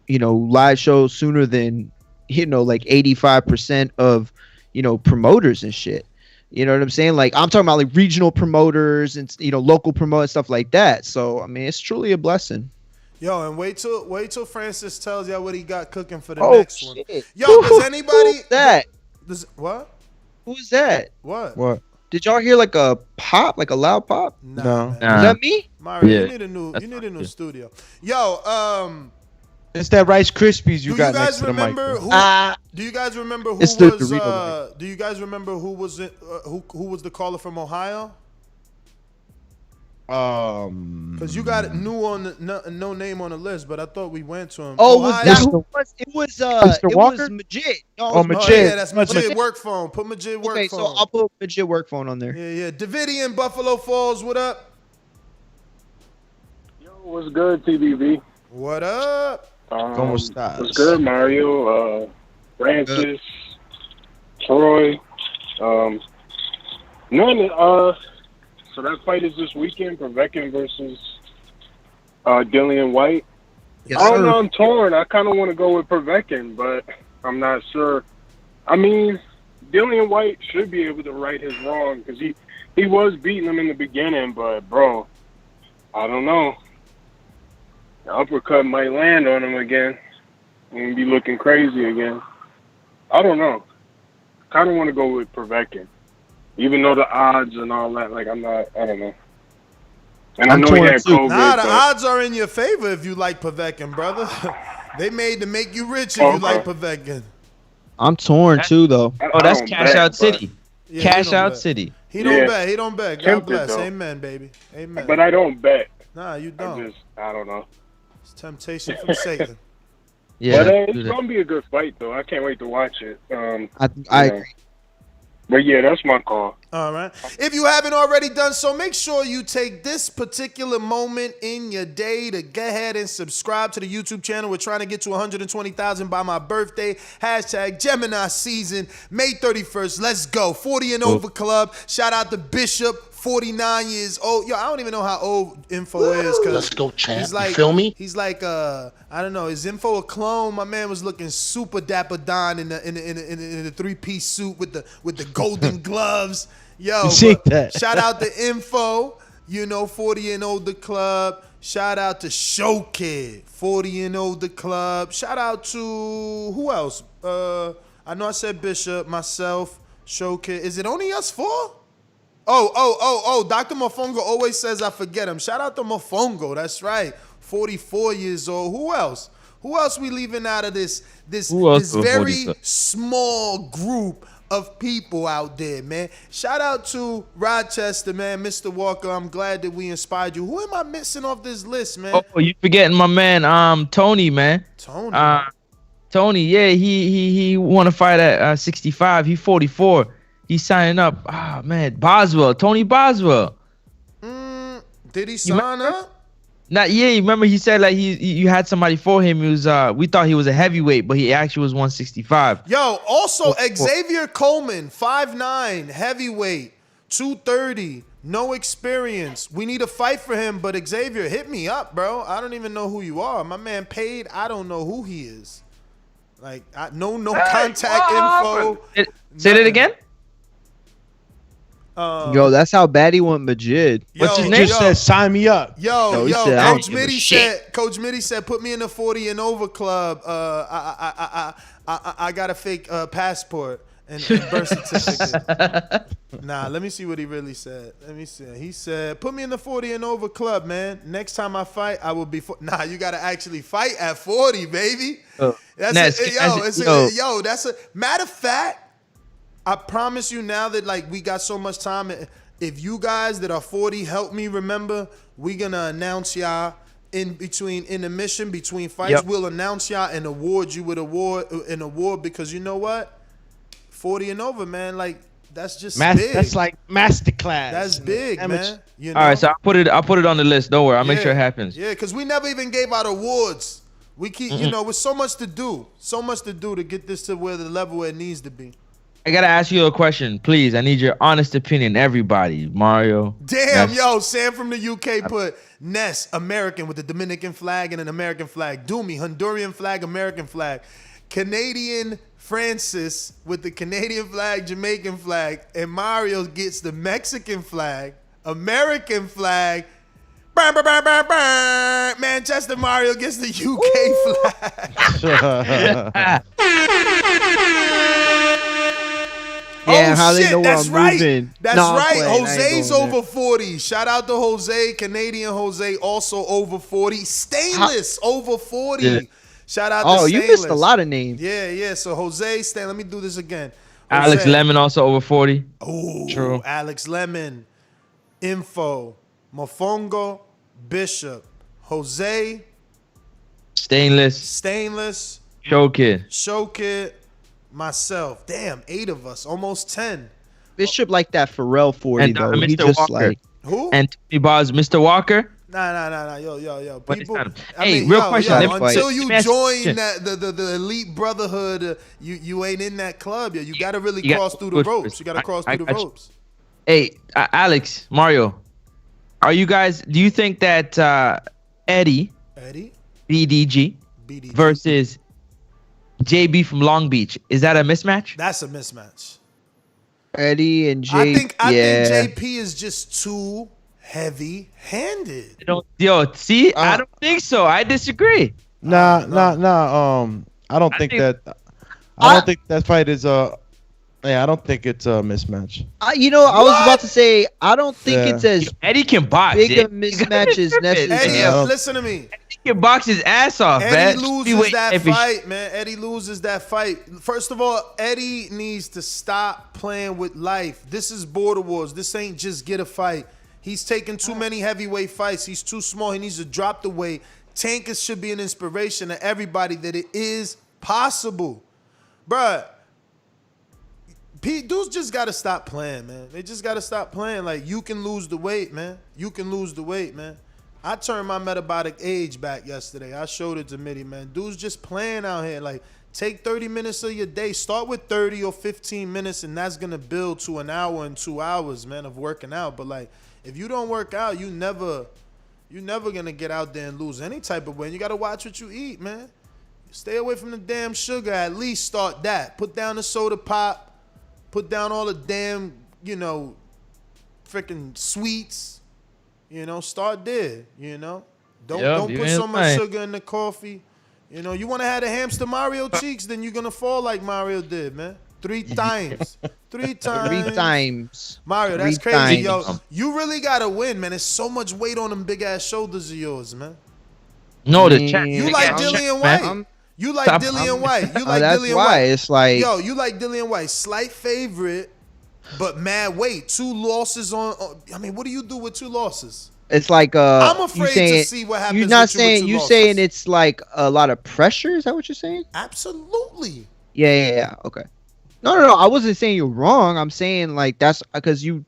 you know, live shows sooner than, you know, like 85% of, you know, promoters and shit. You know what I'm saying? Like I'm talking about like regional promoters and, you know, local promoters, stuff like that. So I mean, it's truly a blessing. Yo, and wait till Francis tells y'all what he got cooking for the Oh, next one. shit. Yo, does anybody Who's that? What? Who's that? What? Did y'all hear like a pop, like a loud pop? No. Is that me? Mario, you need a new studio. Yo, it's that Rice Krispies you got next to the mic. Do you guys remember who It's the was? Dorito Do you guys remember who was who was the caller from Ohio? Because you got new on no name on the list, but I thought we went to him. Oh, Ohio. was that who it was? It was Mr. it Walker? was Majid. No, Oh, it was Majid. Yeah, that's Majid work phone. Put Majid work Okay, phone. so I'll put Majid work phone on there. Yeah. Davidian, Buffalo Falls, what up? What's good, TBV? What up? What's good, Mario? Francis, Troy. So that fight is this weekend, Povetkin versus Dillian Whyte. Yes, I don't sir. know, I'm torn. I kind of want to go with Povetkin, but I'm not sure. I mean, Dillian Whyte should be able to right his wrong because he was beating him in the beginning, but bro, I don't know. The uppercut might land on him again and be looking crazy again. I don't know. Kind of want to go with Povetkin, even though the odds and all that. Like I don't know. And I know he had COVID. Nah, the odds are in your favor if you like Povetkin, brother. They made to make you rich if you like Povetkin. I'm torn too, though. Oh, that's Cash Out City. Cash Out City. He don't bet. He don't bet. God bless. Amen, baby. Amen. But I don't bet. Nah, you don't. I don't know. It's temptation from Satan. Yeah, but it's gonna be a good fight, though. I can't wait to watch it. I agree. But yeah, that's my call. All right. If you haven't already done so, make sure you take this particular moment in your day to go ahead and subscribe to the YouTube channel. We're trying to get to 120,000 by my birthday. Hashtag Gemini season, May 31st. Let's go. 40 and over club. Shout out to Bishop. 49 years old. Yo, I don't even know how old Info is. Let's go, champ. He's like, you feel me? He's like, I don't know. Is Info a clone? My man was looking super dapper Don in the 3-piece suit with the golden gloves. Yo, shout out to Info. 40 and older club. Shout out to Show Kid, 40 and older club. Shout out to who else? I know I said Bishop, myself, Show Kid. Is it only us four? Oh, Dr. Mofongo always says I forget him. Shout out to Mofongo, that's right. 44 years old. Who else? Who else we leaving out of this very small group of people out there, man? Shout out to Rochester, man, Mr. Walker. I'm glad that we inspired you. Who am I missing off this list, man? Oh, you forgetting my man, Tony, man. Tony, yeah, he won a fight at 65. He's 44. He's signing up. Ah, man. Boswell. Tony Boswell. Did he sign up? Not yeah. Remember he said like you had somebody for him. He was we thought he was a heavyweight, but he actually was 165. Yo, also Xavier Coleman, 5'9", heavyweight, 230, no experience. We need a fight for him, but Xavier, hit me up, bro. I don't even know who you are. My man paid. I don't know who he is. Like no contact info. Say that again. Yo, that's how bad he went Majid. What's his name? Just said, sign me up. Yo, Coach Mitty said, put me in the 40 and over club. I got a fake passport and birth certificate. Nah, let me see what he really said. Let me see. He said, put me in the 40 and over club, man. Next time I fight, I will be. Nah, you got to actually fight at 40, baby. That's a matter of fact. I promise you now that like we got so much time. If you guys that are 40 help me remember, we gonna announce y'all in the mission between fights. Yep. We'll announce y'all and award you with an award because you know what, 40 and over, man. Like that's just big. That's like masterclass. That's big, man. You know? All right, so I'll put it on the list. Don't worry, I'll make sure it happens. Yeah, because we never even gave out awards. We keep with so much to do to get this to where the level where it needs to be. I gotta ask you a question, please. I need your honest opinion, everybody. Mario. Damn, yo, Sam from the UK put Ness, American with the Dominican flag and an American flag. Doomy, Honduran flag, American flag. Canadian Francis with the Canadian flag, Jamaican flag. And Mario gets the Mexican flag, American flag. Burn, burn, burn, burn, burn. Manchester Mario gets the UK flag. Yeah, how they know that's I'm right. moving. That's no, right. Playing. Jose's over 40. Shout out to Jose, Canadian Jose, also over 40. Stainless over 40. Yeah. Shout out to Stainless. You missed a lot of names. Yeah. So Jose, let me do this again. Jose. Alex Lemon also over 40. Oh, true. Alex Lemon, Info, Mofongo, Bishop, Jose, Stainless, Show Kid. Myself. Damn, 8 of us. Almost 10. Bishop like that Pharrell 40 and, though. Mr. He just Walker. like who? And Tony Bars, Mr. Walker. Nah. Yo. People, real question. Until you join the elite brotherhood, you ain't in that club. You got to really cross through the ropes. You got to cross through the ropes. Hey, Alex, Mario, do you think that Eddie, BDG, versus JB from Long Beach, is that a mismatch? That's a mismatch. Eddie and I JP. think JP is just too heavy-handed. Yo, see, I don't think so. I disagree. Nah. I don't think that. I don't think that fight is I don't think it's a mismatch. I was about to say I don't think it's as Eddie can box. big a mismatch as necessary. Eddie, listen to me. Eddie can box his ass off, Eddie man. loses that fight, man. Eddie loses that fight. First of all, Eddie needs to stop playing with life. This is Border Wars. This ain't just get a fight. He's taking too many heavyweight fights. He's too small. He needs to drop the weight. Tankers should be an inspiration to everybody that it is possible. Bruh, dudes just got to stop playing, man. They just got to stop playing. Like, you can lose the weight, man. You can lose the weight, man. I turned my metabolic age back yesterday. I showed it to Mitty, man. Dudes just playing out here. Like, take 30 minutes of your day. Start with 30 or 15 minutes, and that's going to build to an hour and 2 hours, man, of working out. But, like, if you don't work out, you're never going to get out there and lose any type of weight. You got to watch what you eat, man. Stay away from the damn sugar. At least start that. Put down the soda pop. Put down all the damn, freaking sweets. Start there, Don't put so much sugar in the coffee. You want to have the hamster Mario cheeks, then you're going to fall like Mario did, man. 3 times. 3 times. 3 times. Mario, that's 3 crazy, times. yo. You really got to win, man. There's so much weight on them big-ass shoulders of yours, man. No, the chat. You like Dillian Whyte. You like Dillian Whyte. You like that's Dillian why Whyte. it's like, yo, you like Dillian Whyte. Slight favorite, but mad weight. 2 losses on. I mean, what do you do with 2 losses? it's like I'm afraid to see what happens. You're not with saying you you saying it's like a lot of pressure. Is that what you're saying? Absolutely. Yeah. Okay. No. I wasn't saying you're wrong. I'm saying like that's because you.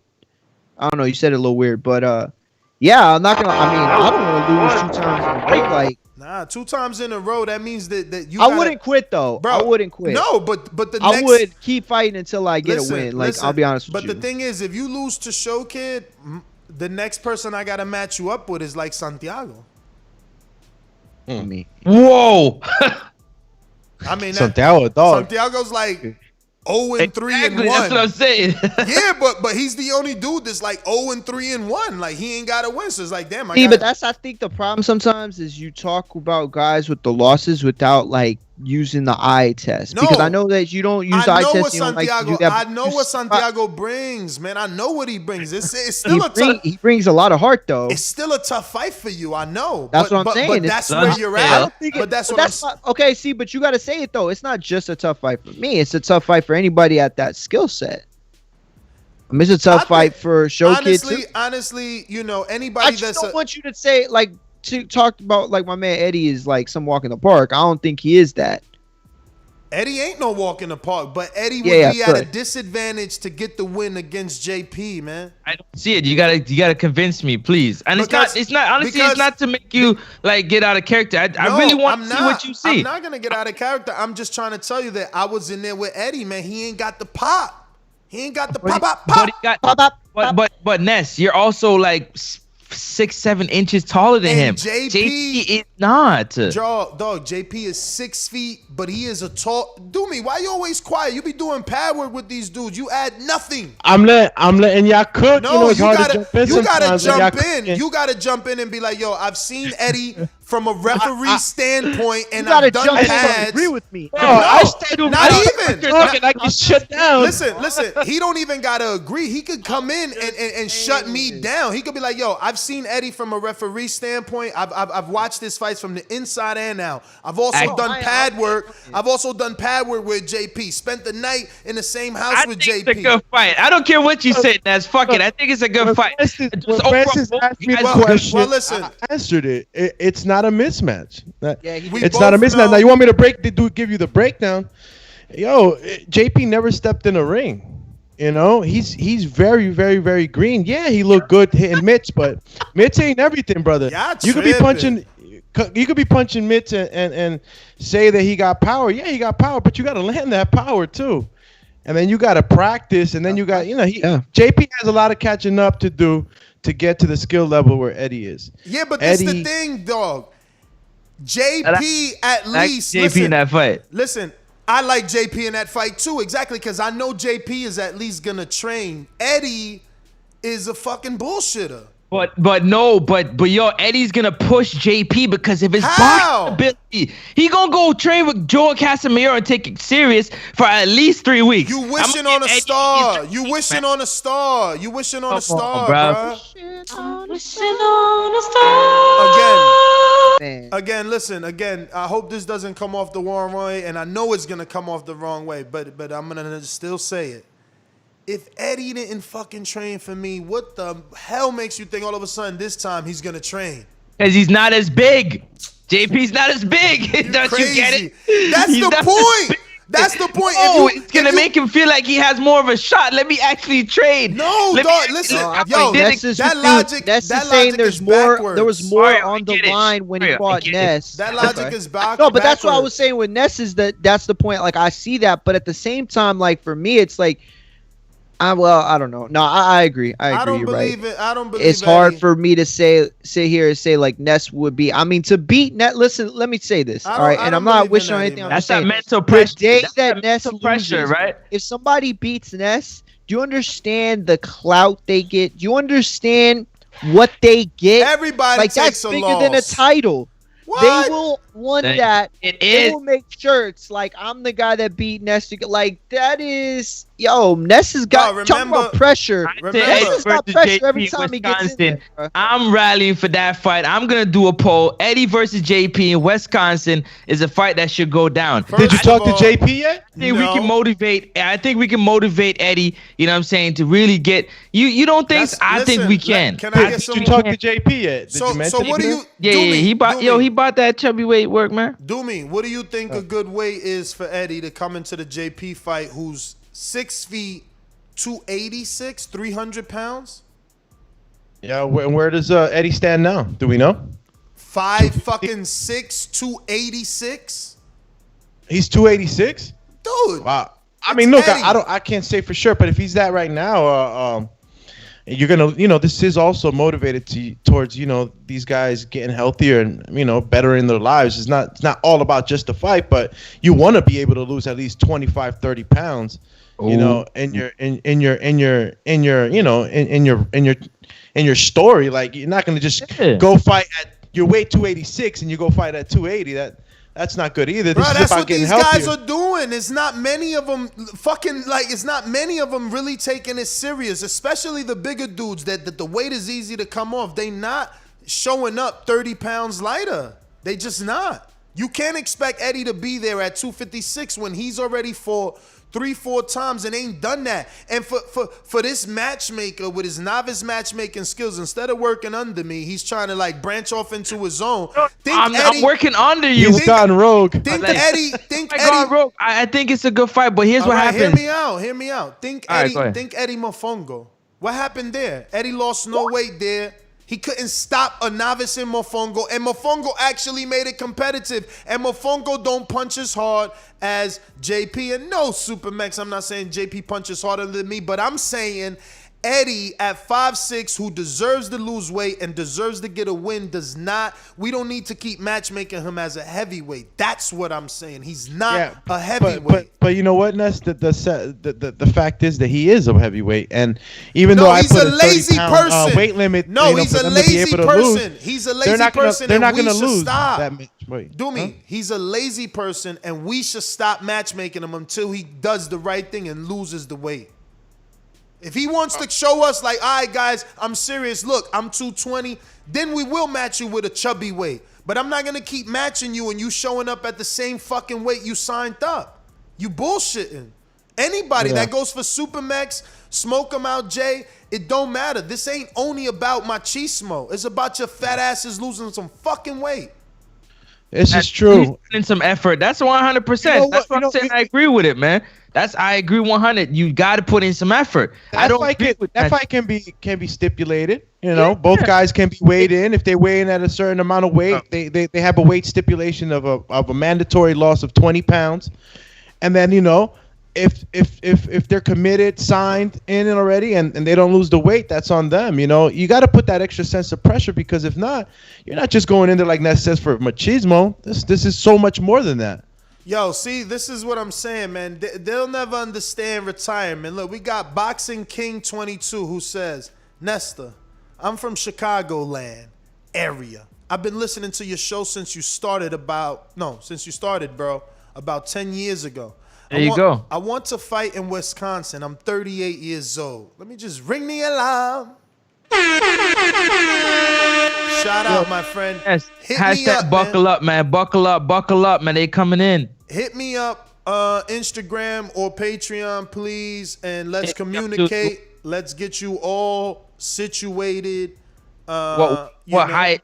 I don't know. You said it a little weird, but yeah, I'm not gonna. I mean, I don't want to lose 2 times in a row. Like, nah, 2 times in a row. That means that you. I wouldn't quit though. Bro, I wouldn't quit. No, but I would keep fighting until I get a win. Like, I'll be honest with you. But the thing is, if you lose to Show Kid, the next person I gotta match you up with is like Santiago. Me. Whoa. I mean, Santiago, dog. Santiago's like 0-3-1. That's what I'm saying. Yeah, but he's the only dude that's like 0-3-1. Like, he ain't got to win. So it's like, damn. But that's, I think, the problem sometimes is you talk about guys with the losses without like using the eye test. Because I know that you don't use the eye test. I know what Santiago brings, man. I know what he brings. It's still he brings a lot of heart though. It's still a tough fight for you. I know. That's what I'm saying. But that's where you're at. Okay, see, but you got to say it though. It's not just a tough fight for me. It's a tough fight for anybody at that skill set. I mean, it's a tough fight for Show Kid too. Honestly, anybody I just don't want you to say like to talk about like my man Eddie is like some walk in the park. I don't think he is that. Eddie ain't no walk in the park, but Eddie would be at a disadvantage to get the win against JP, man. I don't see it. You gotta convince me, please. And it's not honestly, it's not to make you like get out of character. I really want to see what you see. I'm not gonna get out of character. I'm just trying to tell you that I was in there with Eddie, man. He ain't got the pop. He ain't got the pop. But Ness, you're also like 6-7 inches taller than him. JP is not. Dog, JP is 6 feet, but he is a tall. Do me, why you always quiet? You be doing pad work with these dudes. You add nothing. I'm letting y'all cook. No, you gotta jump in. You gotta jump in and be like, yo, I've seen Eddie from a referee standpoint, and I've done pads. Agree with me. No, not even. I get shut down. Listen. He don't even gotta agree. He could come in and shut me down. He could be like, yo, I've seen Eddie from a referee standpoint. I've watched his fights from the inside and out. I've also done pad work. I've also done pad work with JP. Spent the night in the same house with JP. It's a good fight. I don't care what you said, Ness. Fuck it. I think it's a good fight. Francis asked me the question. Well, listen. I answered it. It's not a mismatch. It's both not a mismatch. know- Now you want me to give you the breakdown? Yo, JP never stepped in a ring. He's very, very, very green. Yeah, he looked good hitting mitts, but mitts ain't everything, brother. You could be punching mitts and say that he got power. Yeah, he got power, but you got to land that power too. And then you got to practice, and then you got, JP has a lot of catching up to do to get to the skill level where Eddie is. Yeah, but that's the thing, dog. JP at least JP in that fight. Listen, I like JP in that fight too, exactly, because I know JP is at least gonna train. Eddie is a fucking bullshitter. But yo, Eddie's gonna push JP because of his How? boxing ability. He gonna go train with Joel Casemiro and take it serious for at least 3 weeks. You wishing on a star. You wishing on a star. You wishing on a star, bro. Again, listen. Again, I hope this doesn't come off the wrong way, and I know it's gonna come off the wrong way. But I'm gonna still say it. If Eddie didn't fucking train for me, what the hell makes you think all of a sudden this time he's gonna train? Because he's not as big. JP's not as big. Don't you get it? That's the point. That's the point. Oh, it's gonna make him feel like he has more of a shot. Let me actually trade. No, dog. Listen, yo, that logic. Ness That is saying logic there's is more. backwards. There was more on the line when he fought Ness. That logic is back. No, but that's what I was saying with Ness is that's the point. Like I see that, but at the same time, like for me, it's like. I don't know. No, I agree. I agree. You're right. I don't believe it's hard for me to sit here and say like Ness would be. I mean, to beat Ness. Listen, let me say this. All right, and I'm not wishing on anything. That's that mental pressure. The day That's that Ness pressure, loses, right? If somebody beats Ness, do you understand the clout they get? Do you understand what they get? Everybody like takes that's a bigger than a loss. title. What? They will want It that. is. They will make shirts like I'm the guy that beat Ness. Like that is Ness has got talking about pressure. Ness has got pressure every time he gets in there. I'm rallying for that fight. I'm gonna do a poll. Eddie versus JP in Wisconsin is a fight that should go down. Did you talk to JP yet? I think we can motivate. I think we can motivate Eddie. You know what I'm saying, to really get you. You don't think? I think we can. Can I get some? Did you talk to JP yet? Did So you mention what do you? Yeah, he bought that chubby weight work, man. Do me. What do you think a good weight is for Eddie to come into the JP fight? Who's 6 feet, 286, 300 pounds? Yeah, where does Eddie stand now? Do we know? 5'6", 286. He's 286. Dude. Wow. I mean, look, Eddie. I can't say for sure, but if he's that right now, you're gonna, this is also motivated towards, these guys getting healthier and, bettering their lives. It's not all about just the fight, but you want to be able to lose at least 25, 30 pounds, in your story. Like you're not gonna just go fight at your weight 286 and you go fight at 280. That's not good either. Bro, this is that's about what getting these healthier. guys are doing. It's not many of them it's not many of them really taking it serious, especially the bigger dudes that the weight is easy to come off. They not showing up 30 pounds lighter. They just not. You can't expect Eddie to be there at 256 when he's already fought 3-4 times and ain't done that. And for this matchmaker with his novice matchmaking skills, instead of working under me, he's trying to like branch off into his own. I'm working under you. He's gone rogue. Think Eddie. I think it's a good fight, but here's what happens. Hear me out. Think All right, Eddie. go ahead. Think Eddie Mofongo. What happened there? Eddie lost no weight there. He couldn't stop a novice in Mofongo, and Mofongo actually made it competitive. And Mofongo don't punch as hard as JP. And no, Supermax, I'm not saying JP punches harder than me, but I'm saying Eddie at 5'6", who deserves to lose weight and deserves to get a win, we don't need to keep matchmaking him as a heavyweight. That's what I'm saying. He's not a heavyweight. But you know what, Ness? The fact is that he is a heavyweight, and even though I he's put a lazy 30-pound, person. weight limit, He's a lazy person. He's a lazy person. They're not going to lose that much weight. He's a lazy person, and we should stop matchmaking him until he does the right thing and loses the weight. If he wants to show us like, all right, guys, I'm serious. Look, I'm 220. Then we will match you with a chubby weight. But I'm not going to keep matching you and you showing up at the same fucking weight you signed up. You bullshitting. Anybody that goes for Supermax, smoke him out, Jay, it don't matter. This ain't only about machismo. It's about your fat asses losing some fucking weight. This is true. In some effort. That's 100%. That's what I'm saying. I agree with it, man. I agree 100. You got to put in some effort. That fight can be stipulated. Both guys can be weighed in. If they weigh in at a certain amount of weight, they have a weight stipulation of a mandatory loss of 20 pounds. And then if they're committed, signed in already, and they don't lose the weight, that's on them. You got to put that extra sense of pressure, because if not, you're not just going in there like Ness says for machismo. This is so much more than that. Yo, see, this is what I'm saying, man. They'll never understand retirement. Look, we got Boxing King 22 who says, Nesta, I'm from Chicagoland area. I've been listening to your show since you started, bro, about 10 years ago. There you go. I want to fight in Wisconsin. I'm 38 years old. Let me just ring the alarm. Shout out, my friend. Yes. Hit Hashtag me up, buckle up, man. Buckle up, man. They coming in. Hit me up, Instagram or Patreon, please, and let's communicate. Let's get you all situated. What height?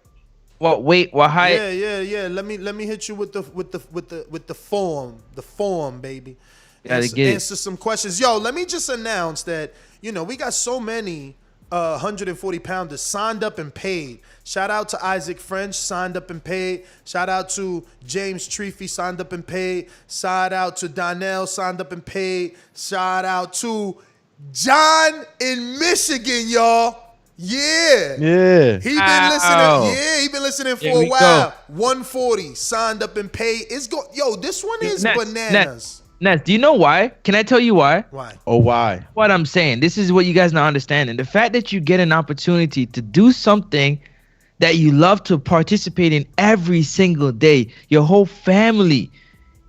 What weight? What height? Yeah. Let me hit you with the form, baby. Answer some questions. Yo, let me just announce that we got so many 140-pounders signed up and paid. Shout out to Isaac French, signed up and paid. Shout out to James Treefy, signed up and paid. Shout out to Donnell, signed up and paid. Shout out to John in Michigan, y'all. Yeah. He been listening. Yeah, he been listening for a while. 140, signed up and paid. Yo, this one is bananas. Ness, do you know why? Can I tell you why? Why? Oh, why? What I'm saying. This is what you guys not understanding. The fact that you get an opportunity to do something that you love to participate in every single day. Your whole family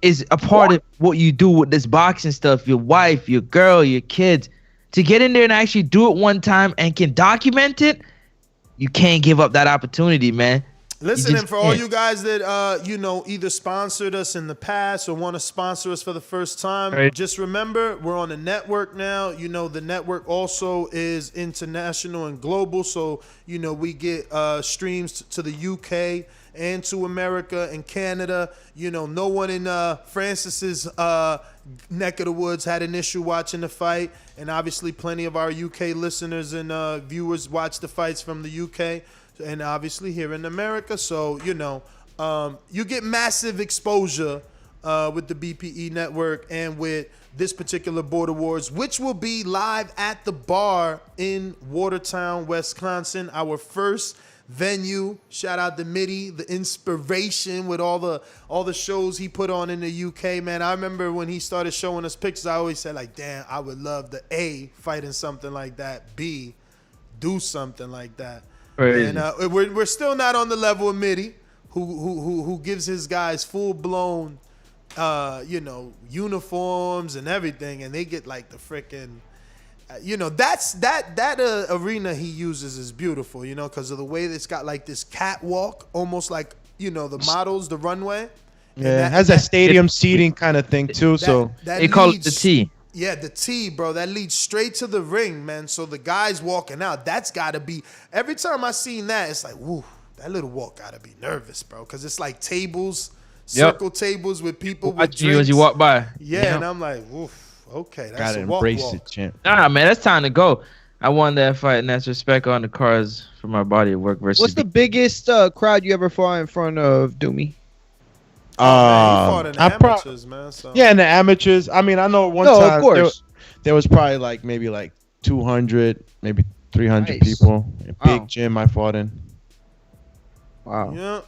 is a part of what you do with this boxing stuff. Your wife, your girl, your kids. To get in there and actually do it one time and can document it, you can't give up that opportunity, man. Listen, and for all you guys that either sponsored us in the past or want to sponsor us for the first time, just remember we're on a network now. The network also is international and global, so we get streams to the UK and to America and Canada. No one in Francis's neck of the woods had an issue watching the fight, and obviously plenty of our UK listeners and viewers watch the fights from the UK. And obviously here in America. So, you get massive exposure with the BPE network and with this particular Border Wars, which will be live at the bar in Watertown, Wisconsin, our first venue. Shout out to Mitty, the inspiration with all the shows he put on in the UK, man. I remember when he started showing us pictures, I always said, like, damn, I would love to A, fight in something like that, B, do something like that. And we're still not on the level of Mitty, who gives his guys full blown, uniforms and everything, and they get like the freaking, that arena he uses is beautiful, because of the way it's got like this catwalk, almost like the models, the runway. Yeah, it has that stadium seating kind of thing too. They call it the T. Yeah, the T, bro. That leads straight to the ring, man. So the guys walking out, that's got to be... Every time I seen that, it's like, woo, that little walk got to be nervous, bro. Because it's like tables, circle tables with people with drinks. You as you walk by. Yeah, and I'm like, woof, okay, that's gotta a walk. Embrace it, champ. Nah, man, that's time to go. I won that fight, and that's respect on the cards for my body of work versus... What's the biggest crowd you ever fought in front of, Doomy? He fought in the amateurs, man. So. Yeah, in the amateurs. I mean, I know one time of course. There was probably maybe 200, maybe 300 people. A big gym I fought in. Wow. Yeah.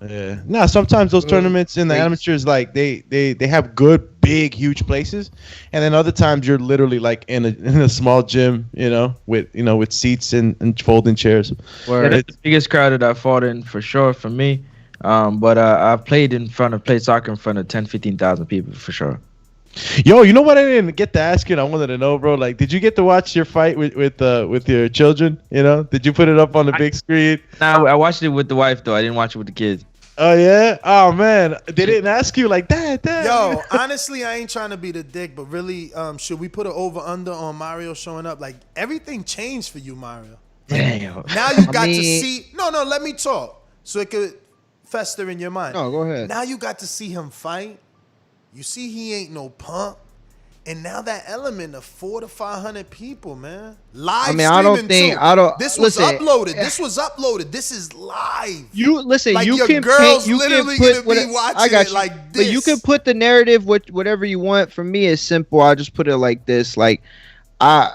Yeah. Nah, sometimes those tournaments in the amateurs, they have good, big, huge places, and then other times you're literally in a small gym, with seats and folding chairs. Yeah, that's the biggest crowd that I fought in for sure for me. But I've played soccer in front of 10, 15,000 people for sure. Yo, you know what I didn't get to ask you? I wanted to know, bro. Did you get to watch your fight with your children? Did you put it up on the big screen? Nah, I watched it with the wife though. I didn't watch it with the kids. Oh yeah? Oh man, they didn't ask you like that. Yo, honestly, I ain't trying to be the dick, but really, should we put an over/under on Mario showing up? Like everything changed for you, Mario. Damn. Now you got to see. No, let me talk so it could fester in your mind. No, go ahead. Now you got to see him fight. You see he ain't no punk. And now that element of 400 to 500 people, man. Live streaming I don't think too. This was uploaded. This was uploaded. This is live. You listen. Like you your can girl's paint, you literally can put gonna be watching it like this. But you can put the narrative with whatever you want. For me, it's simple. I just put it like this. Like, I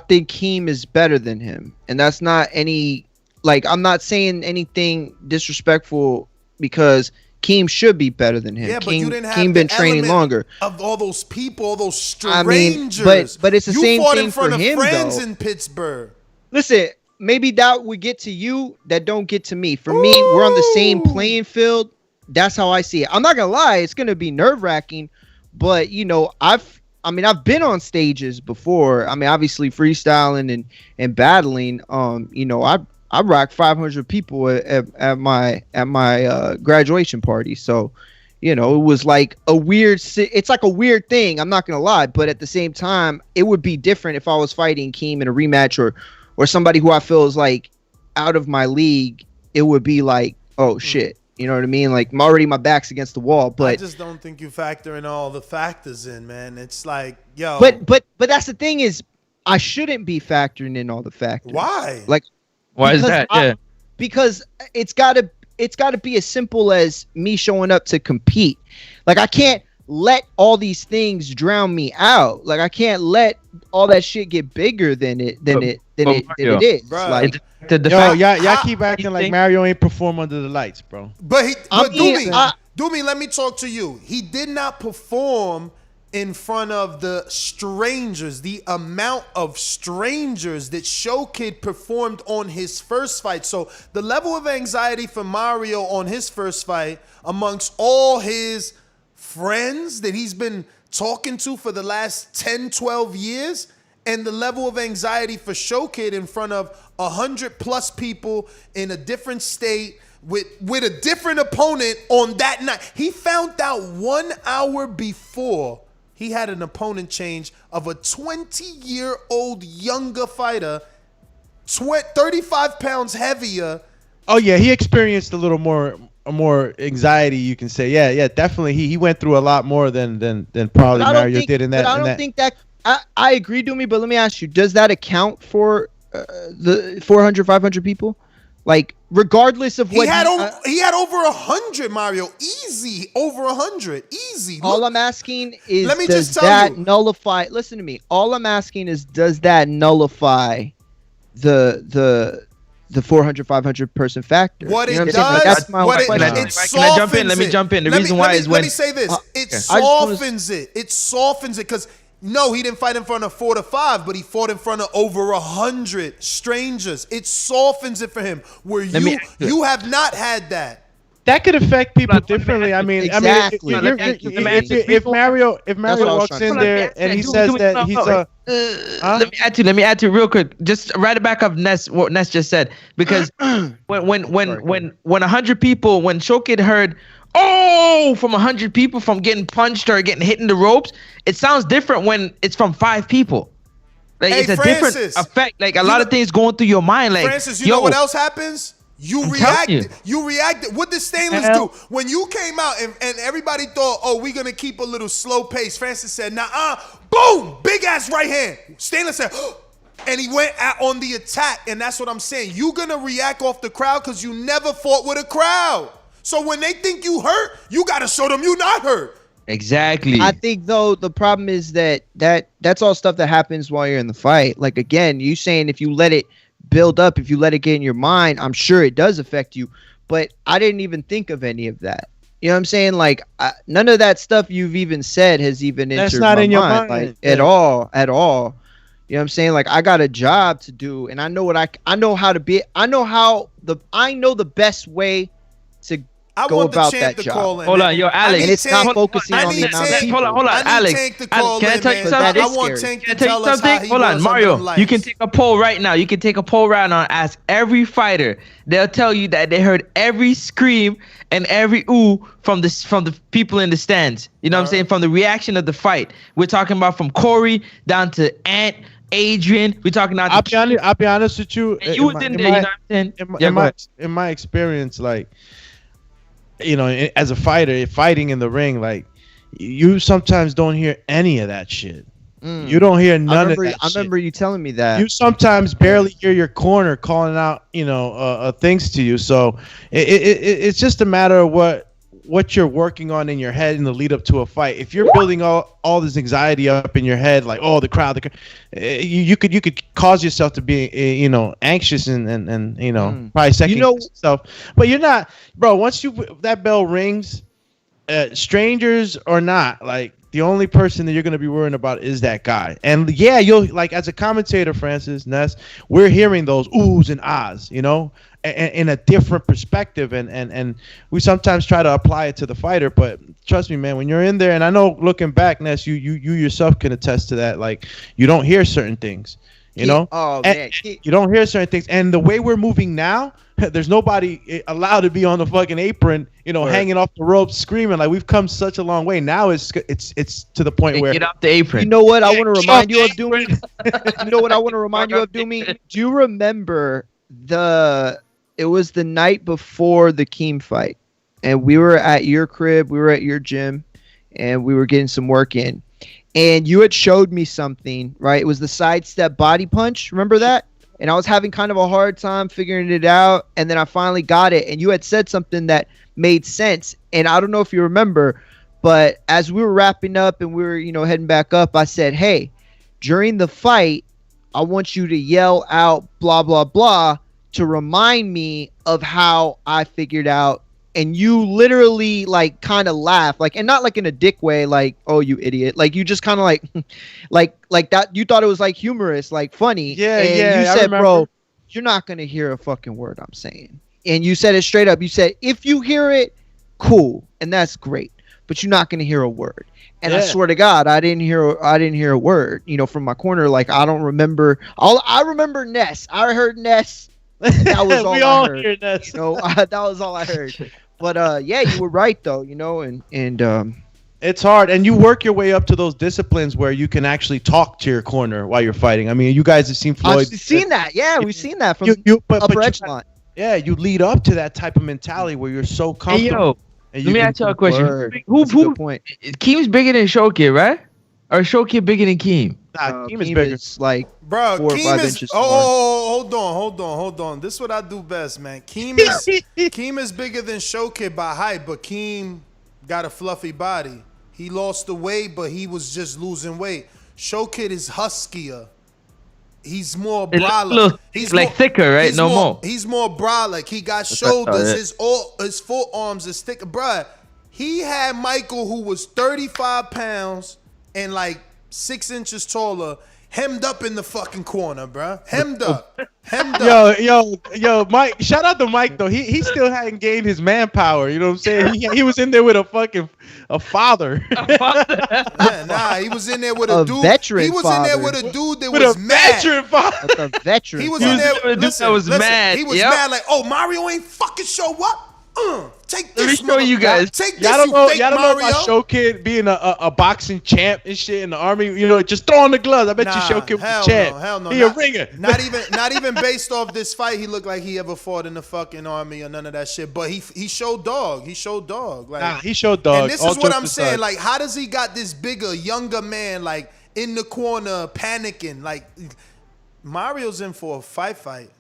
think Keem is better than him, and that's not any. Like, I'm not saying anything disrespectful because Keem should be better than him. Yeah, but you didn't have Keem the been training element longer. of all those people, all those I mean, strangers. but it's the you same fought thing in front for of him, friends though. in Pittsburgh. Listen, maybe that would get to you that don't get to me. For me, we're on the same playing field. That's how I see it. I'm not gonna lie, it's gonna be nerve-wracking, but you know, I've been on stages before. I mean, obviously freestyling and battling. You know, I rocked 500 people at my graduation party. So, you know, it was like it's like a weird thing. I'm not gonna lie, but at the same time, it would be different if I was fighting Keem in a rematch or somebody who I feel is like out of my league. It would be like, oh shit. You know what I mean? Like, my back's against the wall, but I just don't think you factor in all the factors in, man. It's like, yo. But that's the thing is, I shouldn't be factoring in all the factors. Why? Like, why is that? Yeah. Because it's gotta be as simple as me showing up to compete. Like, I can't let all these things drown me out. Like, I can't let all that shit get bigger than it is. Bro. Like, y'all keep acting like Mario ain't perform under the lights, bro. But Doomy, let me talk to you. He did not perform in front of the strangers. The amount of strangers that Showkid performed on his first fight. So the level of anxiety for Mario on his first fight amongst all his friends that he's been talking to for the last 10, 12 years, and the level of anxiety for Showkid in front of 100+ people in a different state with a different opponent on that night. He found out 1 hour before he had an opponent change of a 20-year-old younger fighter, 35 pounds heavier. Oh yeah, he experienced a little more anxiety, you can say. Yeah, definitely. He went through a lot more than probably Mario did in that. But I don't think that. I agree, Doomy, but let me ask you: does that account for the 400, 500 people? Like, regardless of what he had over 100, Mario, easy, over 100, easy. All I'm asking is, does that nullify? Listen to me. All I'm asking is, does that nullify the 400, 500 person factor? What you know it what I'm saying? does, like, that's my question. Can I jump in? Let me jump in. The reason why is when. Let me say this. It softens it. It softens it because. No, he didn't fight in front of 4 to 5, but he fought in front of over 100 strangers. It softens it for him. Where you have not had that. That could affect people differently. I mean, exactly. If Mario walks in there and he says that he's a. Let me add to it real quick. Just right back up what Ness just said, because when 100 people, when Showkid heard, from 100 people from getting punched or getting hit in the ropes, it sounds different when it's from 5 people. Like, it's a different effect. Like, a lot of things going through your mind. Like, Francis, you know what else happens? You reacted. What did Stainless do? When you came out and everybody thought, we're going to keep a little slow pace, Francis said, boom, big ass right hand. Stainless said, and he went out on the attack. And that's what I'm saying. You're going to react off the crowd because you never fought with a crowd. So when they think you hurt, you got to show them you not hurt. Exactly. I think, though, the problem is that's all stuff that happens while you're in the fight. Like, again, you saying if you let it build up, if you let it get in your mind, I'm sure it does affect you. But I didn't even think of any of that. You know what I'm saying? Like, none of that stuff you've even said has even entered my mind. Like, at all. You know what I'm saying? Like, I got a job to do, and I know the best way to go about that job. Hold on, yo, Alex. And it's not focusing on the amount of people. Hold on, Alex. Can I tell you something? I want Tank to tell us how he Hold on, was Mario. under the You can lights. take a poll right now. You can take a poll right now and ask every fighter. They'll tell you that they heard every scream and every ooh from the people in the stands. You know what I'm saying? From the reaction of the fight. We're talking about from Corey down to Ant, Adrian. We're talking about. I'll be honest with you. And you was in there. You know what I'm saying? In my experience, like, you know, as a fighter, fighting in the ring, like, you sometimes don't hear any of that shit. You don't hear none of that I remember you telling me that. You sometimes barely hear your corner calling out, things to you. So it's just a matter of what you're working on in your head in the lead up to a fight. If you're building all this anxiety up in your head, like, oh, the crowd, you could cause yourself to be anxious and probably second yourself. But you're not, bro. Once that bell rings, strangers or not, like, the only person that you're going to be worrying about is that guy. And yeah, you'll, like, as a commentator, Francis, Ness, we're hearing those oohs and ahs, in a different perspective. And we sometimes try to apply it to the fighter. But trust me, man, when you're in there, and I know looking back, Ness, you yourself can attest to that. Like, you don't hear certain things, Oh, man. You don't hear certain things. And the way we're moving now, there's nobody allowed to be on the fucking apron, hanging off the ropes, screaming. Like, we've come such a long way. Now it's to the point where get off the apron. You know what I want to remind you of, Doomy? You know what I want to remind you of, Doomy? Do you remember it was the night before the Keem fight, and we were at your crib, we were at your gym, and we were getting some work in, and you had showed me something, right? It was the sidestep body punch. Remember that? And I was having kind of a hard time figuring it out, and then I finally got it, and you had said something that made sense. And I don't know if you remember, but as we were wrapping up and we were, heading back up, I said, hey, during the fight, I want you to yell out blah, blah, blah to remind me of how I figured out. And you literally, like, kind of laughed, like, and not like in a dick way, like, oh, you idiot. Like, you just kind of like that. You thought it was like humorous, like funny. Yeah, and yeah. You said, bro, you're not going to hear a fucking word I'm saying. And you said it straight up. You said, if you hear it, cool. And that's great. But you're not going to hear a word. And I swear to God, I didn't hear a word, from my corner. Like, I don't remember. I remember Ness. I heard Ness. That was all we I all heard. hear Ness. That was all I heard. But yeah, you were right though, and it's hard, and you work your way up to those disciplines where you can actually talk to your corner while you're fighting. I mean, you guys have seen Floyd. I've seen that. Yeah, we've seen that from upper echelon. Yeah, you lead up to that type of mentality where you're so comfortable. Hey, let me ask you a question. Who point? Keem's bigger than Showkid, right? Or Showkid bigger than Keem? Nah, Keem is bigger. Is like Bro, 4 or 5 is, inches. hold on. This is what I do best, man. Keem is bigger than Showkid by height, but Keem got a fluffy body. He lost the weight, but he was just losing weight. Showkid is huskier. He's more brolic. He's like thicker, right? More. He's more brolic. He got shoulders. His forearms is thicker. Bruh, he had Michael, who was 35 pounds and like 6 inches taller, hemmed up in the fucking corner, bruh. Hemmed up. Yo, Mike. Shout out to Mike though. He still hadn't gained his manpower. You know what I'm saying? He was in there with a father. He was in there with a dude. Veteran he was father. in there with a dude that was mad. Veteran father. A veteran. He was father. in there with a dude that was mad. He was mad like, oh, Mario ain't fucking show up. Take this. Let me show you guys. Take this, Y'all don't know Mario. about Showkid being a boxing champ and shit in the army. Just throw on the gloves. I bet you Showkid was champ. Hell no. He a ringer. Not even based off this fight, he looked like he ever fought in the fucking army or none of that shit. But he showed dog. He showed dog. Like, he showed dog. And this is what I'm saying. Like, how does he got this bigger, younger man like in the corner panicking? Like, Mario's in for a fight.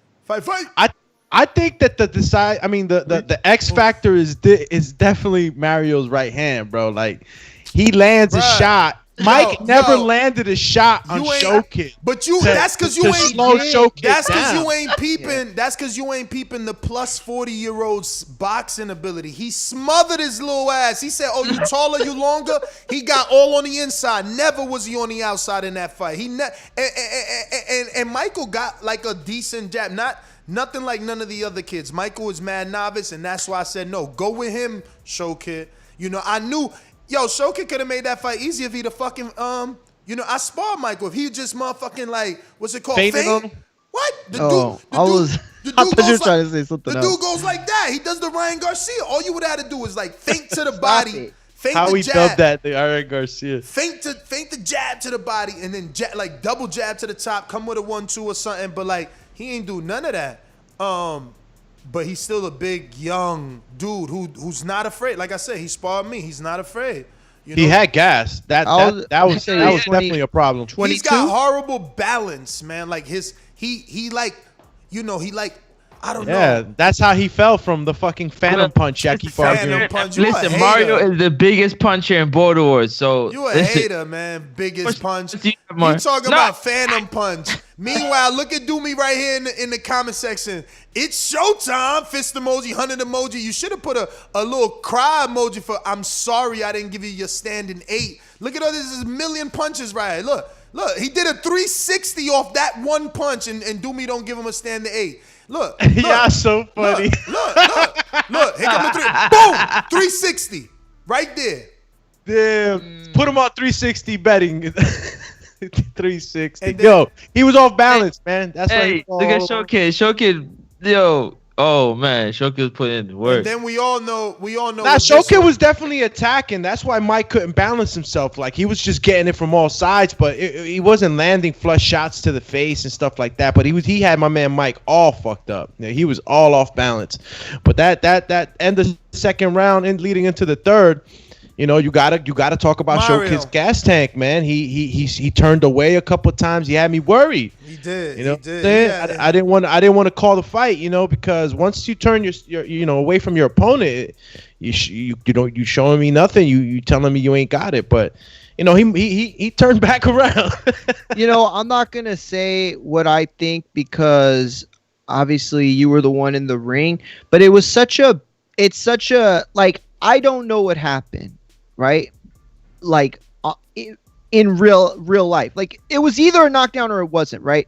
I think that the X factor is definitely Mario's right hand, bro. Like, he lands a shot. Mike never landed a shot on Showkid. But that's because you ain't slow Showkid. That's because you ain't peeping. That's because you ain't peeping the plus 40-year-old's boxing ability. He smothered his little ass. He said, "Oh, you taller, you longer." He got all on the inside. Never was he on the outside in that fight. And Michael got like a decent jab. Nothing like none of the other kids. Michael was mad novice, and that's why I said no. Go with him, Showkid. I knew. Showkid could have made that fight easy if he'd have fucking, I sparred Michael. If he just motherfucking, like, what's it called? Feint? What? The dude trying to say something else. The dude goes like that. He does the Ryan Garcia. All you would have to do is, like, feint to the body. How he dubbed that, the Ryan Garcia. Feint the jab to the body, and then, double jab to the top, come with a 1-2 or something. But, like, he ain't do none of that. But he's still a big, young dude who's not afraid. Like I said, he sparred me. He's not afraed. He had gas. That was definitely a problem. 22? He's got horrible balance, man. Like he I don't know. Yeah, that's how he fell from the fucking phantom punch. I keep arguing. That's how he fell from the fucking phantom punch. I keep arguing. Listen, Mario is the biggest puncher in Border Wars. So You a hater, man. Biggest punch. You talking Nah. about phantom punch. Meanwhile, look at Doomy right here in the comment section. It's showtime. Fist emoji, 100 emoji. You should have put a little cry emoji for I'm sorry I didn't give you your standing 8. Look at all this is a million punches right here. Look, he did a 360 off that one punch, and Doomy don't give him a standing 8. Look. Yeah, so funny. Look, here come the 3. Boom! 360. Right there. Damn. Put him on 360 betting. 360. Yo, he was off balance, man. That's hey, why. Look at Showkid. Showkid, yo. Oh man, Showkid was putting in the work. And then we all know. Nah, Showkid was definitely attacking. That's why Mike couldn't balance himself. Like he was just getting it from all sides, but he wasn't landing flush shots to the face and stuff like that. But he had my man Mike all fucked up. Yeah, he was all off balance. But that end of the second round and leading into the third, you know, you gotta talk about Showkid's gas tank, man. He turned away a couple of times. He had me worried. He did. You know, he did. I didn't want to call the fight, you know, because once you turn your away from your opponent, you showing me nothing. You telling me you ain't got it, but you know he turned back around. You know, I'm not gonna say what I think because obviously you were the one in the ring, but it's such a like I don't know what happened. Right, like in real life, like it was either a knockdown or it wasn't, right?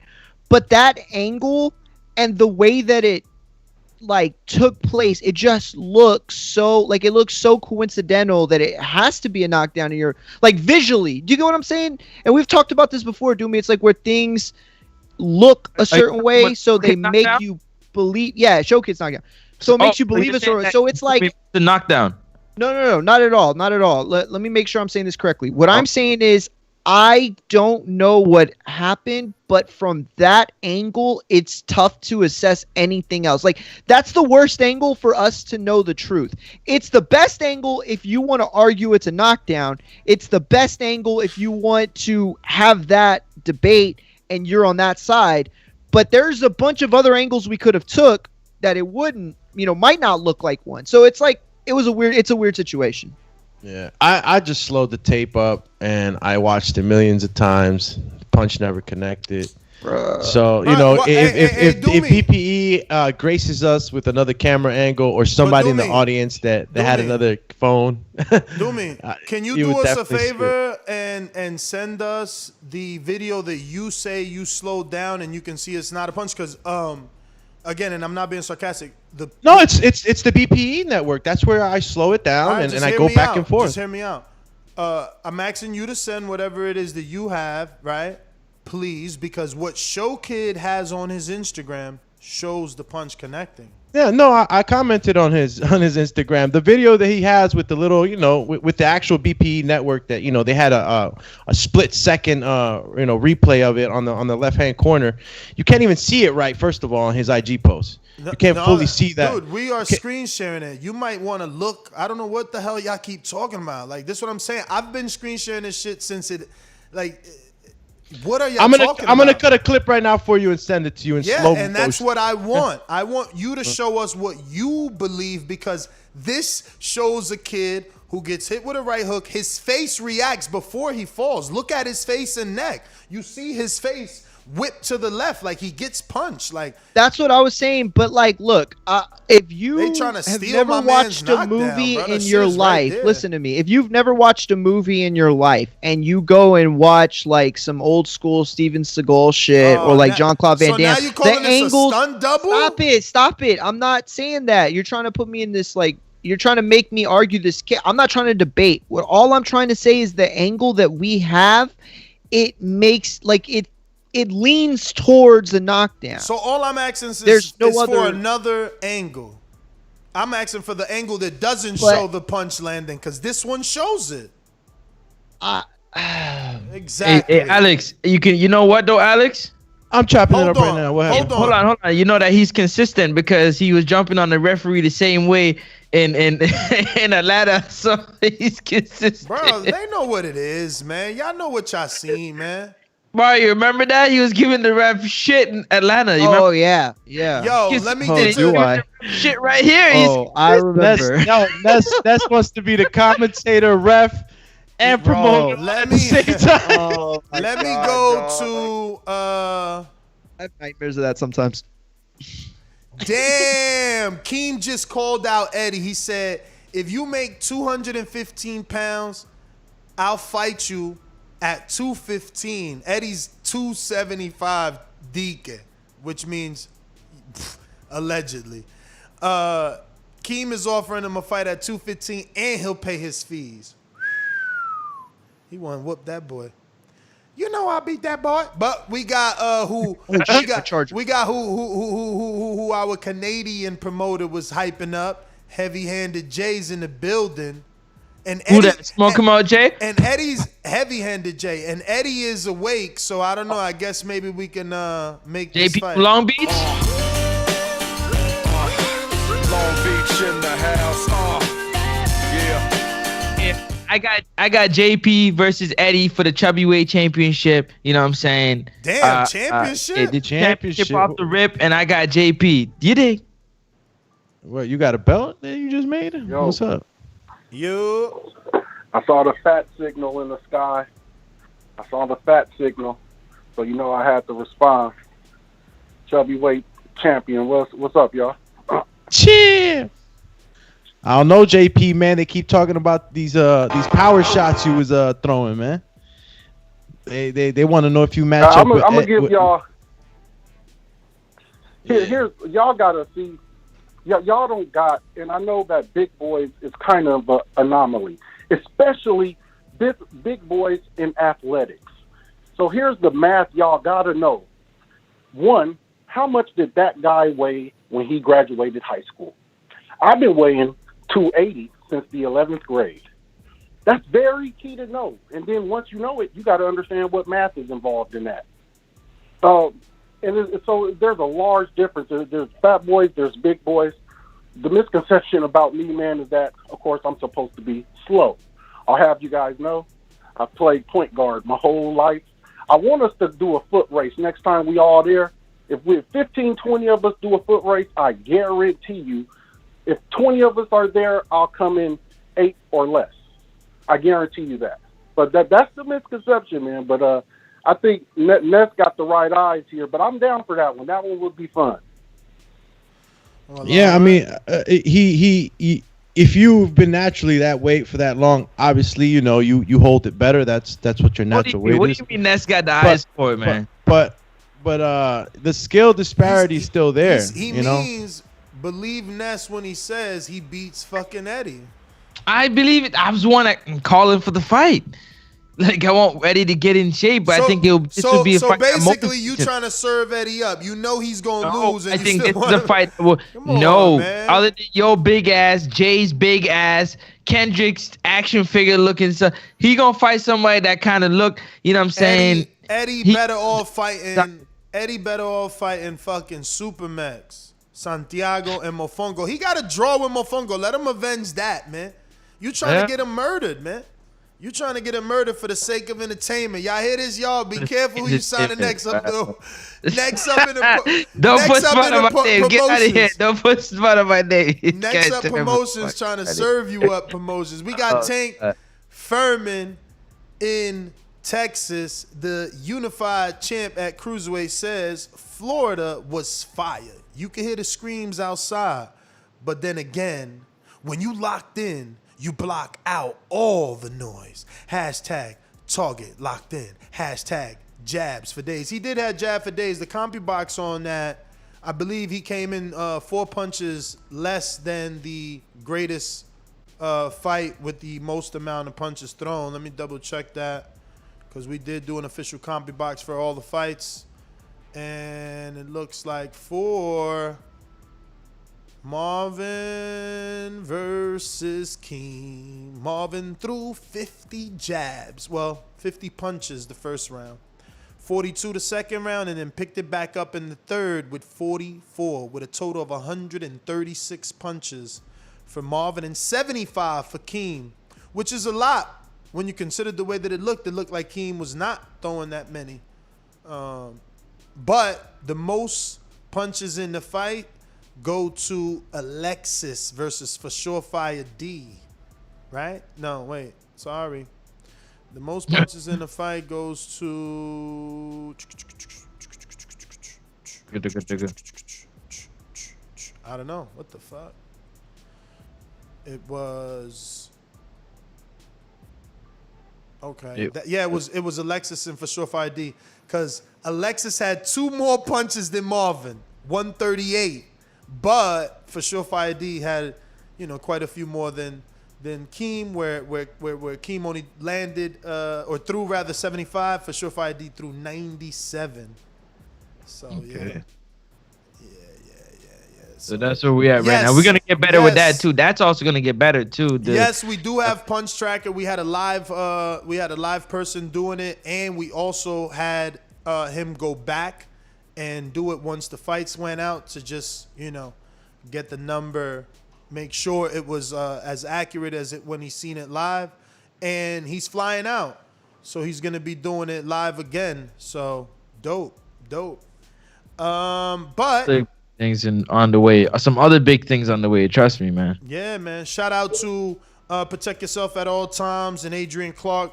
But that angle and the way that it like took place, it just looks so coincidental that it has to be a knockdown. In your like visually, do you get what I'm saying? And we've talked about this before, Doomy. It's like where things look a certain way, so they make you believe. Yeah, Showkid's knockdown, so it makes you believe it. So it's like the knockdown. No, not at all. Not at all. Let me make sure I'm saying this correctly. What I'm saying is I don't know what happened, but from that angle, it's tough to assess anything else. Like, that's the worst angle for us to know the truth. It's the best angle if you want to argue it's a knockdown. It's the best angle if you want to have that debate and you're on that side. But there's a bunch of other angles we could have took that it wouldn't, might not look like one. So it's like, it's a weird situation. Yeah, I just slowed the tape up and I watched it millions of times. Punch never connected. So if PPE graces us with another camera angle or somebody in the audience that had another phone, Doomy, can you do us a favor and send us the video that you say you slowed down and you can see it's not a punch? Because again, and I'm not being sarcastic. It's the BPE network. That's where I slow it down and I go back and forth. Just hear me out. I'm asking you to send whatever it is that you have, right? Please, because what Showkid has on his Instagram shows the punch connecting. Yeah, no, I commented on his Instagram. The video that he has with the little, with the actual BPE network that, they had a split second, replay of it on the left hand corner. You can't even see it right. First of all, on his IG post, you can't fully see that. Dude, we are screen sharing it. You might want to look. I don't know what the hell y'all keep talking about. Like, this is what I'm saying. I've been screen sharing this shit since it, like. What are y'all talking about? I'm gonna cut a clip right now for you and send it to you in slow motion. And that's what I want. I want you to show us what you believe, because this shows a kid who gets hit with a right hook. His face reacts before he falls. Look at his face and neck. You see his face whip to the left, like he gets punched. Like, that's what I was saying. But like, look, if you have never watched a movie in your life, listen to me. If you've never watched a movie in your life and you go and watch like some old school Steven Seagal shit or like Jean-Claude Van Damme, now you calling this a stunt double? Stop it. I'm not saying that. You're trying to put me in this like. You're trying to make me argue this. I'm not trying to debate. All I'm trying to say is the angle that we have, it makes like it leans towards a knockdown. So all I'm asking is for another angle. I'm asking for the angle that doesn't show the punch landing, because this one shows it. Exactly. Hey, Alex, you know what though, Alex? I'm chopping it up right now. Hold on. You know that he's consistent because he was jumping on the referee the same way in Atlanta, so he's consistent. Bro, they know what it is, man. Y'all know what y'all seen, man. Mario, remember that? He was giving the ref shit in Atlanta. You remember? Oh yeah. Yo, let me Oh, get do I? to Shit right here. Oh, I remember. Ness wants to be the commentator, ref, and promoter Let at me- the same time. Oh, my Let me God, go to I have nightmares of that sometimes. damn. Keem just called out Eddie. He said, if you make 215 pounds, I'll fight you at 215. Eddie's 275 deacon, which means allegedly. Keem is offering him a fight at 215 and he'll pay his fees. He want to whoop that boy. You know I beat that boy. But we got who who our Canadian promoter was hyping up. Heavy-handed Jay's in the building. And Who that? Smoke him out, Jay? And Eddie's heavy-handed Jay. And Eddie is awake, so I don't know. I guess maybe we can make this JP fight. from Long Beach? Long Beach in the house. Yeah. I got JP versus Eddie for the chubby weight championship. You know what I'm saying? Damn, championship? The championship. off the rip, and I got JP. You dig? What, you got a belt that you just made? Yo. What's up? You. I saw the fat signal in the sky. I saw the fat signal. So you know I had to respond. Chubby weight champion. What's up, y'all? Chill. I don't know, JP, man. They keep talking about these power shots you was throwing, man. They want to know if you match up. I'm gonna give y'all. Here's y'all gotta see. Y'all don't got, and I know that big boys is kind of an anomaly, especially big boys in athletics. So here's the math y'all gotta know. One, how much did that guy weigh when he graduated high school? I've been weighing 280 since the 11th grade. That's very key to know. And then once you know it, you got to understand what math is involved in that. So there's a large difference. There's fat boys, there's big boys. The misconception about me, man, is that, of course, I'm supposed to be slow. I'll have you guys know, I've played point guard my whole life. I want us to do a foot race next time we all there. If we're 15, 20 of us do a foot race, I guarantee you, if 20 of us are there, I'll come in 8 or less. I guarantee you that. But that's the misconception, man. But I think Ness got the right eyes here. But I'm down for that one. That one would be fun. Yeah, I mean, he if you've been naturally that weight for that long, obviously, you know, you hold it better. That's what your natural weight is. What do you mean Ness got the eyes for it, man? But the skill disparity is still there. He means believe Ness when he says he beats fucking Eddie. I believe it. I was one calling for the fight. Like, I want Eddie to get in shape, but I think this would be a fight. So basically, you trying to serve Eddie up. You know he's gonna lose. And I think this still is a fight. Other than your big ass, Jay's big ass, Kendrick's action figure looking stuff, he gonna fight somebody that kind of look. You know what I'm saying? Eddie better off fighting fucking Supermax, Santiago, and Mofongo. He got to draw with Mofongo. Let him avenge that, man. You trying to get him murdered, man. You trying to get him murdered for the sake of entertainment. Y'all hear this, y'all? Be careful who you signing next up, though. Next up in the Don't put spot on my name. Get out of here. Don't put spot on my name. Next up promotions trying to serve you up promotions. We got Tank Furman in Texas. The unified champ at Cruiserweight says Florida was fire. You can hear the screams outside. But then again, when you locked in, you block out all the noise. Hashtag target locked in. Hashtag jabs for days. He did have jab for days. The CompuBox on that, I believe he came in 4 punches less than the greatest fight with the most amount of punches thrown. Let me double check that because we did do an official CompuBox for all the fights. And it looks like for Marvin versus King. Marvin threw 50 jabs. Well, 50 punches the first round. 42 the second round, and then picked it back up in the third with 44, with a total of 136 punches for Marvin and 75 for Keem, which is a lot when you consider the way that it looked. It looked like Keem was not throwing that many. But the most punches in the fight go to Alexis versus For Sure Fire D. Right? No, wait. Sorry. The most punches in the fight goes to... I don't know. What the fuck? It was... Okay. It was Alexis and For Sure Fire D. Because Alexis had 2 more punches than Marvin. 138. But For Sure Fire D had, quite a few more than Keem, where Keem only landed or threw rather 75. For Sure Fire D threw 97. So yeah. So that's where we at right now. We're gonna get better with that too. That's also gonna get better too. Yes, we do have Punch Tracker. We had a live person doing it, and we also had him go back and do it once the fights went out to just get the number, make sure it was as accurate as it when he's seen it live. And he's flying out, so he's gonna be doing it live again. So dope. But things on the way. Some other big things on the way. Trust me, man. Yeah, man. Shout out to Protect Yourself at All Times and Adrian Clark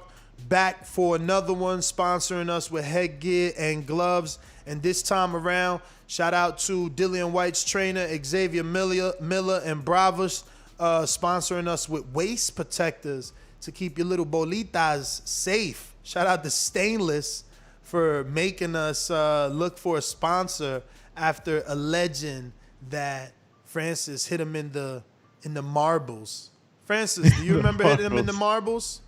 back for another one, sponsoring us with headgear and gloves. And this time around, shout out to Dillian Whyte's trainer, Xavier Miller and Bravos, sponsoring us with waist protectors to keep your little bolitas safe. Shout out to Stainless for making us look for a sponsor after alleging that Francis hit him in the marbles. Francis, do you remember hitting him in the marbles?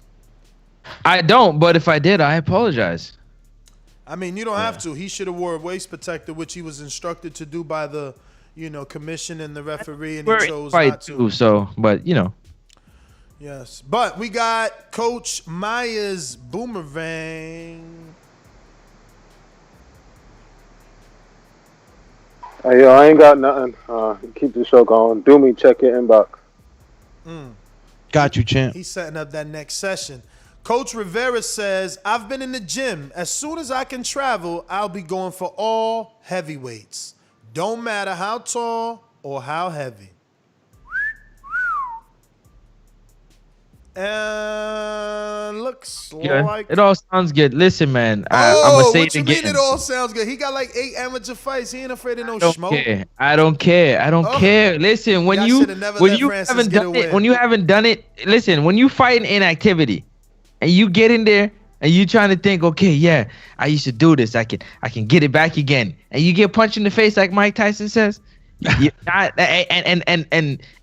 I don't, but if I did, I apologize. I mean, you don't have to. He should have wore a waist protector, which he was instructed to do by the, commission and the referee, and he chose not to. Too, so, but Yes, but we got Coach Myers Boomerang. Hey, yo, I ain't got nothing. Keep the show going. Do me, check your inbox. Got you, champ. He's setting up that next session. Coach Rivera says, I've been in the gym. As soon as I can travel, I'll be going for all heavyweights. Don't matter how tall or how heavy. Looks like it all sounds good. Listen, man, I'm gonna say it again. What you mean it all sounds good? He got like 8 amateur fights. He ain't afraid of no smoke. I don't care. Listen, when you haven't done it, listen, when you fight in inactivity and you get in there and you trying to think, okay, yeah, I used to do this. I can get it back again. And you get punched in the face like Mike Tyson says.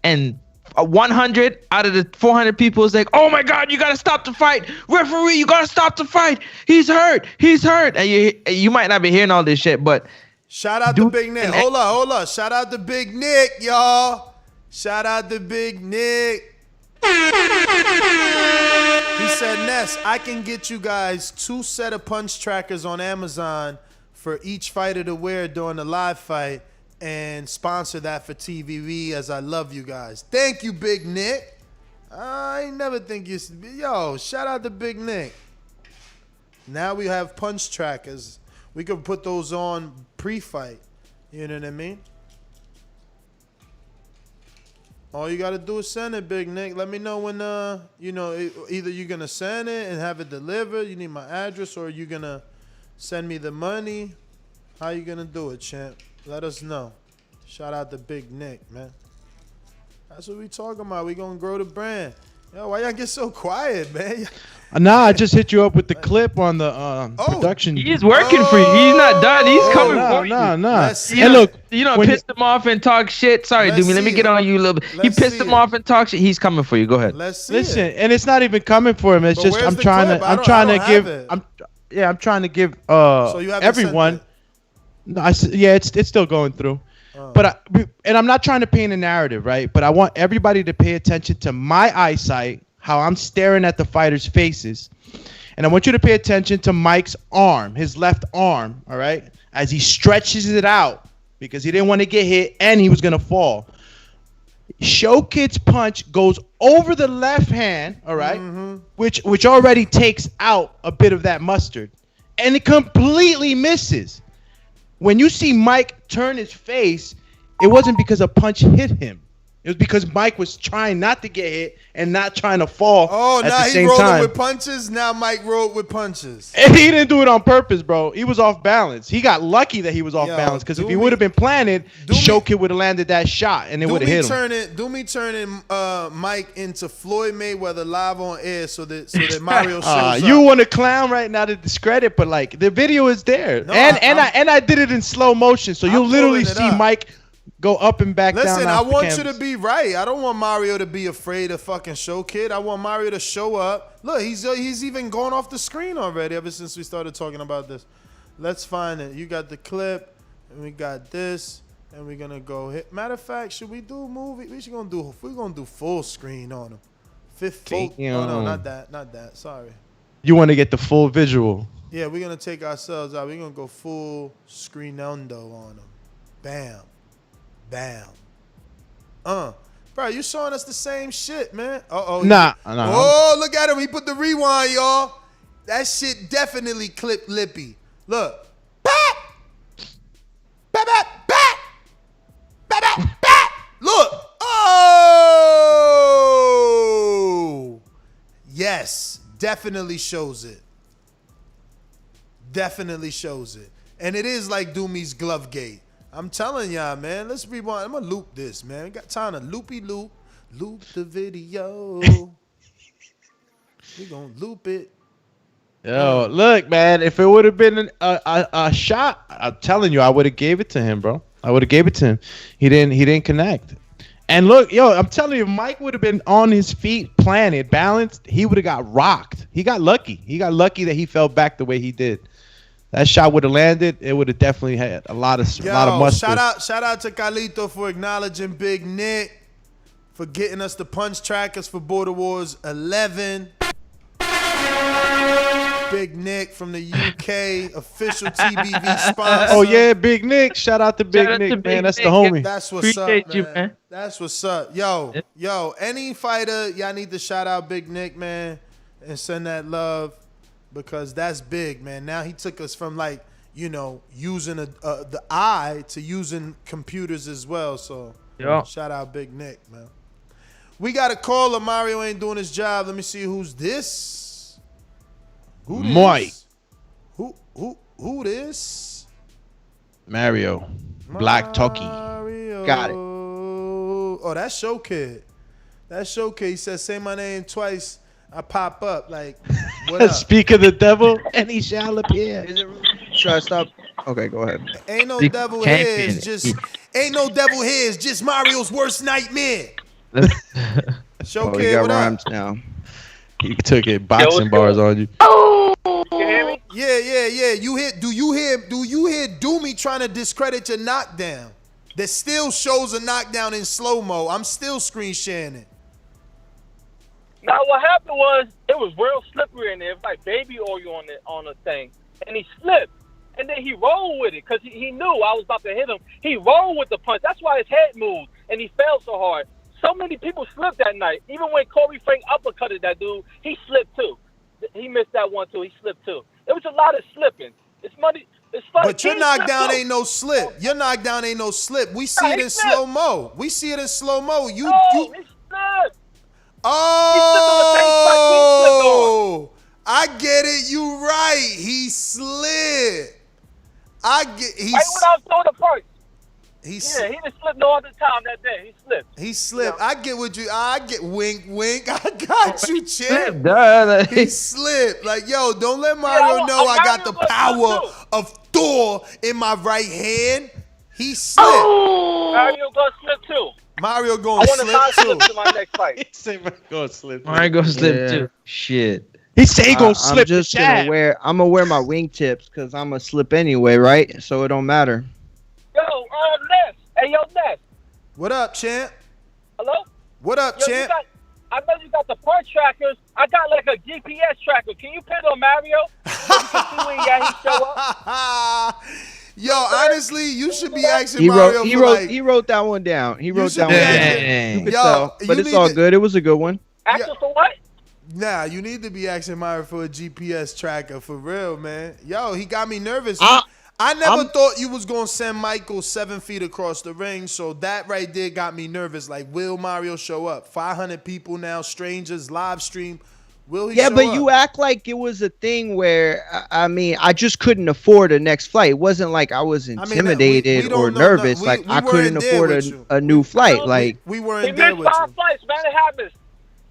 And 100 out of the 400 people is like, oh my God, you gotta stop the fight, referee, you gotta stop the fight. He's hurt. And you might not be hearing all this shit, but shout out to Big Nick. Hold up. Shout out to Big Nick, y'all. Shout out to Big Nick. He said, Ness, I can get you guys 2 set of punch trackers on Amazon for each fighter to wear during the live fight, and sponsor that for TVV, as I love you guys. Thank you, Big Nick. I ain't never think you... Yo, shout out to Big Nick. Now we have punch trackers. We could put those on pre-fight. You know what I mean? All you got to do is send it, Big Nick. Let me know when, either you're going to send it and have it delivered. You need my address, or you're going to send me the money. How you going to do it, champ? Let us know. Shout out to Big Nick, man. That's what we talking about. We gonna grow the brand. Yo, why y'all get so quiet, man? Nah, I just hit you up with the clip on the production. He's working for you. He's not done. He's coming for you. Nah. And look, pissed him off and talk shit. Sorry, Doomy. Let me get on you a little bit. He pissed him off and talk shit. He's coming for you. Go ahead. Listen, and it's not even coming for him. It's just I'm trying to give everyone. No, it's still going through, but I'm not trying to paint a narrative, right? But I want everybody to pay attention to my eyesight, how I'm staring at the fighters' faces, and I want you to pay attention to Mike's arm, his left arm, all right, as he stretches it out because he didn't want to get hit and he was gonna fall. Showkid's punch goes over the left hand, all right, which already takes out a bit of that mustard. and it completely misses. When you see Mike turn his face, it wasn't because a punch hit him. It was because Mike was trying not to get hit and not trying to fall at the same now he time. rolling with punches. Now Mike rolled with punches. And he didn't do it on purpose, bro. He was off balance. He got lucky that he was off balance, because if he would have been planted, Showkid would have landed that shot and it would have hit him. Do me turning Mike into Floyd Mayweather live on air so that Mario shows up. You want to clown right now to discredit, but like the video is there, No, I did it in slow motion, so you'll literally see Mike go up and back down. Listen, I want you to be right. I don't want Mario to be afraid of fucking Showkid. I want Mario to show up. Look, he's even gone off the screen already ever since we started talking about this. Let's find it. You got the clip, and we got this, and we're gonna go hit. Matter of fact, should we do a movie? We're gonna do full screen on him. Oh no, not that. Sorry. You want to get the full visual. Yeah, we're gonna take ourselves out. We're gonna go full screenando on him. Bam. Bam. Bro, you showing us the same shit, man. Nah. Oh, look at him. He put the rewind, y'all. That shit definitely clipped lippy. Look. Bap! Bap, bap, bap! Bap, bap, bap! Look. Oh! Yes. Definitely shows it. Definitely shows it. And it is like Doomy's glove gate. I'm telling y'all, man. Let's rewind. I'm gonna loop this, man. We got time to loop the video. We gonna loop it. Yo, look, man. If it would have been a shot, I'm telling you, I would have gave it to him, bro. I would have gave it to him. He didn't connect. And look, yo, I'm telling you, if Mike would have been on his feet, planted, balanced, he would have got rocked. He got lucky. He got lucky that he fell back the way he did. That shot would have landed. It would have definitely had a lot of mustard. Shout out to Carlito for acknowledging Big Nick, for getting us the punch trackers for Border Wars 11. Big Nick from the UK, official TBV sponsor. Oh yeah, Big Nick. Shout out to Big Nick, man. That's the homie. That's what's up, man. That's what's up. Yo, any fighter, y'all need to shout out Big Nick, man, and send that love. Because that's big, man. Now he took us from using the eye to using computers as well. So shout out Big Nick, man. We got a caller. Mario ain't doing his job. Let me see who's this. Who this? Mike. Who this? Mario. Black Talkie. Got it. Oh, that's Showkid. That's Showkid. He said, say my name twice. I pop up like, what up? Speak of the devil, and he shall appear. Should I stop? Okay, go ahead. Ain't no devil here. It's just Mario's worst nightmare. Showkid, what up? Now. He took it boxing bars on you. Oh, you hear me? Yeah. Do you hear Doomy trying to discredit your knockdown? That still shows a knockdown in slow mo. I'm still screen sharing it. Now what happened was it was real slippery in there. It was like baby oil on the thing, and he slipped, and then he rolled with it because he knew I was about to hit him. He rolled with the punch. That's why his head moved, and he fell so hard. So many people slipped that night. Even when Corey Frank uppercutted that dude, he slipped too. He missed that one too. He slipped too. It was a lot of slipping. It's money. It's funny. But your knockdown ain't no slip. Your knockdown ain't no slip. We see it in slow mo. He slipped. Oh, I get it. You right. He slid. Right when I was throwing the punch. He didn't slip no other time that day. He slipped. I get what you. I get wink. I got you, champ. He slipped. Like, yo, don't let Mario know I got the power of Thor in my right hand. He slipped. Mario gonna slip too. Mario gonna slip too. To my next fight. He said Mario gonna slip. Mario gonna slip too. Shit. He said he gonna slip. I'm just gonna wear my wingtips because I'm gonna slip anyway, right? So it don't matter. Yo, Ness. Hey, yo, Ness. What up, champ? Hello? What up, champ? I know you got the punch trackers. I got like a GPS tracker. Can you pin on Mario? So you can see when he show up? Yo, honestly, you should be asking Mario he wrote that one down. He wrote that one down. You could tell, but it's all good. It was a good one. Asking for what? Nah, you need to be asking Mario for a GPS tracker for real, man. Yo, he got me nervous. I never thought you was gonna send Michael 7 feet across the ring, so that right there got me nervous. Like, will Mario show up? 500 people now, strangers, live stream. Will he show but up? you act like it was a thing where, I mean, I just couldn't afford a next flight. It wasn't like I was intimidated or nervous. Like, I couldn't afford a new flight. Like, we He weren't there missed with 5 flights, man. It happens.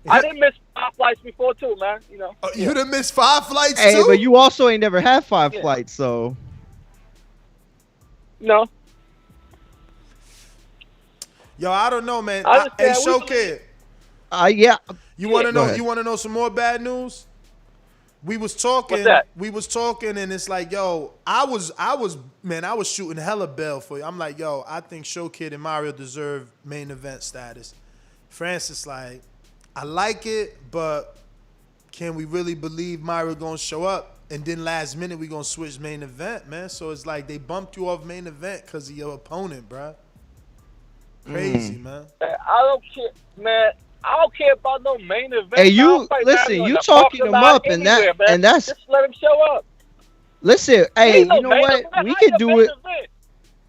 I didn't miss 5 flights before too, man. You know. You done missed 5 flights hey, too? but you also ain't never had 5 flights, so. No. Yo, I don't know, man. I Hey, understand. Show Kid. Yeah. You want to Go know? ahead. You want to know some more bad news? We was talking. What's that? We was talking, and it's like, yo, I was shooting hella bail for you. I'm like, yo, I think Show Kid and Mario deserve main event status. Francis like, I like it, but can we really believe Mario gonna show up? And then last minute we gonna switch main event, man. So it's like they bumped you off main event because of your opponent, bro. Crazy, man. I don't care, man. I don't care about no main event. Hey, you I'll fight listen. Mario in You the talking parking him lot up, and anywhere, that man. and that's. Just let him show up. Listen, hey, Ain't no you know main what? event. We How could your do main it. event?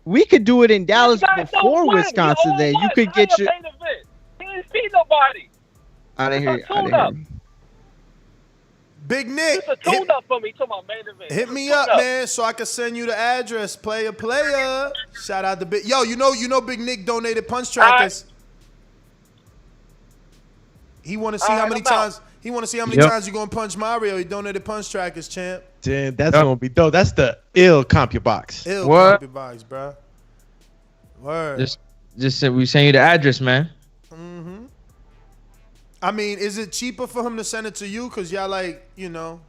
We could do it in Dallas This guy before don't win. Wisconsin. He Then you always could wins. get How your. your main event? He didn't see nobody. I didn't hear. It's a I didn't tune-up. hear. Big Nick, It's a tune-up for me. Talking about main event. hit me up, man, so I can send you the address. Player. Shout out to Big. Yo, you know, Big Nick donated punch trackers. He want to see how many times. He want to see how many times you gonna punch Mario. He donated punch trackers, champ. Damn, that's gonna be dope. That's the ill CompuBox. Ill What? box, bro. Word. Just said we send you the address, man. I mean, is it cheaper for him to send it to you? Cause y'all like, you know,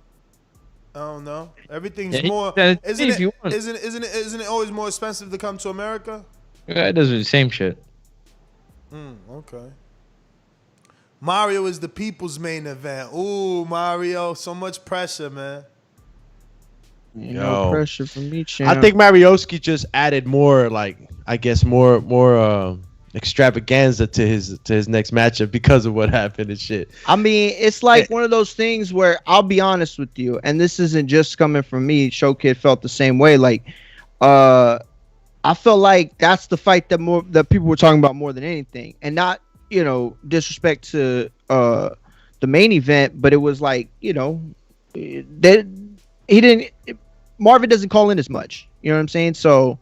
I don't know. Everything's Yeah, he more. can send it to Isn't me if you want. isn't it always more expensive to come to America? Yeah, it does the same shit. Okay. Mario is the people's main event. Ooh, Mario, so much pressure, man. No pressure from me, champ. I think Marioski just added more, like, I guess more extravaganza to his next matchup because of what happened and shit. I mean, it's like one of those things where I'll be honest with you, and this isn't just coming from me. Show Kid felt the same way. Like, I felt like that's the fight that people were talking about more than anything, and not, you know, disrespect to the main event, but it was like, you know, that he didn't. Marvin doesn't call in as much. You know what I'm saying? So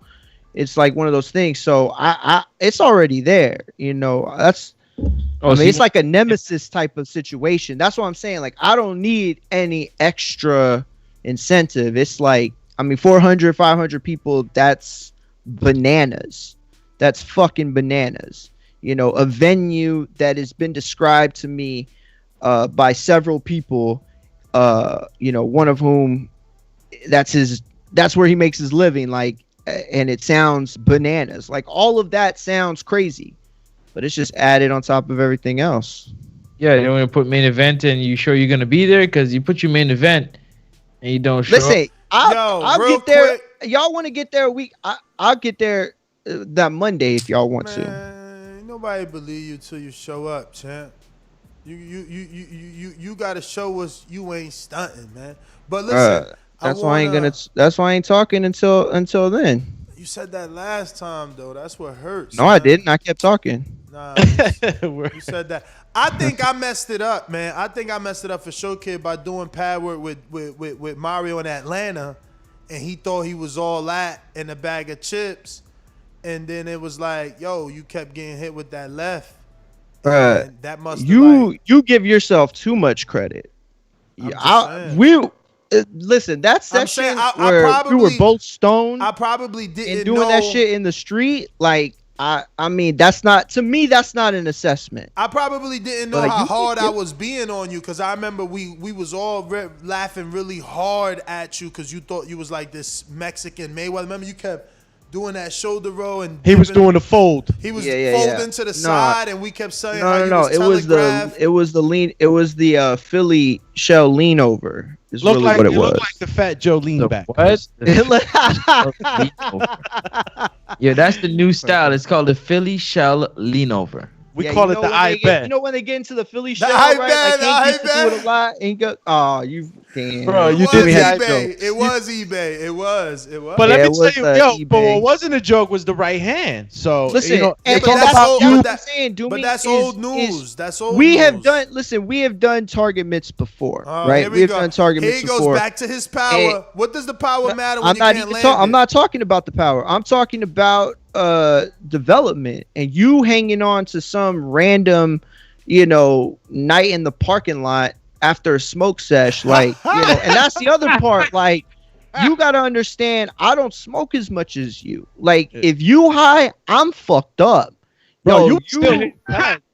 it's like one of those things. So I it's already there. You know, that's. I mean, it's like a nemesis type of situation. That's what I'm saying. Like, I don't need any extra incentive. It's like, I mean, 400, 500 people. That's bananas. That's fucking bananas. You know, a venue that has been described to me by several people. You know, one of whom that's where he makes his living. Like, and it sounds bananas. Like, all of that sounds crazy, but it's just added on top of everything else. Yeah, you want to put main event and you sure you're gonna be there? Because you put your main event and you don't show Listen, up. I'll get there. Y'all want to get there a week? I'll get there that Monday if y'all want to. Ain't nobody believe you till you show up, champ. You gotta show us you ain't stunting, man. But listen, that's why I ain't talking until then. You said that last time though. That's what hurts. No, man. I didn't. I kept talking. Nah, you said that. I think I messed it up, man. I think I messed it up for Show Kid by doing pad work with Mario in Atlanta, and he thought he was all that in a bag of chips, and then it was like, yo, you kept getting hit with that left. And that must you give yourself too much credit. Listen, that session where we were both stoned. I probably didn't and doing know that shit in the street. Like, I mean, that's not, to me, that's not an assessment. I probably didn't know Like, how you hard can I was being on you, because I remember we was all laughing really hard at you because you thought you was like this Mexican Mayweather. Remember, you kept doing that shoulder roll and he was doing the fold. He was folding to the side, and we kept saying how you No. was telegraphed. It was the Philly shell lean over. Is Looked really like what it was. looked like the Fat Joe lean back. What? Yeah, that's the new style. It's called the Philly shell lean over. We call it the I bet. You know when they get into the Philly show, I right? bet, Like Hank I used to do bet. it a lot. And go, oh, you damn. Bro, you It did was have eBay. jokes. It was eBay. It was. But Yeah, let it me was, tell you, but eBay. what wasn't a joke was the right hand. So Listen, you know, and it's all that's about old- you. but that- saying, Doomy, But that's is- old news. is That's old we news. have done. Listen, we have done target mitts before, Oh, right? here We have go. done target Here mitts he goes before. back to his power. And- What does the power matter when I'm you not can't even land I'm it? not talking about the power. I'm talking about development and you hanging on to some random, night in the parking lot after a smoke sesh, like, and that's the other part. Like, you gotta understand, I don't smoke as much as you. Like, if you high, I'm fucked up. Bro, Yo, you still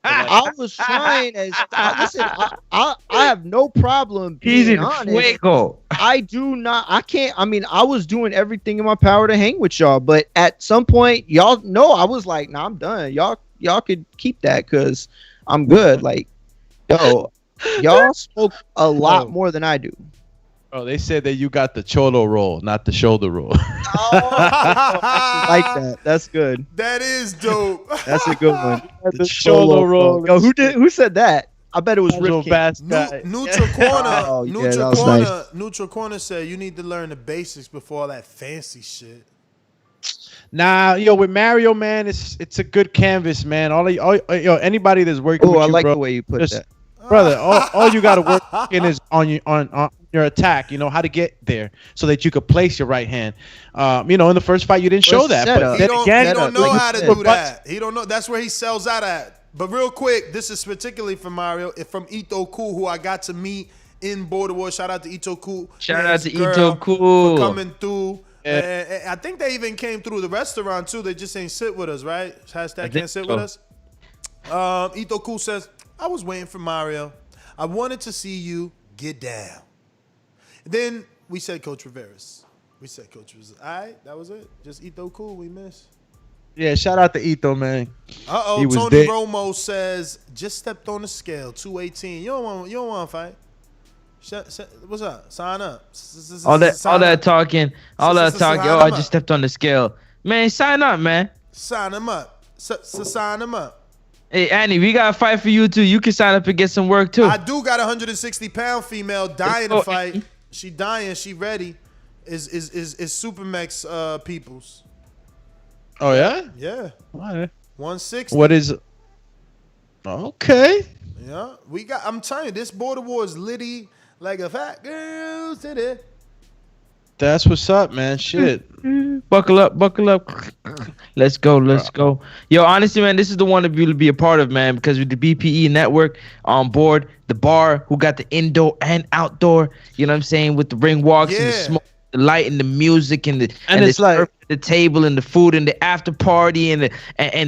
I was trying as listen. I have no problem He's being in honest. fuego. I do not. I can't. I mean, I was doing everything in my power to hang with y'all, but at some point, y'all know I was like, "Nah, I'm done. Y'all could keep that because I'm good." Like, yo, y'all smoke a lot more than I do. Bro, they said that you got the cholo roll, not the shoulder roll. I like that. That's good. That is dope. That's a good one. The cholo roll. Yo, who said that? I bet it was Rip King. Neutral Corner. Oh, yeah, Neutral that was Corner. nice. Neutral Corner said you need to learn the basics before all that fancy shit. Nah, with Mario, man, it's a good canvas, man. Anybody that's working Oh, with I you, like bro, the way you put just- that. brother. All you got to work in is on your attack. How to get there so that you could place your right hand. In the first fight you didn't show that, but He then again, he don't know like how to you do said. that. He don't know. That's where he sells out at. But real quick, this is particularly for Mario, from Ito Cool, who I got to meet in Border Wars. Shout out to Ito Cool. Shout and out his to girl Ito Cool. for coming through. Yeah. And I think they even came through the restaurant too. They just ain't sit with us, right? Hashtag can't sit so. with us. Ito Cool says, I was waiting for Mario. I wanted to see you get down. Then we said Coach Rivera's. All right, that was it. Just Ito Cool, we missed. Yeah, shout out to Ito, man. Uh-oh, He was Tony there. Romo says, just stepped on the scale, 218. You don't want to fight. What's up? Sign up. All that talking. Oh, I Sign him up. just stepped on the scale. Man, sign up, man. Sign him up. Sign him up. Hey, Annie, we got a fight for you too. You can sign up and get some work too. I do got a 160-pound female dying to fight. She dying. She ready. Is Supermax Peoples. Oh yeah. Yeah. All right. 160. What is? Okay. Yeah. I'm telling you, this Border War is litty like a fat girl city. That's what's up, man. Shit. Buckle up. Let's go. Yo, honestly, man, this is the one to be a part of, man, because with the BPE network on board, the bar, who got the indoor and outdoor, you know what I'm saying, with the ring walks and the smoke, the light and the music and it's the like surf at the table and the food and the after party and the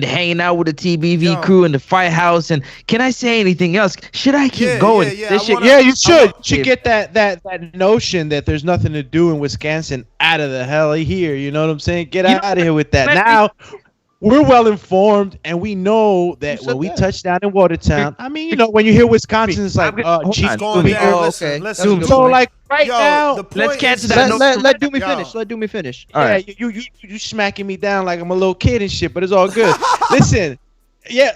hanging out with the TBV crew and the fight house. And can I say anything else? Should I keep going? You should. You should get that notion that there's nothing to do in Wisconsin out of the hell here. You know what I'm saying? Get out of here with that. Now we're well informed and we know that when we touch down in Watertown, I mean, when you hear Wisconsin, it's like, He's going there. Listen. So like right now, let's cancel that. Let Doomy finish. Let Doomy finish. All right. You smacking me down like I'm a little kid and shit, but it's all good. Listen,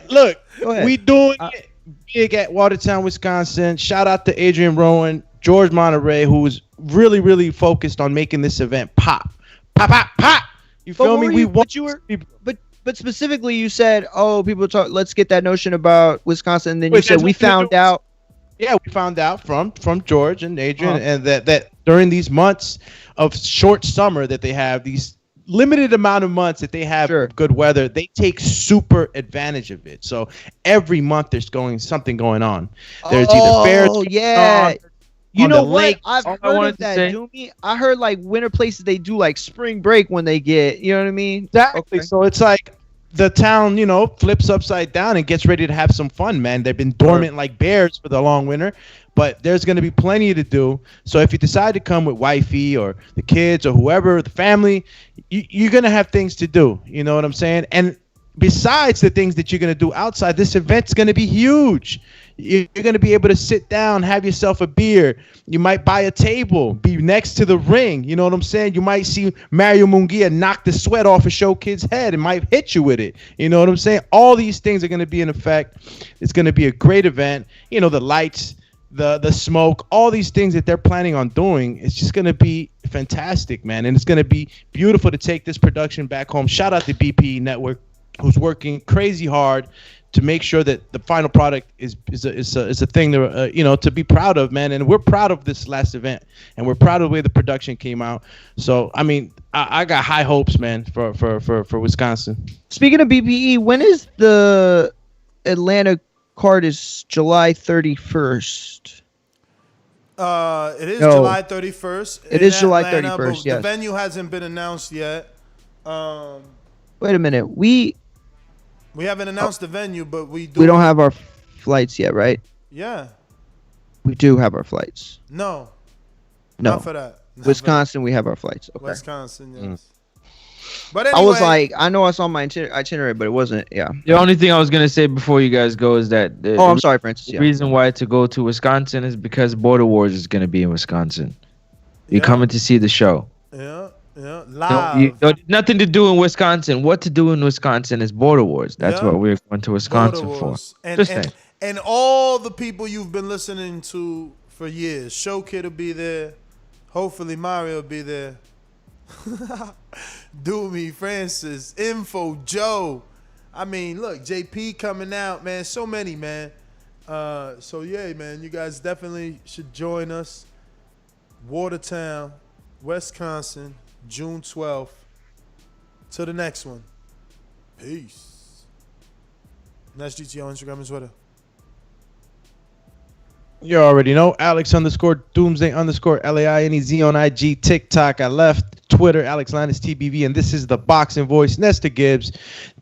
look, we doing it big at Watertown, Wisconsin. Shout out to Adrian Rowan, George Monterey, who was really, really focused on making this event pop. You feel me? But specifically, you said, people talk. Let's get that notion about Wisconsin. And then you said we found out. Yeah, we found out from George and Adrian, and that during these months of short summer that they have, these limited amount of months that they have good weather, they take super advantage of it. So every month there's something going on. There's either fairs. Oh yeah. You know what? Lake. I've heard of that, Doomy. I heard like winter places they do like spring break when they get, you know what I mean? Exactly. So it's like the town, flips upside down and gets ready to have some fun, man. They've been dormant like bears for the long winter, but there's going to be plenty to do. So if you decide to come with wifey or the kids or whoever, the family, you're going to have things to do. You know what I'm saying? And besides the things that you're going to do outside, this event's going to be huge. You're going to be able to sit down, have yourself a beer. You might buy a table, be next to the ring. You know what I'm saying? You might see Mario Munguia knock the sweat off a show kid's head and might hit you with it. You know what I'm saying? All these things are going to be in effect. It's going to be a great event. You know, the lights, the smoke, all these things that they're planning on doing. It's just going to be fantastic, man. And it's going to be beautiful to take this production back home. Shout out to BPE Network, who's working crazy hard to make sure that the final product is a thing to to be proud of, man. And we're proud of this last event, and we're proud of the way the production came out. So I mean, I got high hopes, man, for Wisconsin. Speaking of BPE, when is the Atlanta card? Is July 31st? It is No. July 31st. It in is July Atlanta, 31st, but yes. The venue hasn't been announced yet. Wait a minute. We haven't announced the venue, but we do. we don't have our flights yet, right? Yeah. We do have our flights. No. No. Not for that. Not for Wisconsin, we have our flights. that. Okay. Wisconsin, yes. Mm. But anyway, I was like, I know I saw my itinerary, but it wasn't. Yeah. The only thing I was gonna say before you guys go is that I'm sorry, Francis. The Yeah. reason why to go to Wisconsin is because Border Wars is gonna be in Wisconsin. You're coming to see the show. Yeah, No, live. nothing to do in Wisconsin. What to do in Wisconsin is Border Wars. That's Yeah. what we're going to Wisconsin Border for. Wars. And, Just and, saying. and all the people you've been listening to for years. Show Kid will be there. Hopefully Mario will be there. Doomy, Francis, Info, Joe. I mean, look, JP coming out, man. So many, man. So yeah, man, you guys definitely should join us. Watertown, Wisconsin, June 12th. To the next one. Peace. That's GT on Instagram and Twitter. You already know. Alex_Doomsday_LAINEZ on IG, TikTok. I left Twitter, Alex Linus TBV, and this is the Boxing Voice. Nesta Gibbs,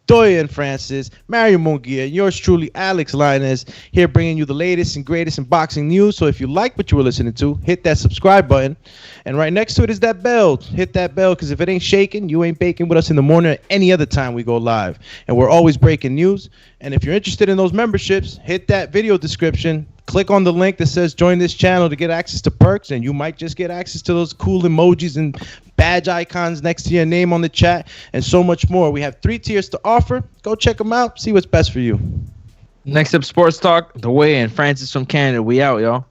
Doya and Francis, Mario Munguia, yours truly, Alex Linus, here bringing you the latest and greatest in boxing news. So if you like what you were listening to, hit that subscribe button. And right next to it is that bell. Hit that bell, because if it ain't shaking, you ain't baking with us in the morning or any other time we go live. And we're always breaking news. And if you're interested in those memberships, hit that video description. Click on the link that says join this channel to get access to perks, and you might just get access to those cool emojis and badge icons next to your name on the chat, and so much more. We have 3 tiers to offer. Go check them out. See what's best for you. Next up, Sports Talk, The Way, and Francis from Canada. We out, y'all.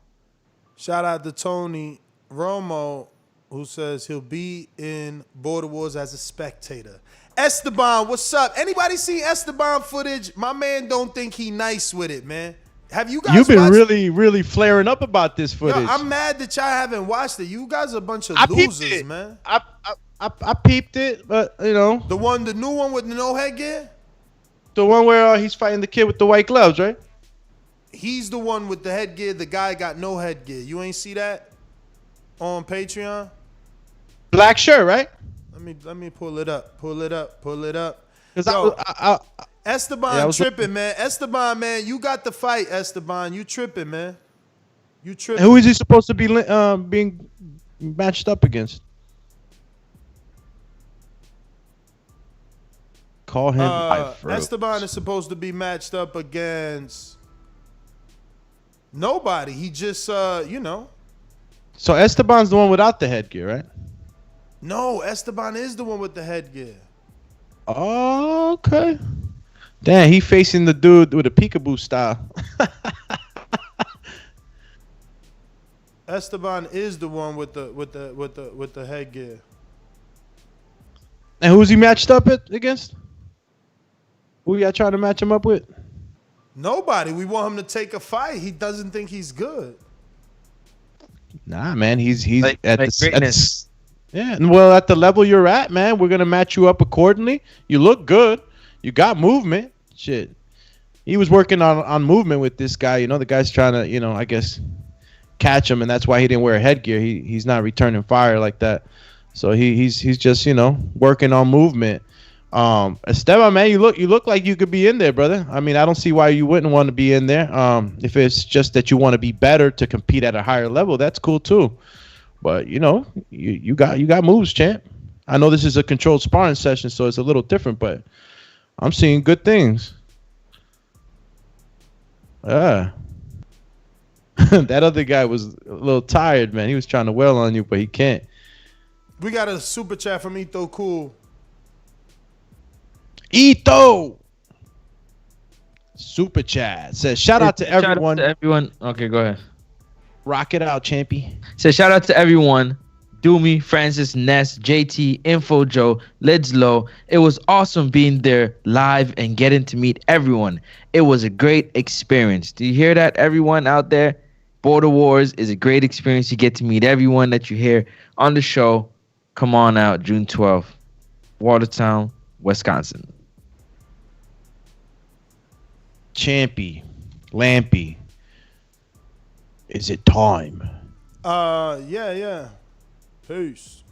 Shout out to Tony Romo, who says he'll be in Border Wars as a spectator. Esteban, what's up? Anybody seen Esteban footage? My man don't think he nice with it, man. Have you guys You've been watched? really flaring up about this footage. Yo, I'm mad that y'all haven't watched it. You guys are a bunch of I peeped losers, it. man. I peeped it, but you know. The new one with no headgear? The one where he's fighting the kid with the white gloves, right? He's the one with the headgear. The guy got no headgear. You ain't see that on Patreon? Black shirt, right? Let me pull it up. Pull it up. Because Esteban tripping, man. Esteban, man, you got the fight, Esteban. You tripping, man. You tripping. Who is he supposed to be being matched up against? Call him. Esteban is supposed to be matched up against nobody. He just, So Esteban's the one without the headgear, right? No, Esteban is the one with the headgear. Oh, okay. Damn, he facing the dude with a peekaboo style. Esteban is the one with the headgear. And who's he matched up against? Who y'all trying to match him up with? Nobody. We want him to take a fight. He doesn't think he's good. Nah, man, he's Like greatness. Yeah, well, at the level you're at, man, we're gonna match you up accordingly. You look good. You got movement. Shit. He was working on movement with this guy. You know, the guy's trying to, I guess, catch him, and that's why he didn't wear headgear. He's not returning fire like that. So he's just, working on movement. Esteban, man, you look like you could be in there, brother. I mean, I don't see why you wouldn't want to be in there. If it's just that you want to be better to compete at a higher level, that's cool too. But you got moves, champ. I know this is a controlled sparring session, so it's a little different, but I'm seeing good things. Yeah. That other guy was a little tired, man. He was trying to wail on you, but he can't. We got a super chat from Ito Cool. Ito! Super chat says, shout out to everyone. Shout out to everyone. Okay, go ahead. Rock it out, champy. Says, shout out to everyone. Doomy, Francis, Ness, JT, Info Joe, Lidslow. It was awesome being there live and getting to meet everyone. It was a great experience. Do you hear that, everyone out there? Border Wars is a great experience. You get to meet everyone that you hear on the show. Come on out, June 12th, Watertown, Wisconsin. Champy, Lampy, is it time? Yeah. Peace.